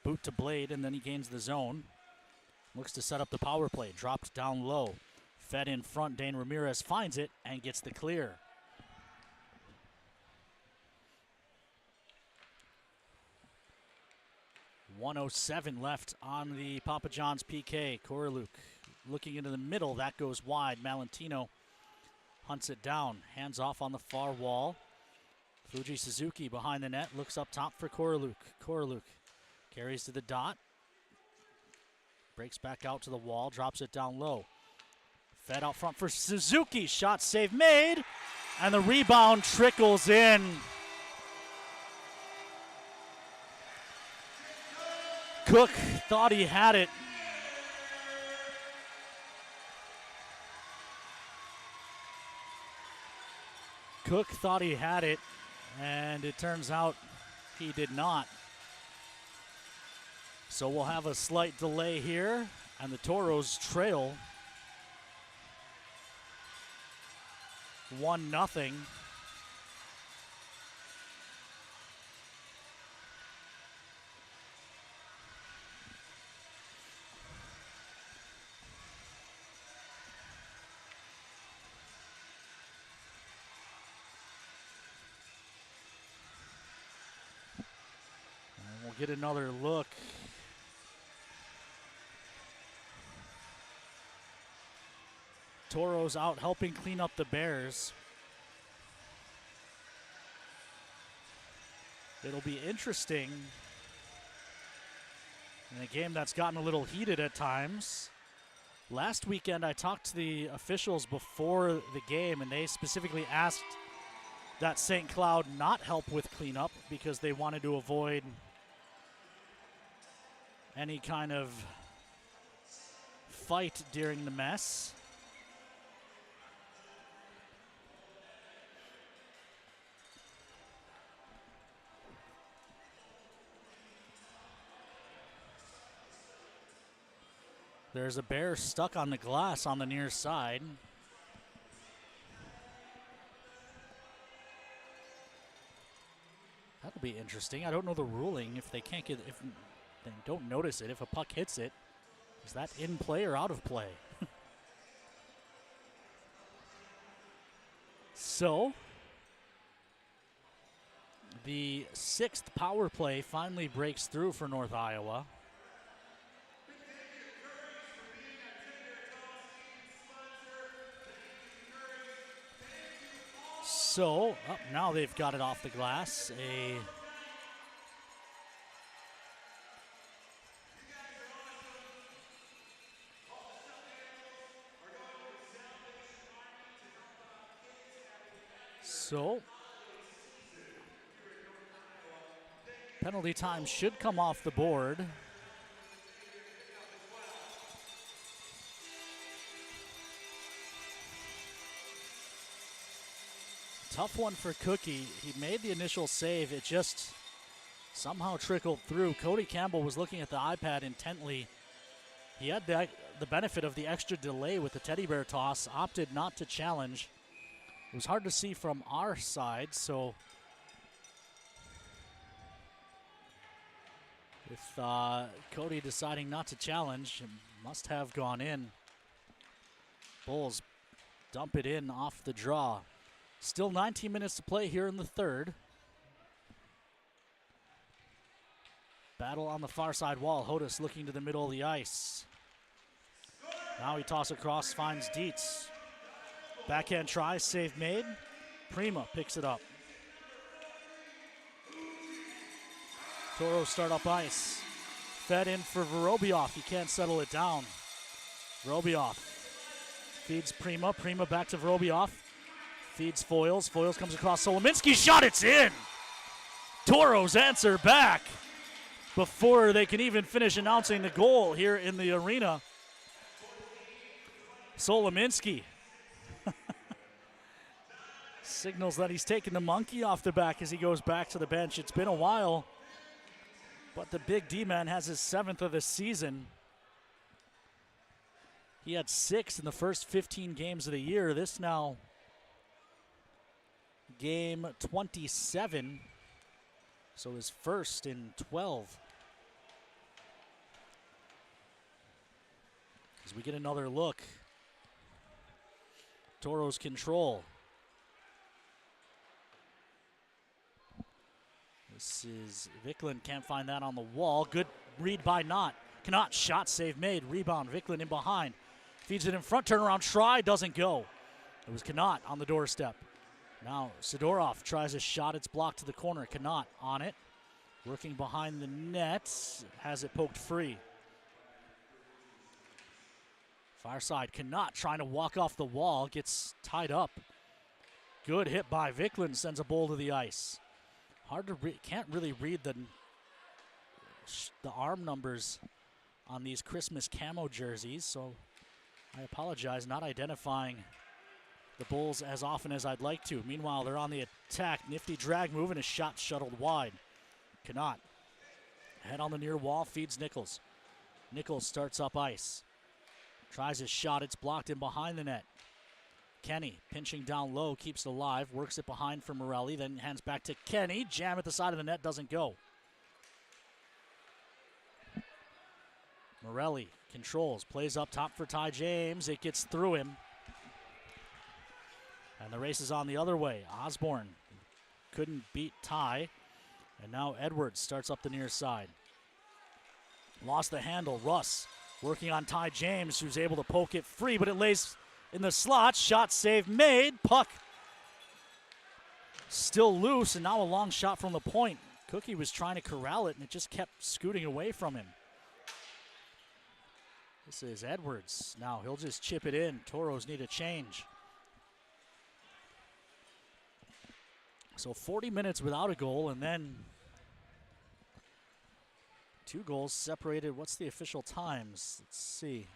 Boot to Blade, and then he gains the zone. Looks to set up the power play. Dropped down low. Fed in front. Dane Ramirez finds it and gets the clear. .107 left on the Papa John's PK. Kurluk looking into the middle. That goes wide. Malentino hunts it down. Hands off on the far wall. Fuji Suzuki behind the net. Looks up top for Kurluk. Kurluk carries to the dot. Breaks back out to the wall. Drops it down low. Fed out front for Suzuki. Shot save made. And the rebound trickles in. Cook thought he had it. Cook thought he had it, and it turns out he did not. So we'll have a slight delay here, and the Toros trail 1-0. And we'll get another look. Toros out helping clean up the Bears. It'll be interesting in a game that's gotten a little heated at times. Last weekend I talked to the officials before the game, and they specifically asked that St. Cloud not help with cleanup because they wanted to avoid any kind of fight during the mess. There's a bear stuck on the glass on the near side. That'll be interesting. I don't know the ruling. If they can't get, if they don't notice it, if a puck hits it, is that in play or out of play? So, the 6th power play finally breaks through for North Iowa. So, now they've got it off the glass. So, penalty time should come off the board. Tough one for Cookie. He made the initial save. It just somehow trickled through. Cody Campbell was looking at the iPad intently. He had the benefit of the extra delay with the teddy bear toss, opted not to challenge. It was hard to see from our side, so with Cody deciding not to challenge, it must have gone in. Bulls dump it in off the draw. Still 19 minutes to play here in the third. Battle on the far side wall. Hodis looking to the middle of the ice. Now he tosses across, finds Dietz. Backhand try, save made. Prima picks it up. Toros start up ice. Fed in for Vorobioff. He can't settle it down. Vorobioff feeds Prima. Prima back to Vorobioff. Feeds Foyles. Foyles comes across Solominski. Shot, it's in! Toros answer back before they can even finish announcing the goal here in the arena. Solominski signals that he's taking the monkey off the back as he goes back to the bench. It's been a while, but the big D-man has his 7th of the season. He had 6 in the first 15 games of the year. This now game 27, so his first in 12. As we get another look, Toros control. This is Vicklin, can't find that on the wall. Good read by Knott. Knott, shot save made. Rebound, Vicklin in behind. Feeds it in front, turnaround try, doesn't go. It was Knott on the doorstep. Now Sidorov tries a shot, it's blocked to the corner. Knott on it, working behind the net, has it poked free. Far side, Knott trying to walk off the wall, gets tied up. Good hit by Vicklin, sends a ball to the ice. Hard to can't really read the arm numbers on these Christmas camo jerseys, so I apologize not identifying the Bulls as often as I'd like to. Meanwhile, they're on the attack. Nifty drag move and a shot shuttled wide. Knott head on the near wall, feeds Nichols. Nichols starts up ice. Tries his shot, it's blocked in behind the net. Kenny pinching down low, keeps it alive, works it behind for Morelli, then hands back to Kenny. Jam at the side of the net, doesn't go. Morelli controls, plays up top for Ty James. It gets through him. And the race is on the other way. Osborne couldn't beat Ty. And now Edwards starts up the near side. Lost the handle. Russ working on Ty James, who's able to poke it free, but it lays in the slot. Shot save made. Puck still loose, and now a long shot from the point. Cookie was trying to corral it, and it just kept scooting away from him. This is Edwards. Now he'll just chip it in. Toros need a change. So 40 minutes without a goal, and then 2 goals separated. What's the official times? Let's see.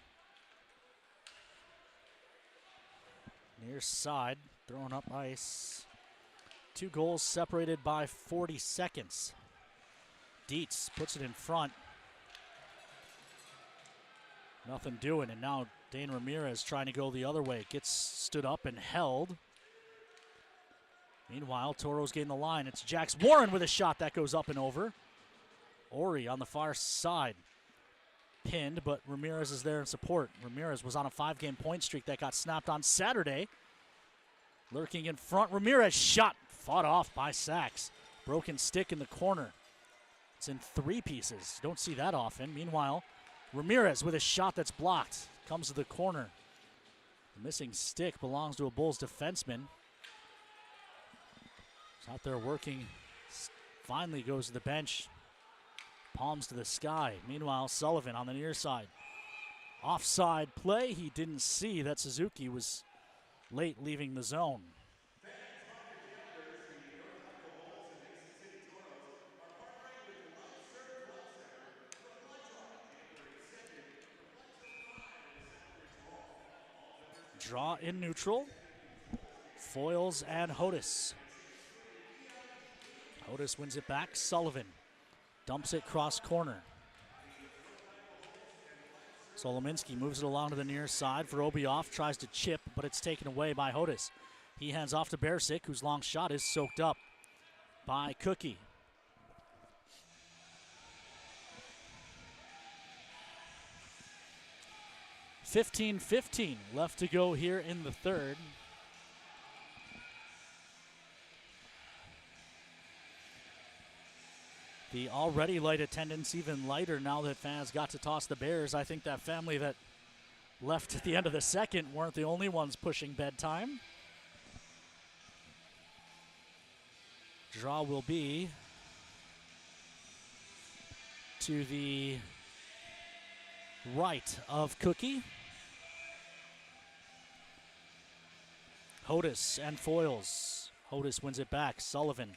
Near side, throwing up ice. 2 goals separated by 40 seconds. Dietz puts it in front. Nothing doing, and now Dane Ramirez trying to go the other way. Gets stood up and held. Meanwhile, Toros gain the line. It's Jax Warren with a shot that goes up and over. Ori on the far side. Pinned, but Ramirez is there in support. Ramirez was on a 5-game point streak that got snapped on Saturday. Lurking in front, Ramirez shot. Fought off by Sachs. Broken stick in the corner. It's in 3 pieces. Don't see that often. Meanwhile, Ramirez with a shot that's blocked. Comes to the corner. The missing stick belongs to a Bulls defenseman. He's out there working. Finally goes to the bench. Palms to the sky. Meanwhile, Sullivan on the near side. Offside play. He didn't see that Suzuki was late leaving the zone. Draw in neutral. Foyles and Hodis. Hodis wins it back. Sullivan dumps it cross corner. Solominski moves it along to the near side. Vorobioff tries to chip, but it's taken away by Hodis. He hands off to Bersic, whose long shot is soaked up by Cookie. .15 left to go here in the third. The already light attendance even lighter now that fans got to toss the Bears. I think that family that left at the end of the second weren't the only ones pushing bedtime. Draw will be to the right of Cookie. Hodis and foils. Hodis wins it back. Sullivan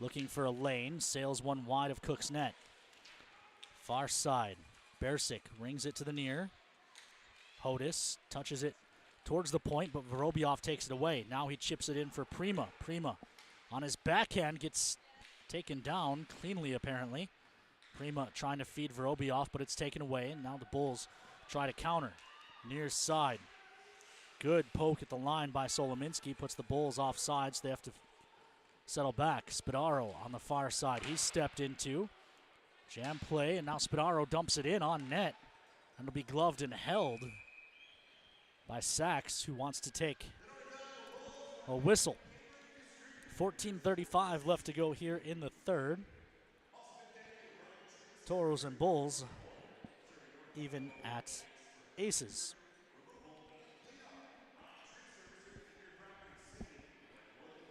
looking for a lane. Sails one wide of Cook's net. Far side. Bersic rings it to the near. Hodis touches it towards the point, but Vorobiev takes it away. Now he chips it in for Prima. Prima on his backhand gets taken down cleanly, apparently. Prima trying to feed Vorobiev, but it's taken away, and now the Bulls try to counter. Near side. Good poke at the line by Solominski. Puts the Bulls off sides. They have to settle back. Spadaro on the far side. He's stepped into. Jam play, and now Spadaro dumps it in on net. And it'll be gloved and held by Sachs, who wants to take a whistle. 14:35 left to go here in the third. Toros and Bulls even at aces.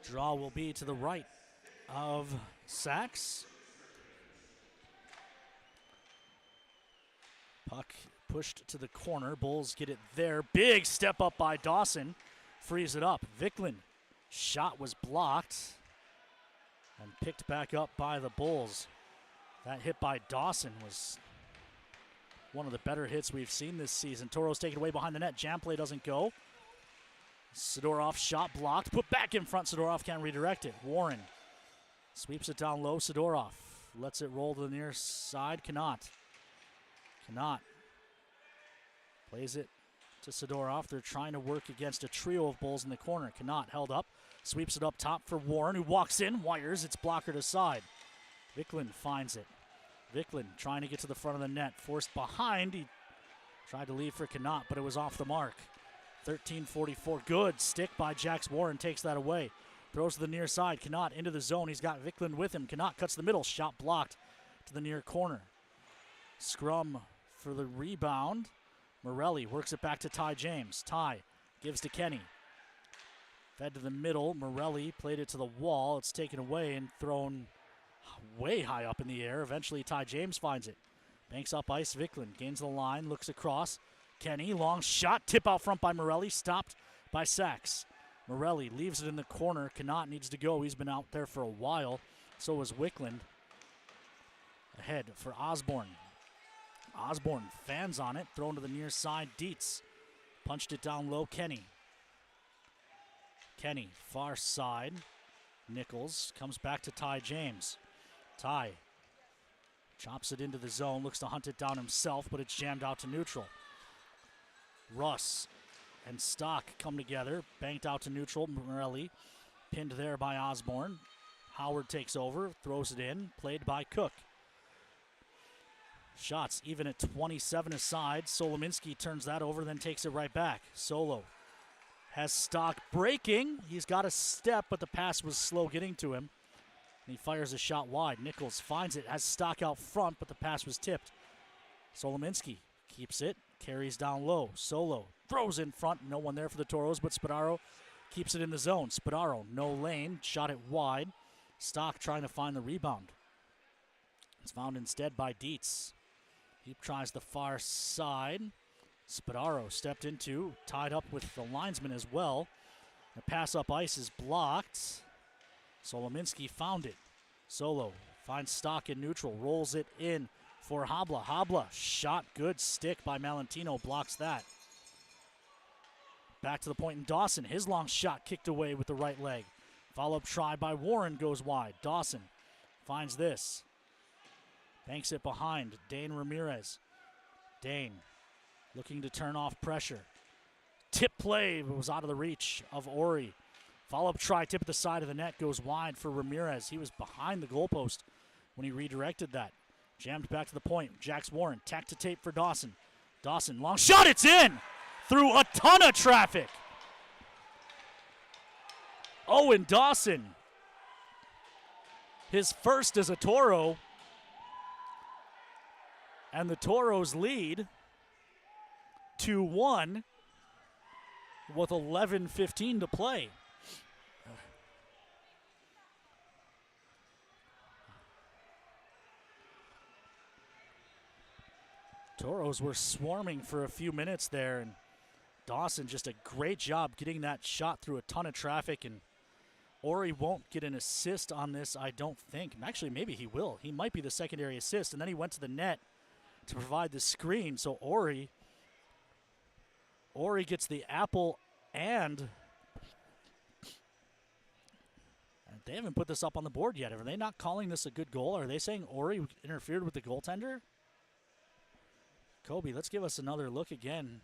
Draw will be to the right of Sachs. Puck pushed to the corner. Bulls get it there. Big step up by Dawson. Frees it up. Vicklin. Shot was blocked and picked back up by the Bulls. That hit by Dawson was one of the better hits we've seen this season. Toros taken away behind the net. Jam play doesn't go. Sidorov shot blocked. Put back in front. Sidorov can't redirect it. Warren sweeps it down low. Sidorov lets it roll to the near side. Cannot plays it to Sidorov. They're trying to work against a trio of Bulls in the corner. Cannot held up. Sweeps it up top for Warren, who walks in. Wires. It's blockered aside. Vicklin finds it. Vicklin trying to get to the front of the net. Forced behind. He tried to leave for Cannot, but it was off the mark. 13:44. Good stick by Jax Warren. Takes that away. Throws to the near side. Cannot into the zone. He's got Vicklin with him. Cannot cuts the middle. Shot blocked to the near corner. Scrum for the rebound. Morelli works it back to Ty James. Ty gives to Kenny. Fed to the middle. Morelli played it to the wall. It's taken away and thrown way high up in the air. Eventually Ty James finds it. Banks up ice. Vicklin gains the line. Looks across. Kenny, long shot. Tip out front by Morelli. Stopped by Sachs. Morelli leaves it in the corner. Cannot needs to go. He's been out there for a while. So was Wickland. Ahead for Osborne. Osborne fans on it. Thrown to the near side. Dietz punched it down low. Kenny, far side. Nichols comes back to Ty James. Ty chops it into the zone. Looks to hunt it down himself, but it's jammed out to neutral. Russ and Stock come together. Banked out to neutral. Morelli pinned there by Osborne. Howard takes over. Throws it in. Played by Cook. Shots even at 27 aside. Solominski turns that over, then takes it right back. Solo has Stock breaking. He's got a step, but the pass was slow getting to him. And he fires a shot wide. Nichols finds it, has Stock out front, but the pass was tipped. Solominski keeps it, carries down low. Solo throws in front. No one there for the Toros, but Spadaro keeps it in the zone. Spadaro, no lane, shot it wide. Stock trying to find the rebound. It's found instead by Dietz. He tries the far side. Spadaro stepped into, tied up with the linesman as well. The pass up ice is blocked. Solominski found it. Solo finds Stock in neutral, rolls it in for Habla. Habla, shot, good stick by Malentino, blocks that. Back to the point in Dawson. His long shot kicked away with the right leg. Follow-up try by Warren goes wide. Dawson finds this. Banks it behind. Dane Ramirez. Dane looking to turn off pressure. Tip play was out of the reach of Ori. Follow-up try, tip at the side of the net, goes wide for Ramirez. He was behind the goalpost when he redirected that. Jammed back to the point. Jax Warren, tack to tape for Dawson. Dawson, long shot, it's in! Through a ton of traffic. Owen Dawson, his first as a Toro. And the Toros lead 2-1 with 11:15 to play. Toros were swarming for a few minutes there, and Dawson, just a great job getting that shot through a ton of traffic, and Ori won't get an assist on this, I don't think. Actually, maybe he will. He might be the secondary assist, and then he went to the net to provide the screen. So Ori gets the apple, and they haven't put this up on the board yet. Are they not calling this a good goal? Are they saying Ori interfered with the goaltender? Kobe, let's give us another look again.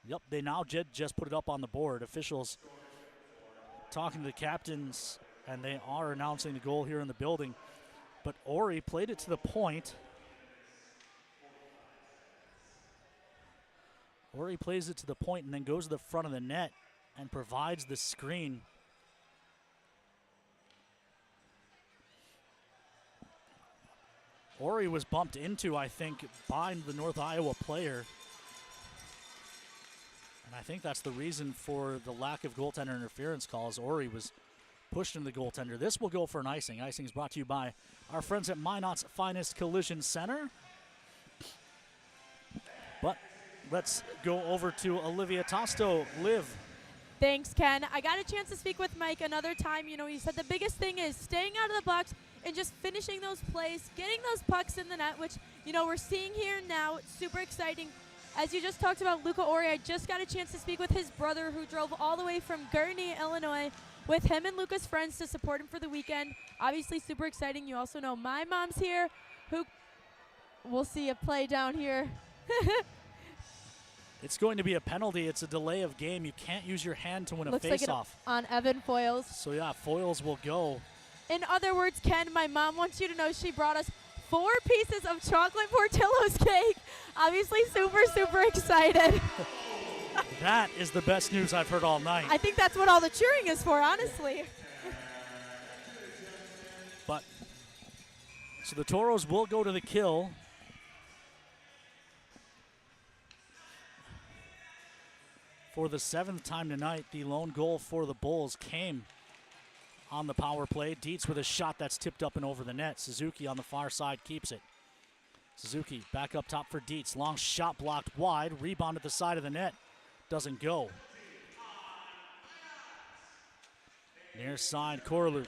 Yep, they now just put it up on the board. Officials talking to the captains, and they are announcing the goal here in the building. But Ori played it to the point. Ori plays it to the point and then goes to the front of the net and provides the screen. Ori was bumped into, I think, by the North Iowa player. And I think that's the reason for the lack of goaltender interference calls. Ori was pushed into the goaltender. This will go for an icing. Icing is brought to you by our friends at Minot's Finest Collision Center. But let's go over to Olivia Tosto. Liv. Thanks, Ken. I got a chance to speak with Mike another time. You know, he said the biggest thing is staying out of the box and just finishing those plays, getting those pucks in the net, which, you know, we're seeing here now. It's super exciting. As you just talked about Luca Ori, I just got a chance to speak with his brother who drove all the way from Gurnee, Illinois, with him and Luca's friends to support him for the weekend. Obviously super exciting. You also know my mom's here, who we'll see a play down here. It's going to be a penalty. It's a delay of game. You can't use your hand to win a Looks face-off. Like on Evan Foyles. So, yeah, Foyles will go. In other words, Ken, my mom wants you to know she brought us 4 pieces of chocolate Portillo's cake. Obviously super, super excited. That is the best news I've heard all night. I think that's what all the cheering is for, honestly. But, so the Toros will go to the kill. For the 7th time tonight, the lone goal for the Bulls came on the power play. Dietz with a shot that's tipped up and over the net. Suzuki on the far side keeps it. Suzuki back up top for Dietz. Long shot blocked wide. Rebound at the side of the net. Doesn't go. Near side, Koroluk.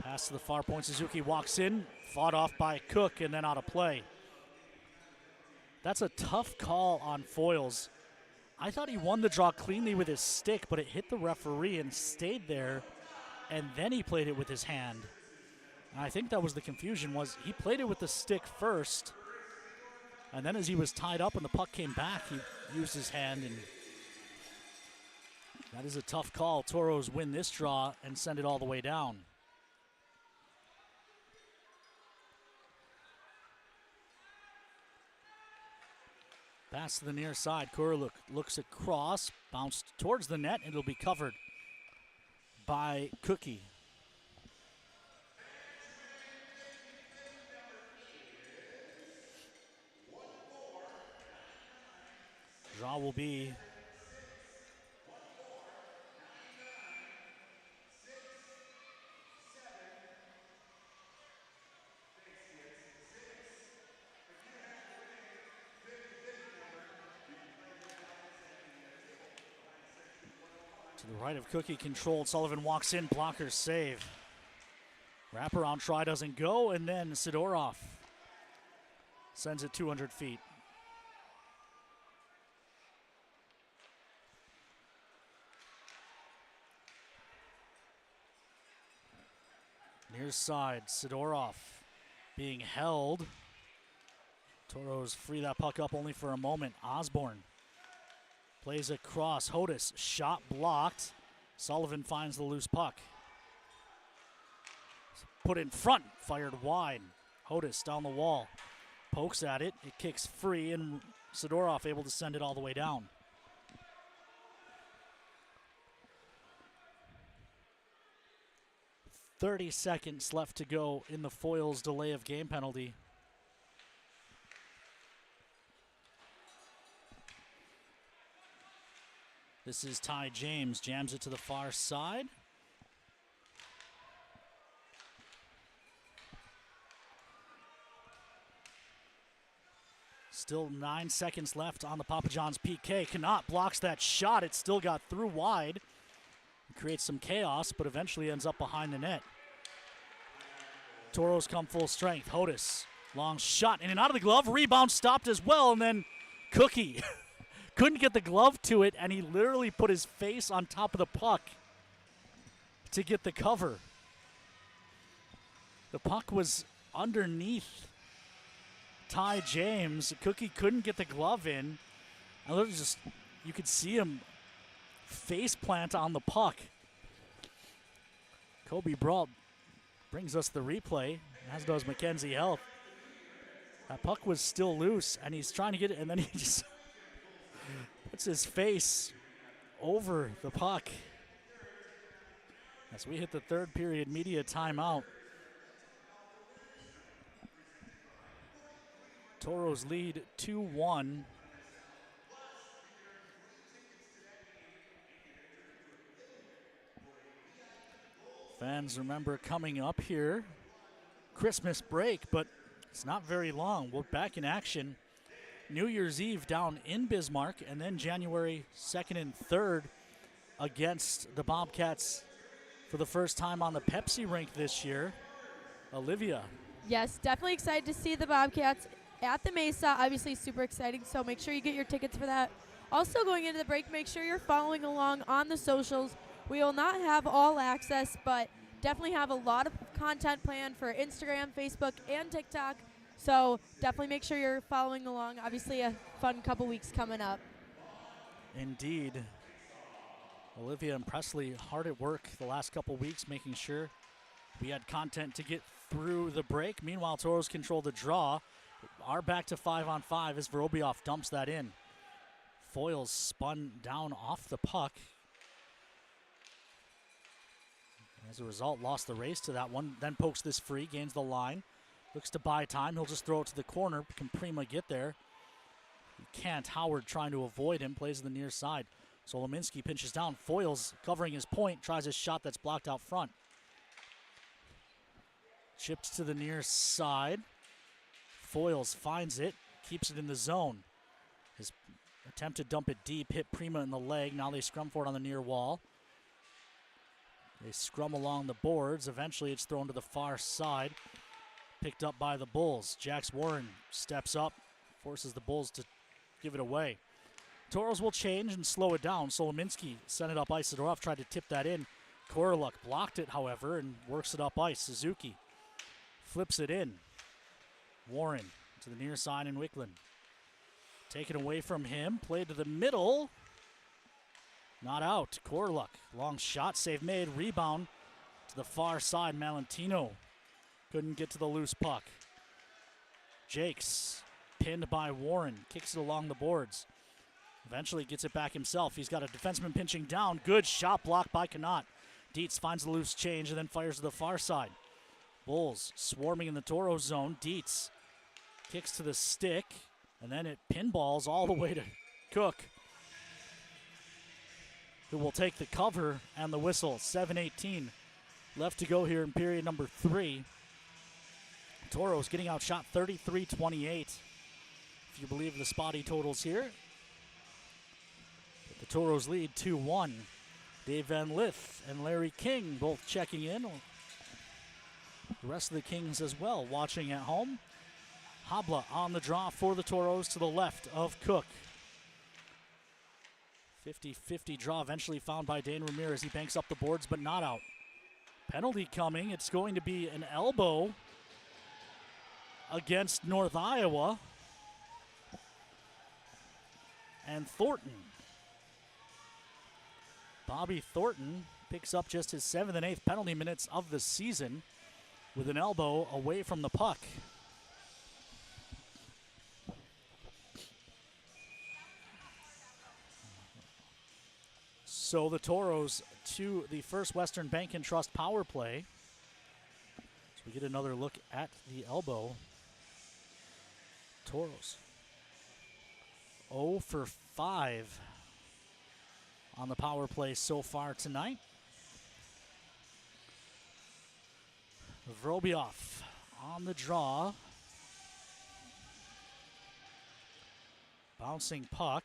Pass to the far point. Suzuki walks in. Fought off by Cook and then out of play. That's a tough call on Foyles. I thought he won the draw cleanly with his stick, but it hit the referee and stayed there, and then he played it with his hand. And I think that was the confusion, was he played it with the stick first, and then as he was tied up and the puck came back, he used his hand, and that is a tough call. Toros win this draw and send it all the way down. Pass to the near side. Koroluk looks across, bounced towards the net, and it'll be covered by Cookie. Draw will be to the right of Cookie, controlled. Sullivan walks in, blocker save. Wraparound try doesn't go, and then Sidorov sends it 200 feet. Near side, Sidorov being held. Toros free that puck up only for a moment. Osborne plays across. Hodis, shot blocked. Sullivan finds the loose puck. Put in front, fired wide. Hodis down the wall. Pokes at it. It kicks free, and Sidorov able to send it all the way down. .30 seconds left to go in the Foyles delay of game penalty. This is Ty James, jams it to the far side. Still 9 seconds left on the Papa John's PK. Cannot blocks that shot. It still got through wide. Creates some chaos, but eventually ends up behind the net. Toros come full strength. Hodis, long shot in and out of the glove. Rebound stopped as well, and then Cookie couldn't get the glove to it, and he literally put his face on top of the puck to get the cover. The puck was underneath Ty James. Cookie couldn't get the glove in. And literally just, you could see him face plant on the puck. Kobe Brault brings us the replay, as does Mackenzie Health. That puck was still loose, and he's trying to get it, and then he just puts his face over the puck. As we hit the third period media timeout. Toros lead 2-1. Fans remember coming up here, Christmas break, but it's not very long. We're back in action New Year's Eve down in Bismarck, and then January 2nd and 3rd against the Bobcats for the first time on the Pepsi rink this year. Olivia. Yes, definitely excited to see the Bobcats at the Mesa. Obviously super exciting, so make sure you get your tickets for that. Also going into the break, make sure you're following along on the socials. We will not have all access, but definitely have a lot of content planned for Instagram, Facebook, and TikTok. So definitely make sure you're following along. Obviously a fun couple weeks coming up. Indeed. Olivia and Presley hard at work the last couple weeks, making sure we had content to get through the break. Meanwhile, Toros control the draw. Are back to 5-on-5 as Vorobioff dumps that in. Foils spun down off the puck. As a result, lost the race to that one. Then pokes this free, gains the line. Looks to buy time. He'll just throw it to the corner. Can Prima get there? He can't. Howard trying to avoid him. Plays to the near side. Solominski pinches down. Foils covering his point. Tries his shot that's blocked out front. Chipped to the near side. Foils finds it. Keeps it in the zone. His attempt to dump it deep hit Prima in the leg. Now they scrum for it on the near wall. They scrum along the boards. Eventually it's thrown to the far side. Picked up by the Bulls. Jax Warren steps up. Forces the Bulls to give it away. Toros will change and slow it down. Solominski sent it up ice. Sidorov tried to tip that in. Koroluk blocked it, however, and works it up ice. Suzuki flips it in. Warren to the near side in Wickland. Taken away from him. Played to the middle. Not out. Koroluk. Long shot. Save made. Rebound to the far side. Malentino couldn't get to the loose puck. Jakes pinned by Warren. Kicks it along the boards. Eventually gets it back himself. He's got a defenseman pinching down. Good shot blocked by Connaught. Dietz finds the loose change and then fires to the far side. Bulls swarming in the Toro zone. Dietz kicks to the stick, and then it pinballs all the way to Cook, who will take the cover and the whistle. 7:18 left to go here in period number 3. Toros getting outshot 33-28, if you believe the spotty totals here. But the Toros lead 2-1. Dave Van Lith and Larry King both checking in. The rest of the Kings as well watching at home. Habla on the draw for the Toros to the left of Cook. 50-50 draw eventually found by Dane Ramirez. He banks up the boards but not out. Penalty coming. It's going to be an elbow against North Iowa. And Thornton. Bobby Thornton picks up just his 7th and 8th penalty minutes of the season with an elbow away from the puck. So the Toros to the First Western Bank and Trust power play. So we get another look at the elbow. Toros 0 for 5 on the power play so far tonight. Vorobioff on the draw. Bouncing puck.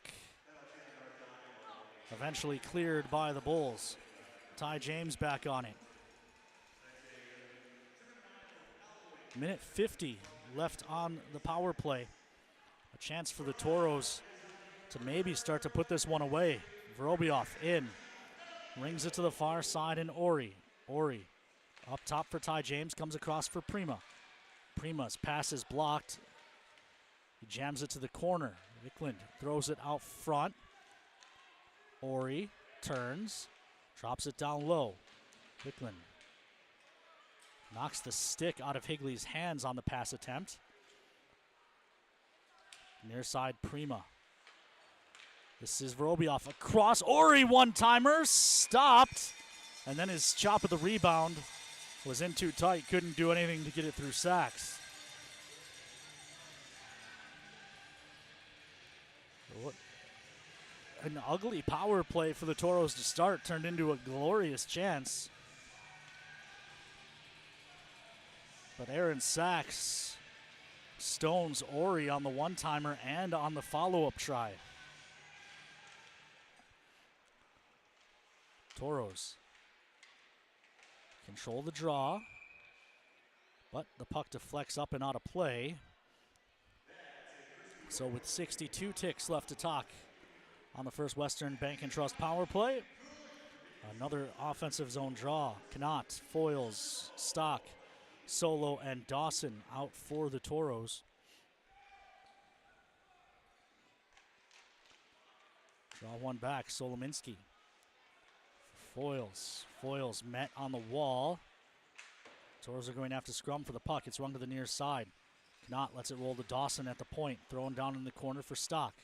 Eventually cleared by the Bulls. Ty James back on it. Minute 50 left on the power play. A chance for the Toros to maybe start to put this one away. Vorobiev in. Rings it to the far side, and Ori. Ori up top for Ty James, comes across for Prima. Prima's pass is blocked. He jams it to the corner. Wickland throws it out front. Ori turns, drops it down low. Wickland knocks the stick out of Higley's hands on the pass attempt. Near side, Prima. This is Vorobiev across. Ori, one-timer, stopped. And then his chop of the rebound was in too tight. Couldn't do anything to get it through Sachs. What an ugly power play for the Toros to start turned into a glorious chance. But Aaron Sachs stones Ori on the one-timer and on the follow-up try. Toros control the draw, but the puck deflects up and out of play. So with 62 ticks left to talk on the first Western Bank and Trust power play, another offensive zone draw. Knott, Foils, Stock, Solo, and Dawson out for the Toros. Draw one back, Solominski. Foils. Foils met on the wall. Toros are going to have to scrum for the puck. It's run to the near side. Knott lets it roll to Dawson at the point. Thrown down in the corner for Stock.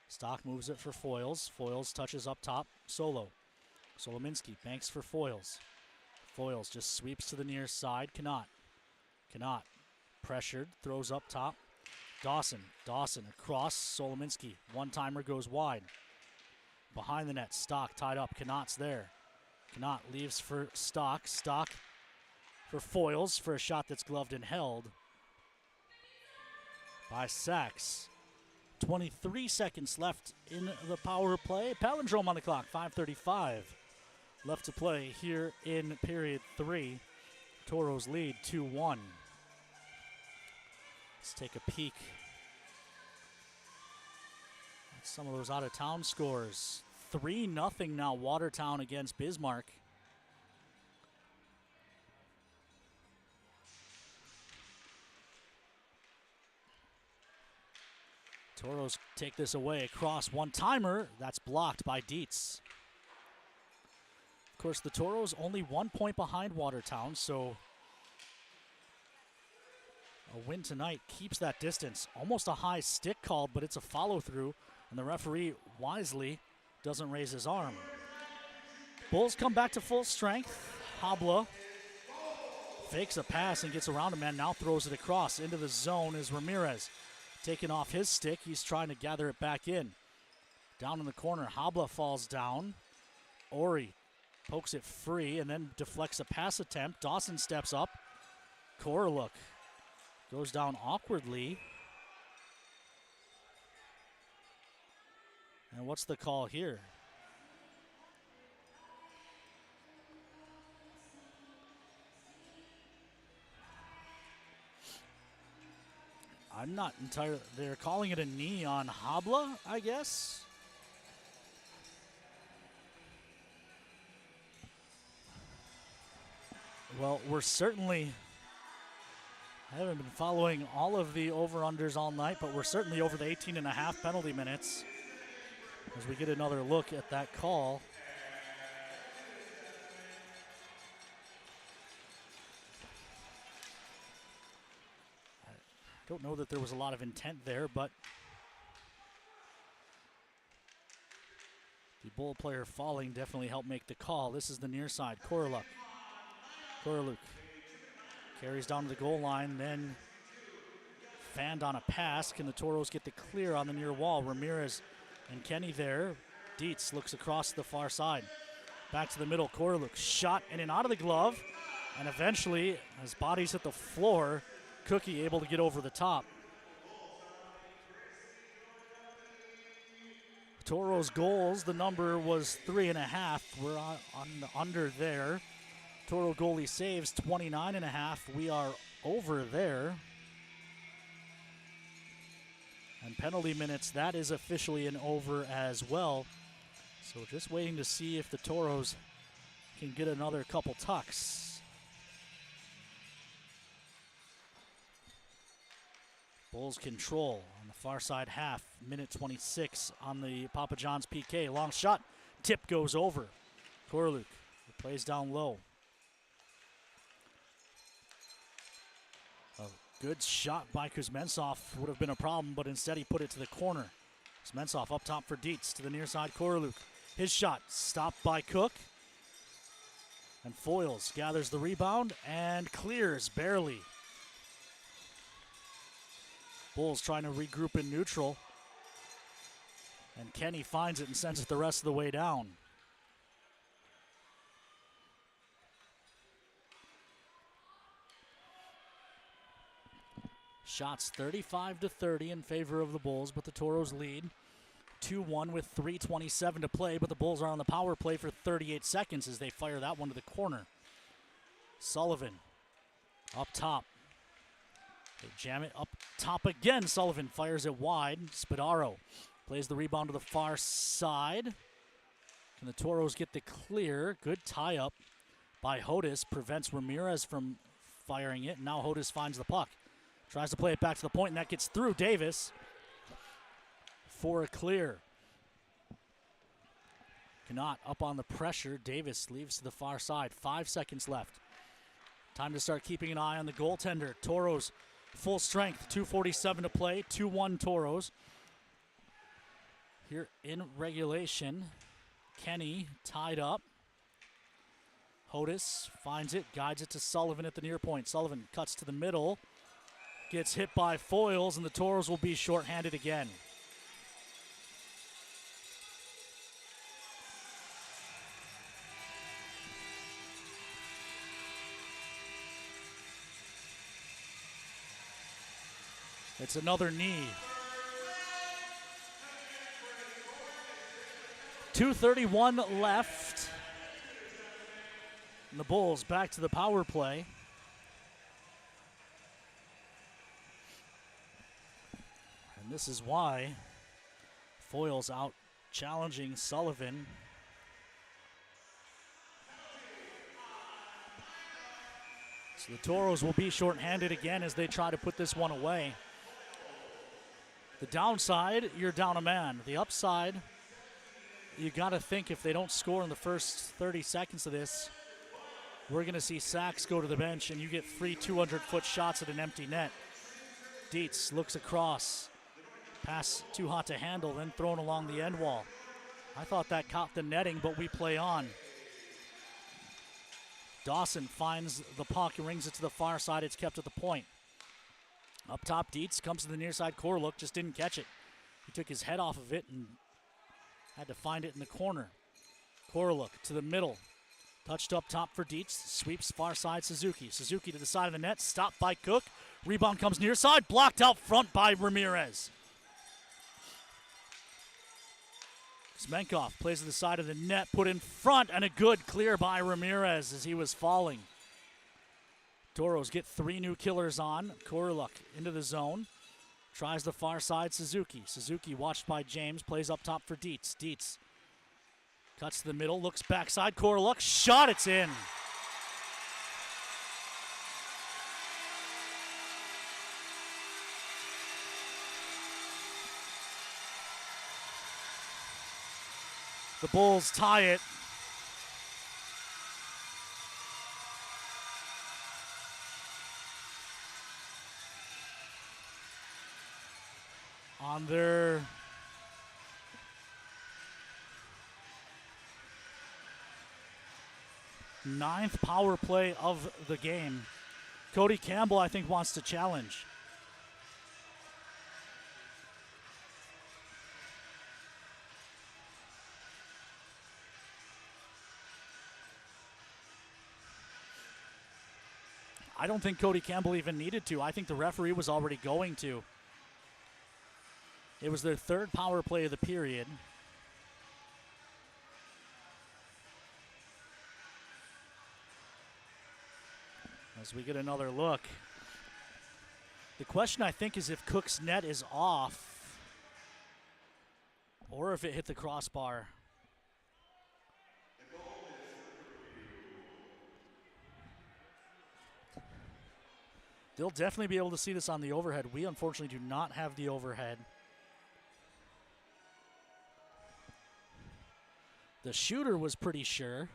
Stock moves it for Foils. Foils touches up top. Solo. Solominski banks for Foils. Foils just sweeps to the near side. Knott. Knott pressured. Throws up top. Dawson. Dawson across. Solominski. One-timer goes wide. Behind the net. Stock tied up. Knott's there. Knott leaves for Stock. Stock for Foils for a shot that's gloved and held by Sachs. 23 seconds left in the power play. Palindrome on the clock. 5:35 left to play here in period 3. Toros lead 2-1. Let's take a peek at some of those out-of-town scores. 3-0 now, Watertown against Bismarck. Toros take this away across. One-timer, that's blocked by Dietz. Of course, the Toros only 1 point behind Watertown, so a win tonight keeps that distance. Almost a high stick called, but it's a follow-through, and the referee wisely doesn't raise his arm. Bulls come back to full strength. Habla fakes a pass and gets around a man, now throws it across. Into the zone is Ramirez. Taking off his stick, he's trying to gather it back in. Down in the corner, Habla falls down. Ori pokes it free and then deflects a pass attempt. Dawson steps up. Koroluk goes down awkwardly. And what's the call here? I'm not entirely. They're calling it a knee on Habla, I guess. Well, we're certainly. I haven't been following all of the over-unders all night, but we're certainly over the 18.5 penalty minutes as we get another look at that call. Don't know that there was a lot of intent there, but the Bull player falling definitely helped make the call. This is the near side. Koroluk carries down to the goal line, then fanned on a pass. Can the Toros get the clear on the near wall? Ramirez and Kenny there. Dietz looks across the far side. Back to the middle. Koroluk shot in and out of the glove, and eventually, as bodies hit the floor, Cookie able to get over the top. Toros goals, the number was 3.5. We're on under there. Toro goalie saves 29.5. We are over there. And penalty minutes, that is officially an over as well. So just waiting to see if the Toros can get another couple tucks. Bulls control on the far side half. Minute 26 on the Papa John's PK. Long shot. Tip goes over. Koroluk plays down low. A good shot by Kuzmensov would have been a problem, but instead he put it to the corner. Kuzmensov up top for Dietz to the near side. Koroluk. His shot stopped by Cook. And Foyles gathers the rebound and clears barely. Bulls trying to regroup in neutral. And Kenny finds it and sends it the rest of the way down. Shots 35-30 in favor of the Bulls, but the Toros lead 2-1 with 3:27 to play, but the Bulls are on the power play for 38 seconds as they fire that one to the corner. Sullivan up top. They jam it up top again. Sullivan fires it wide. Spadaro plays the rebound to the far side. Can the Toros get the clear? Good tie-up by Hodis. Prevents Ramirez from firing it. Now Hodis finds the puck. Tries to play it back to the point, and that gets through Davis for a clear. Cannot up on the pressure. Davis leaves to the far side. 5 seconds left. Time to start keeping an eye on the goaltender. Toros full strength. 2:47 to play. 2-1 Toros. Here in regulation. Kenny tied up. Hodis finds it, guides it to Sullivan at the near point. Sullivan cuts to the middle. Gets hit by Foyles, and the Toros will be shorthanded again. It's another knee. 2:31 left. And the Bulls back to the power play. And this is why Foyles out challenging Sullivan. So the Toros will be shorthanded again as they try to put this one away. The downside, you're down a man. The upside, you got to think if they don't score in the first 30 seconds of this, we're going to see Sachs go to the bench and you get free 200-foot shots at an empty net. Dietz looks across. Pass too hot to handle, then thrown along the end wall. I thought that caught the netting, but we play on. Dawson finds the puck and rings it to the far side. It's kept at the point. Up top, Dietz comes to the near side. Koroluk just didn't catch it. He took his head off of it and had to find it in the corner. Koroluk to the middle. Touched up top for Dietz. Sweeps far side Suzuki. Suzuki to the side of the net. Stopped by Cook. Rebound comes near side. Blocked out front by Ramirez. Smenkov plays to the side of the net, put in front, and a good clear by Ramirez as he was falling. Toros get 3 new killers on. Koroluk into the zone. Tries the far side, Suzuki. Suzuki watched by James, plays up top for Dietz. Dietz cuts to the middle, looks backside. Koroluk, shot, it's in. The Bulls tie it. On their ninth power play of the game. Cody Campbell, I think, wants to challenge. I don't think Cody Campbell even needed to. I think the referee was already going to. It was their 3rd power play of the period. As we get another look. The question, I think, is if Cook's net is off or if it hit the crossbar. They'll definitely be able to see this on the overhead. We unfortunately do not have the overhead. The shooter was pretty sure.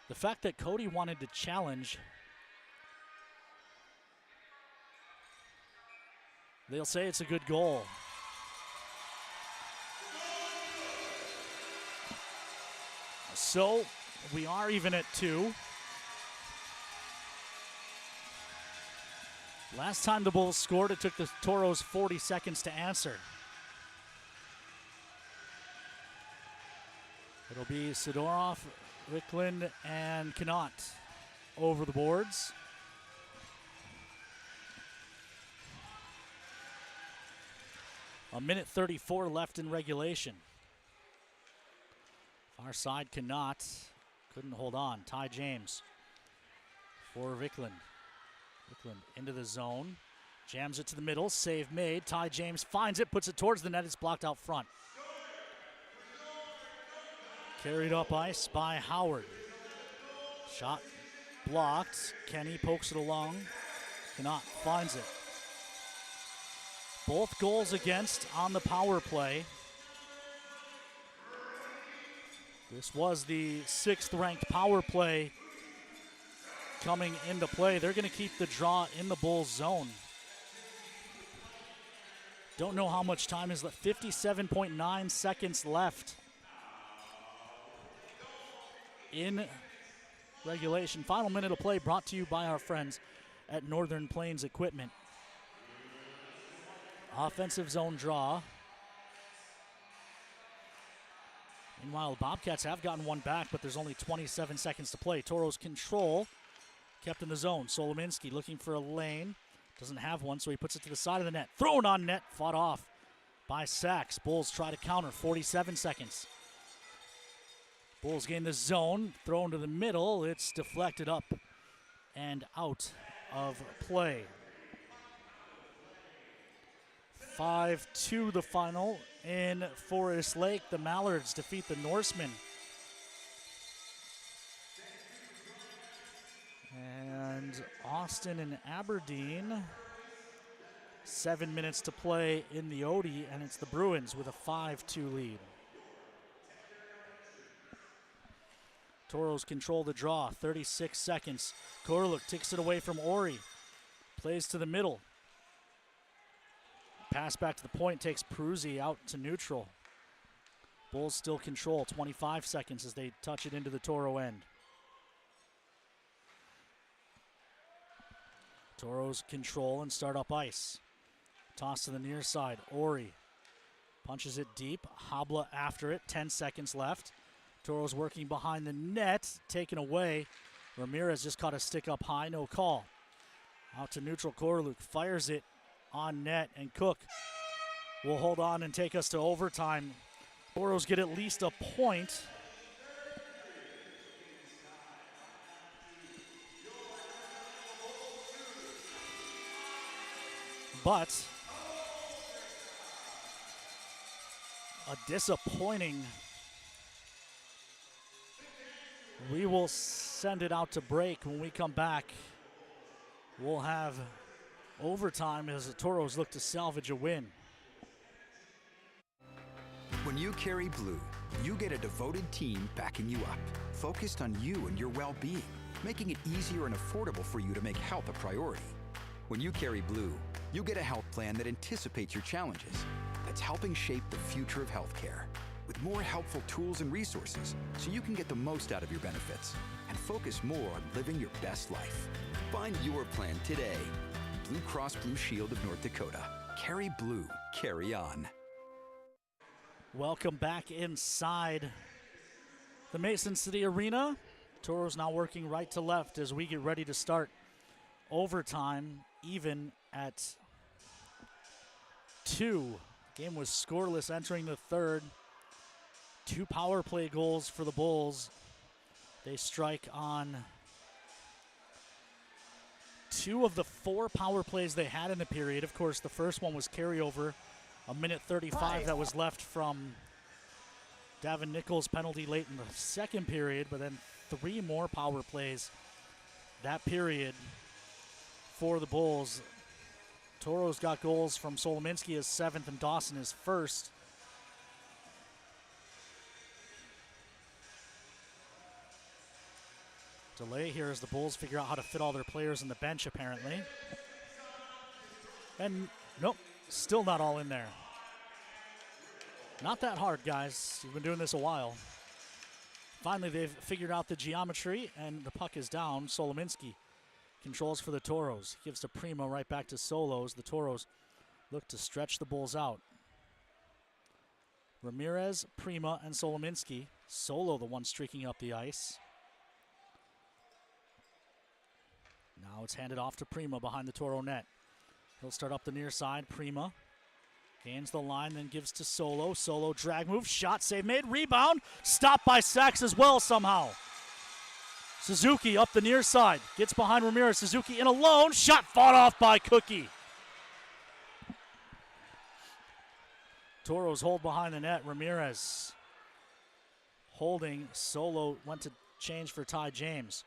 The fact that Cody wanted to challenge, they'll say it's a good goal. So we are even at 2. Last time the Bulls scored, it took the Toros 40 seconds to answer. It'll be Sidorov, Wickland, and Knott over the boards. A minute 34 left in regulation. Far side, Knott couldn't hold on. Ty James for Wickland. Wickland into the zone, jams it to the middle, save made. Ty James finds it, puts it towards the net, it's blocked out front. Carried up ice by Howard. Shot blocked, Kenny pokes it along, Knott finds it. Both goals against on the power play. This was the 6th ranked power play coming into play. They're going to keep the draw in the Bulls zone. Don't know how much time is left. 57.9 seconds left in regulation. Final minute of play brought to you by our friends at Northern Plains Equipment. Offensive zone draw. Meanwhile, the Bobcats have gotten one back, but there's only 27 seconds to play. Toros control. Kept in the zone. Solominski looking for a lane. Doesn't have one, so he puts it to the side of the net. Thrown on net. Fought off by Sachs. Bulls try to counter. 47 seconds. Bulls gain the zone. Thrown to the middle. It's deflected up and out of play. 5-2 the final in Forest Lake. The Mallards defeat the Norsemen. And Austin and Aberdeen, 7 minutes to play in the Odie, and it's the Bruins with a 5-2 lead. Toros control the draw, 36 seconds. Korluk takes it away from Ori, plays to the middle. Pass back to the point, takes Pruzzi out to neutral. Bulls still control, 25 seconds as they touch it into the Toro end. Toros control and start up ice. Toss to the near side. Ori punches it deep. Habla after it. 10 seconds left. Toros working behind the net. Taken away. Ramirez just caught a stick up high. No call. Out to neutral. Korluk fires it on net. And Cook will hold on and take us to overtime. Toros get at least a point. But a disappointing. We will send it out to break. When we come back, we'll have overtime as the Toros look to salvage a win. When you carry blue, you get a devoted team backing you up, focused on you and your well-being, making it easier and affordable for you to make health a priority. When you carry blue, you get a health plan that anticipates your challenges, that's helping shape the future of healthcare, with more helpful tools and resources so you can get the most out of your benefits and focus more on living your best life. Find your plan today. Blue Cross Blue Shield of North Dakota. Carry blue, carry on. Welcome back inside the Mason City Arena. Toros now working right to left as we get ready to start overtime, even at 2. Game was scoreless entering the third. 2 power play goals for the Bulls. They strike on 2 of the 4 power plays they had in the period. Of course, the first one was carryover, a minute 35 that was left from Davin Nichols' penalty late in the second period, but then 3 more power plays that period for the Bulls. Toros got goals from Solominski as 7th and Dawson as 1st. Delay here as the Bulls figure out how to fit all their players in the bench, apparently. And nope, still not all in there. Not that hard, guys. You've been doing this a while. Finally, they've figured out the geometry, and the puck is down. Solominski controls for the Toros. Gives to Primo, right back to Solos. The Toros look to stretch the Bulls out. Ramirez, Prima, and Solominski. Solo the one streaking up the ice. Now it's handed off to Prima behind the Toro net. He'll start up the near side. Prima gains the line, then gives to Solo. Solo drag move, shot, save made, rebound. Stopped by Sachs as well somehow. Suzuki up the near side. Gets behind Ramirez. Suzuki in alone. Shot fought off by Cookie. Toros hold behind the net. Ramirez holding. Solo went to change for Ty James.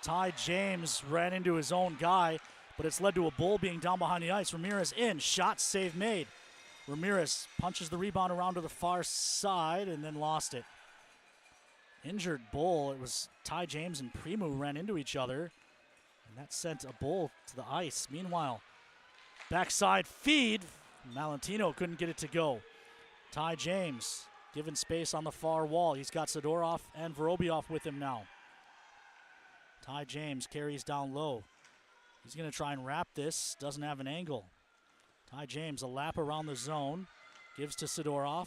Ty James ran into his own guy, but it's led to a Bull being down behind the ice. Ramirez in, shot, save made. Ramirez punches the rebound around to the far side and then lost it. Injured Bull. It was Ty James and Primo who ran into each other, and that sent a Bull to the ice. Meanwhile, backside feed. Malentino couldn't get it to go. Ty James given space on the far wall. He's got Sidorov and Vorobiev with him now. Ty James carries down low. He's going to try and wrap this. Doesn't have an angle. Ty James, a lap around the zone. Gives to Sidorov.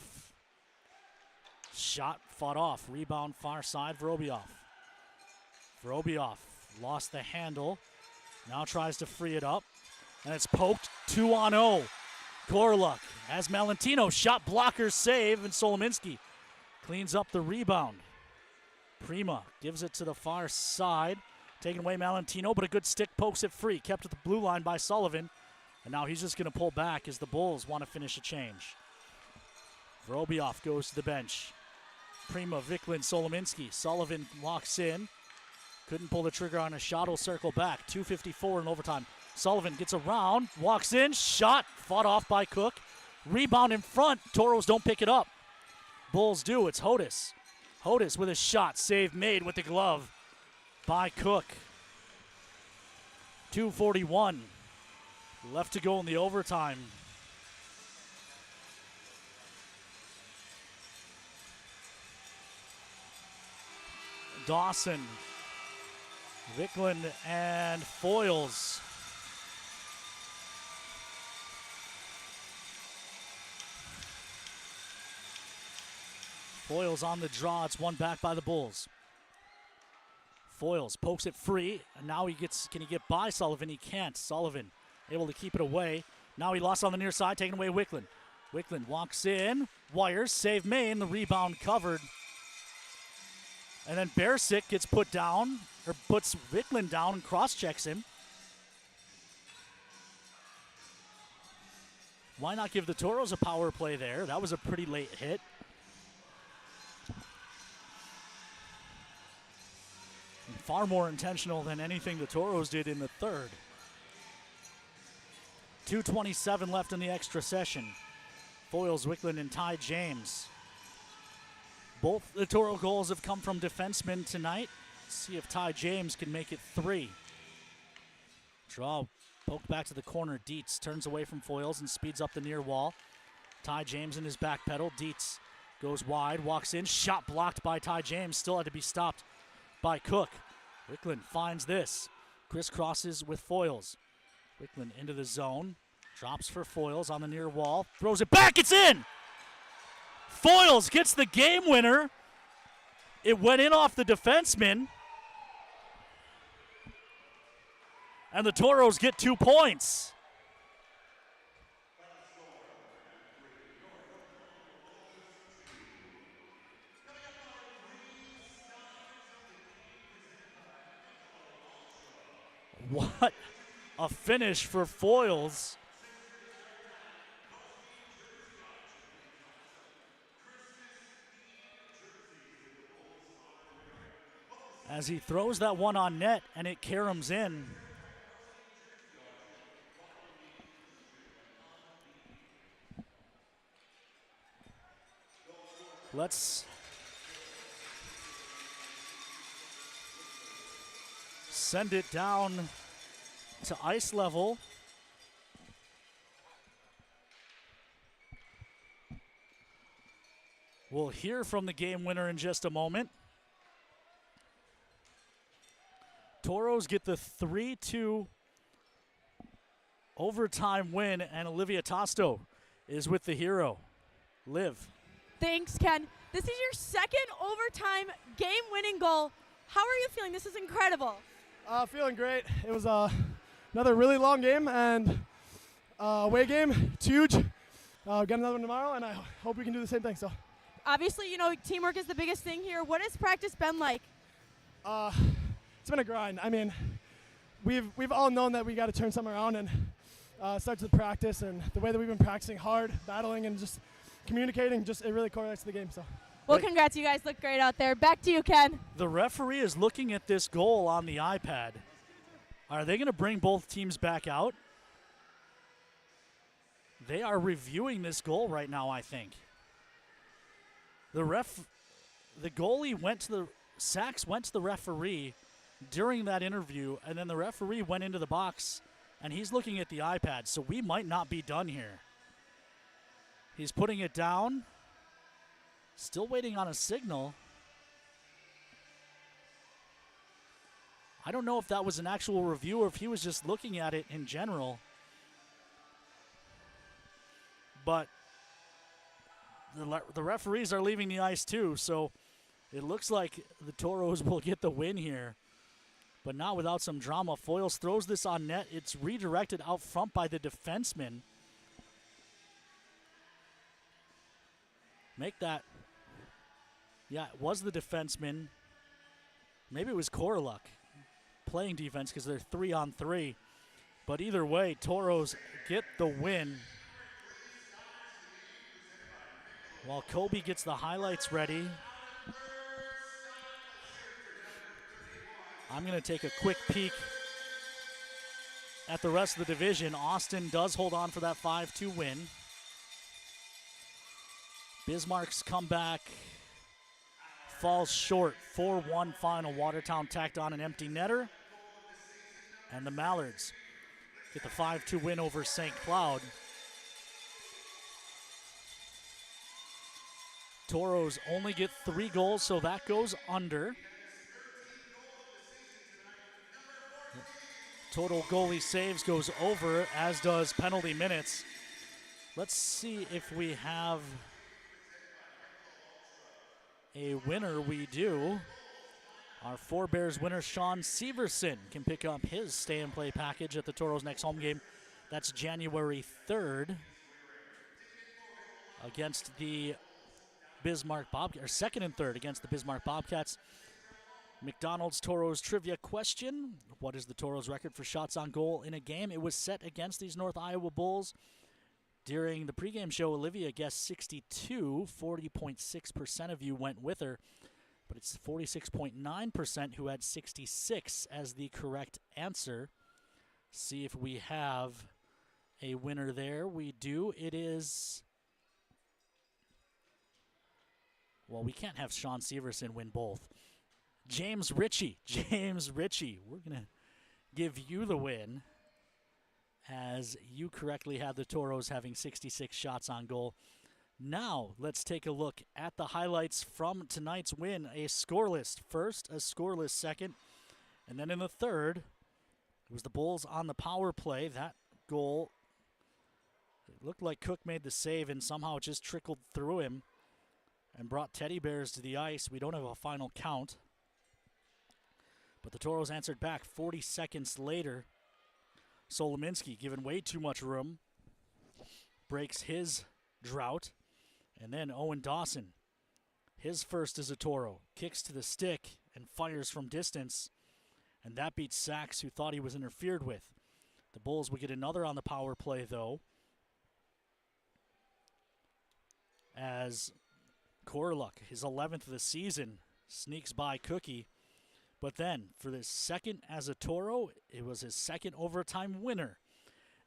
Shot fought off. Rebound far side, Vorobiev. Vorobiev lost the handle. Now tries to free it up. And it's poked 2-on-0. Gorluck has Malentino. Shot blocker save, and Solominski cleans up the rebound. Prima gives it to the far side. Taking away Malentino, but a good stick pokes it free. Kept at the blue line by Sullivan. And now he's just going to pull back as the Bulls want to finish a change. Vorobiev goes to the bench. Prima, Viklin, Solominski. Sullivan locks in. Couldn't pull the trigger on a shot. Will circle back. 2:54 in overtime. Sullivan gets around, walks in, shot, fought off by Cook. Rebound in front. Toros don't pick it up. Bulls do. It's Hodis. Hodis with a shot. Save made with the glove by Cook. 2:41 left to go in the overtime. Dawson, Viklund, and Foyles. Foyles on the draw. It's one back by the Bulls. Foyles pokes it free, and now can he get by Sullivan? He can't. Sullivan able to keep it away. Now he lost on the near side, taking away Wickland. Wickland walks in, wires, save Maine, the rebound covered. And then Bersic gets put down, or puts Wickland down and cross-checks him. Why not give the Toros a power play there? That was a pretty late hit. And far more intentional than anything the Toros did in the third. 2:27 left in the extra session. Foyles, Wickland, and Ty James. Both the Toro goals have come from defensemen tonight. Let's see if Ty James can make it 3. Draw poked back to the corner. Dietz turns away from Foyles and speeds up the near wall. Ty James in his back pedal. Dietz goes wide, walks in. Shot blocked by Ty James. Still had to be stopped by Cook. Wickland finds this. Crisscrosses with Foyles. Wickland into the zone. Drops for Foyles on the near wall. Throws it back. It's in! Foyles gets the game winner. It went in off the defenseman. And the Toros get 2 points. What a finish for Foils. As he throws that one on net and it caroms in. Let's send it down to ice level. We'll hear from the game winner in just a moment. Toros get the 3-2 overtime win, and Olivia Tosto is with the hero. Liv. Thanks, Ken. This is your second overtime game-winning goal. How are you feeling? This is incredible. Feeling great. It was another really long game and away game. It's huge. Got another one tomorrow, and I hope we can do the same thing. So, obviously, you know, teamwork is the biggest thing here. What has practice been like? It's been a grind. I mean, we've all known that we got to turn something around, and starts with practice and the way that we've been practicing hard, battling, and just communicating. Just it really correlates to the game. So. Well, congrats. You guys look great out there. Back to you, Ken. The referee is looking at this goal on the iPad. Are they going to bring both teams back out? They are reviewing this goal right now, I think. The goalie went to the, Sachs went to the referee during that interview, and then the referee went into the box, and he's looking at the iPad, so we might not be done here. He's putting it down. Still waiting on a signal. I don't know if that was an actual review or if he was just looking at it in general. But the referees are leaving the ice too, so it looks like the Toros will get the win here. But not without some drama. Foils throws this on net. It's redirected out front by the defenseman. Make that. Yeah, it was the defenseman. Maybe it was Korluk playing defense because they're 3-on-3. But either way, Toros get the win. While Kobe gets the highlights ready, I'm going to take a quick peek at the rest of the division. Austin does hold on for that 5-2 win. Bismarck's comeback falls short. 4-1 final. Watertown tacked on an empty netter. And the Mallards get the 5-2 win over St. Cloud. Toros only get 3 goals, so that goes under. Total goalie saves goes over, as does penalty minutes. Let's see if we have a winner. We do. Our Forebears winner, Sean Severson, can pick up his stay-and-play package at the Toros' next home game. That's January 3rd against the Bismarck Bobcats, or 2nd and 3rd against the Bismarck Bobcats. McDonald's Toros trivia question. What is the Toros record for shots on goal in a game? It was set against these North Iowa Bulls. During the pregame show, Olivia guessed 62. 40.6% of you went with her, but it's 46.9% who had 66 as the correct answer. See if we have a winner there. We do. It is... Well, we can't have Sean Severson win both. James Ritchie. James Ritchie. We're going to give you the win, as you correctly had the Toros having 66 shots on goal. Now, let's take a look at the highlights from tonight's win. A scoreless first, a scoreless second, and then in the third, it was the Bulls on the power play. That goal, it looked like Cook made the save, and somehow it just trickled through him and brought Teddy Bears to the ice. We don't have a final count, but the Toros answered back 40 seconds later. Solominski, given way too much room, breaks his drought. And then Owen Dawson, his first as a Toro, kicks to the stick and fires from distance. And that beats Sachs, who thought he was interfered with. The Bulls will get another on the power play, though, as Korluck, his 11th of the season, sneaks by Cookie. But then, for the second as a Toro, it was his second overtime winner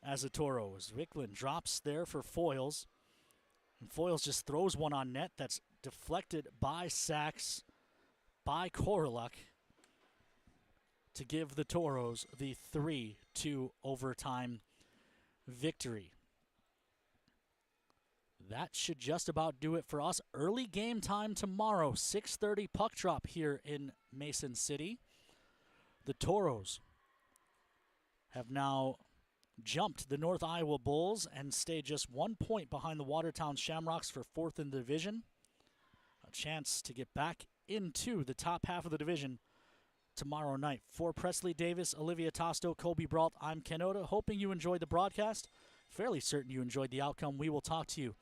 as a Toro. As Wicklund drops there for Foyles. And Foyles just throws one on net that's deflected by Sachs, by Korluck, to give the Toros the 3-2 overtime victory. That should just about do it for us. Early game time tomorrow, 6:30 puck drop here in Mason City. The Toros have now jumped the North Iowa Bulls and stay just 1 point behind the Watertown Shamrocks for fourth in the division. A chance to get back into the top half of the division tomorrow night. For Presley Davis, Olivia Tosto, Kobe Brault, I'm Ken Oda. Hoping you enjoyed the broadcast. Fairly certain you enjoyed the outcome. We will talk to you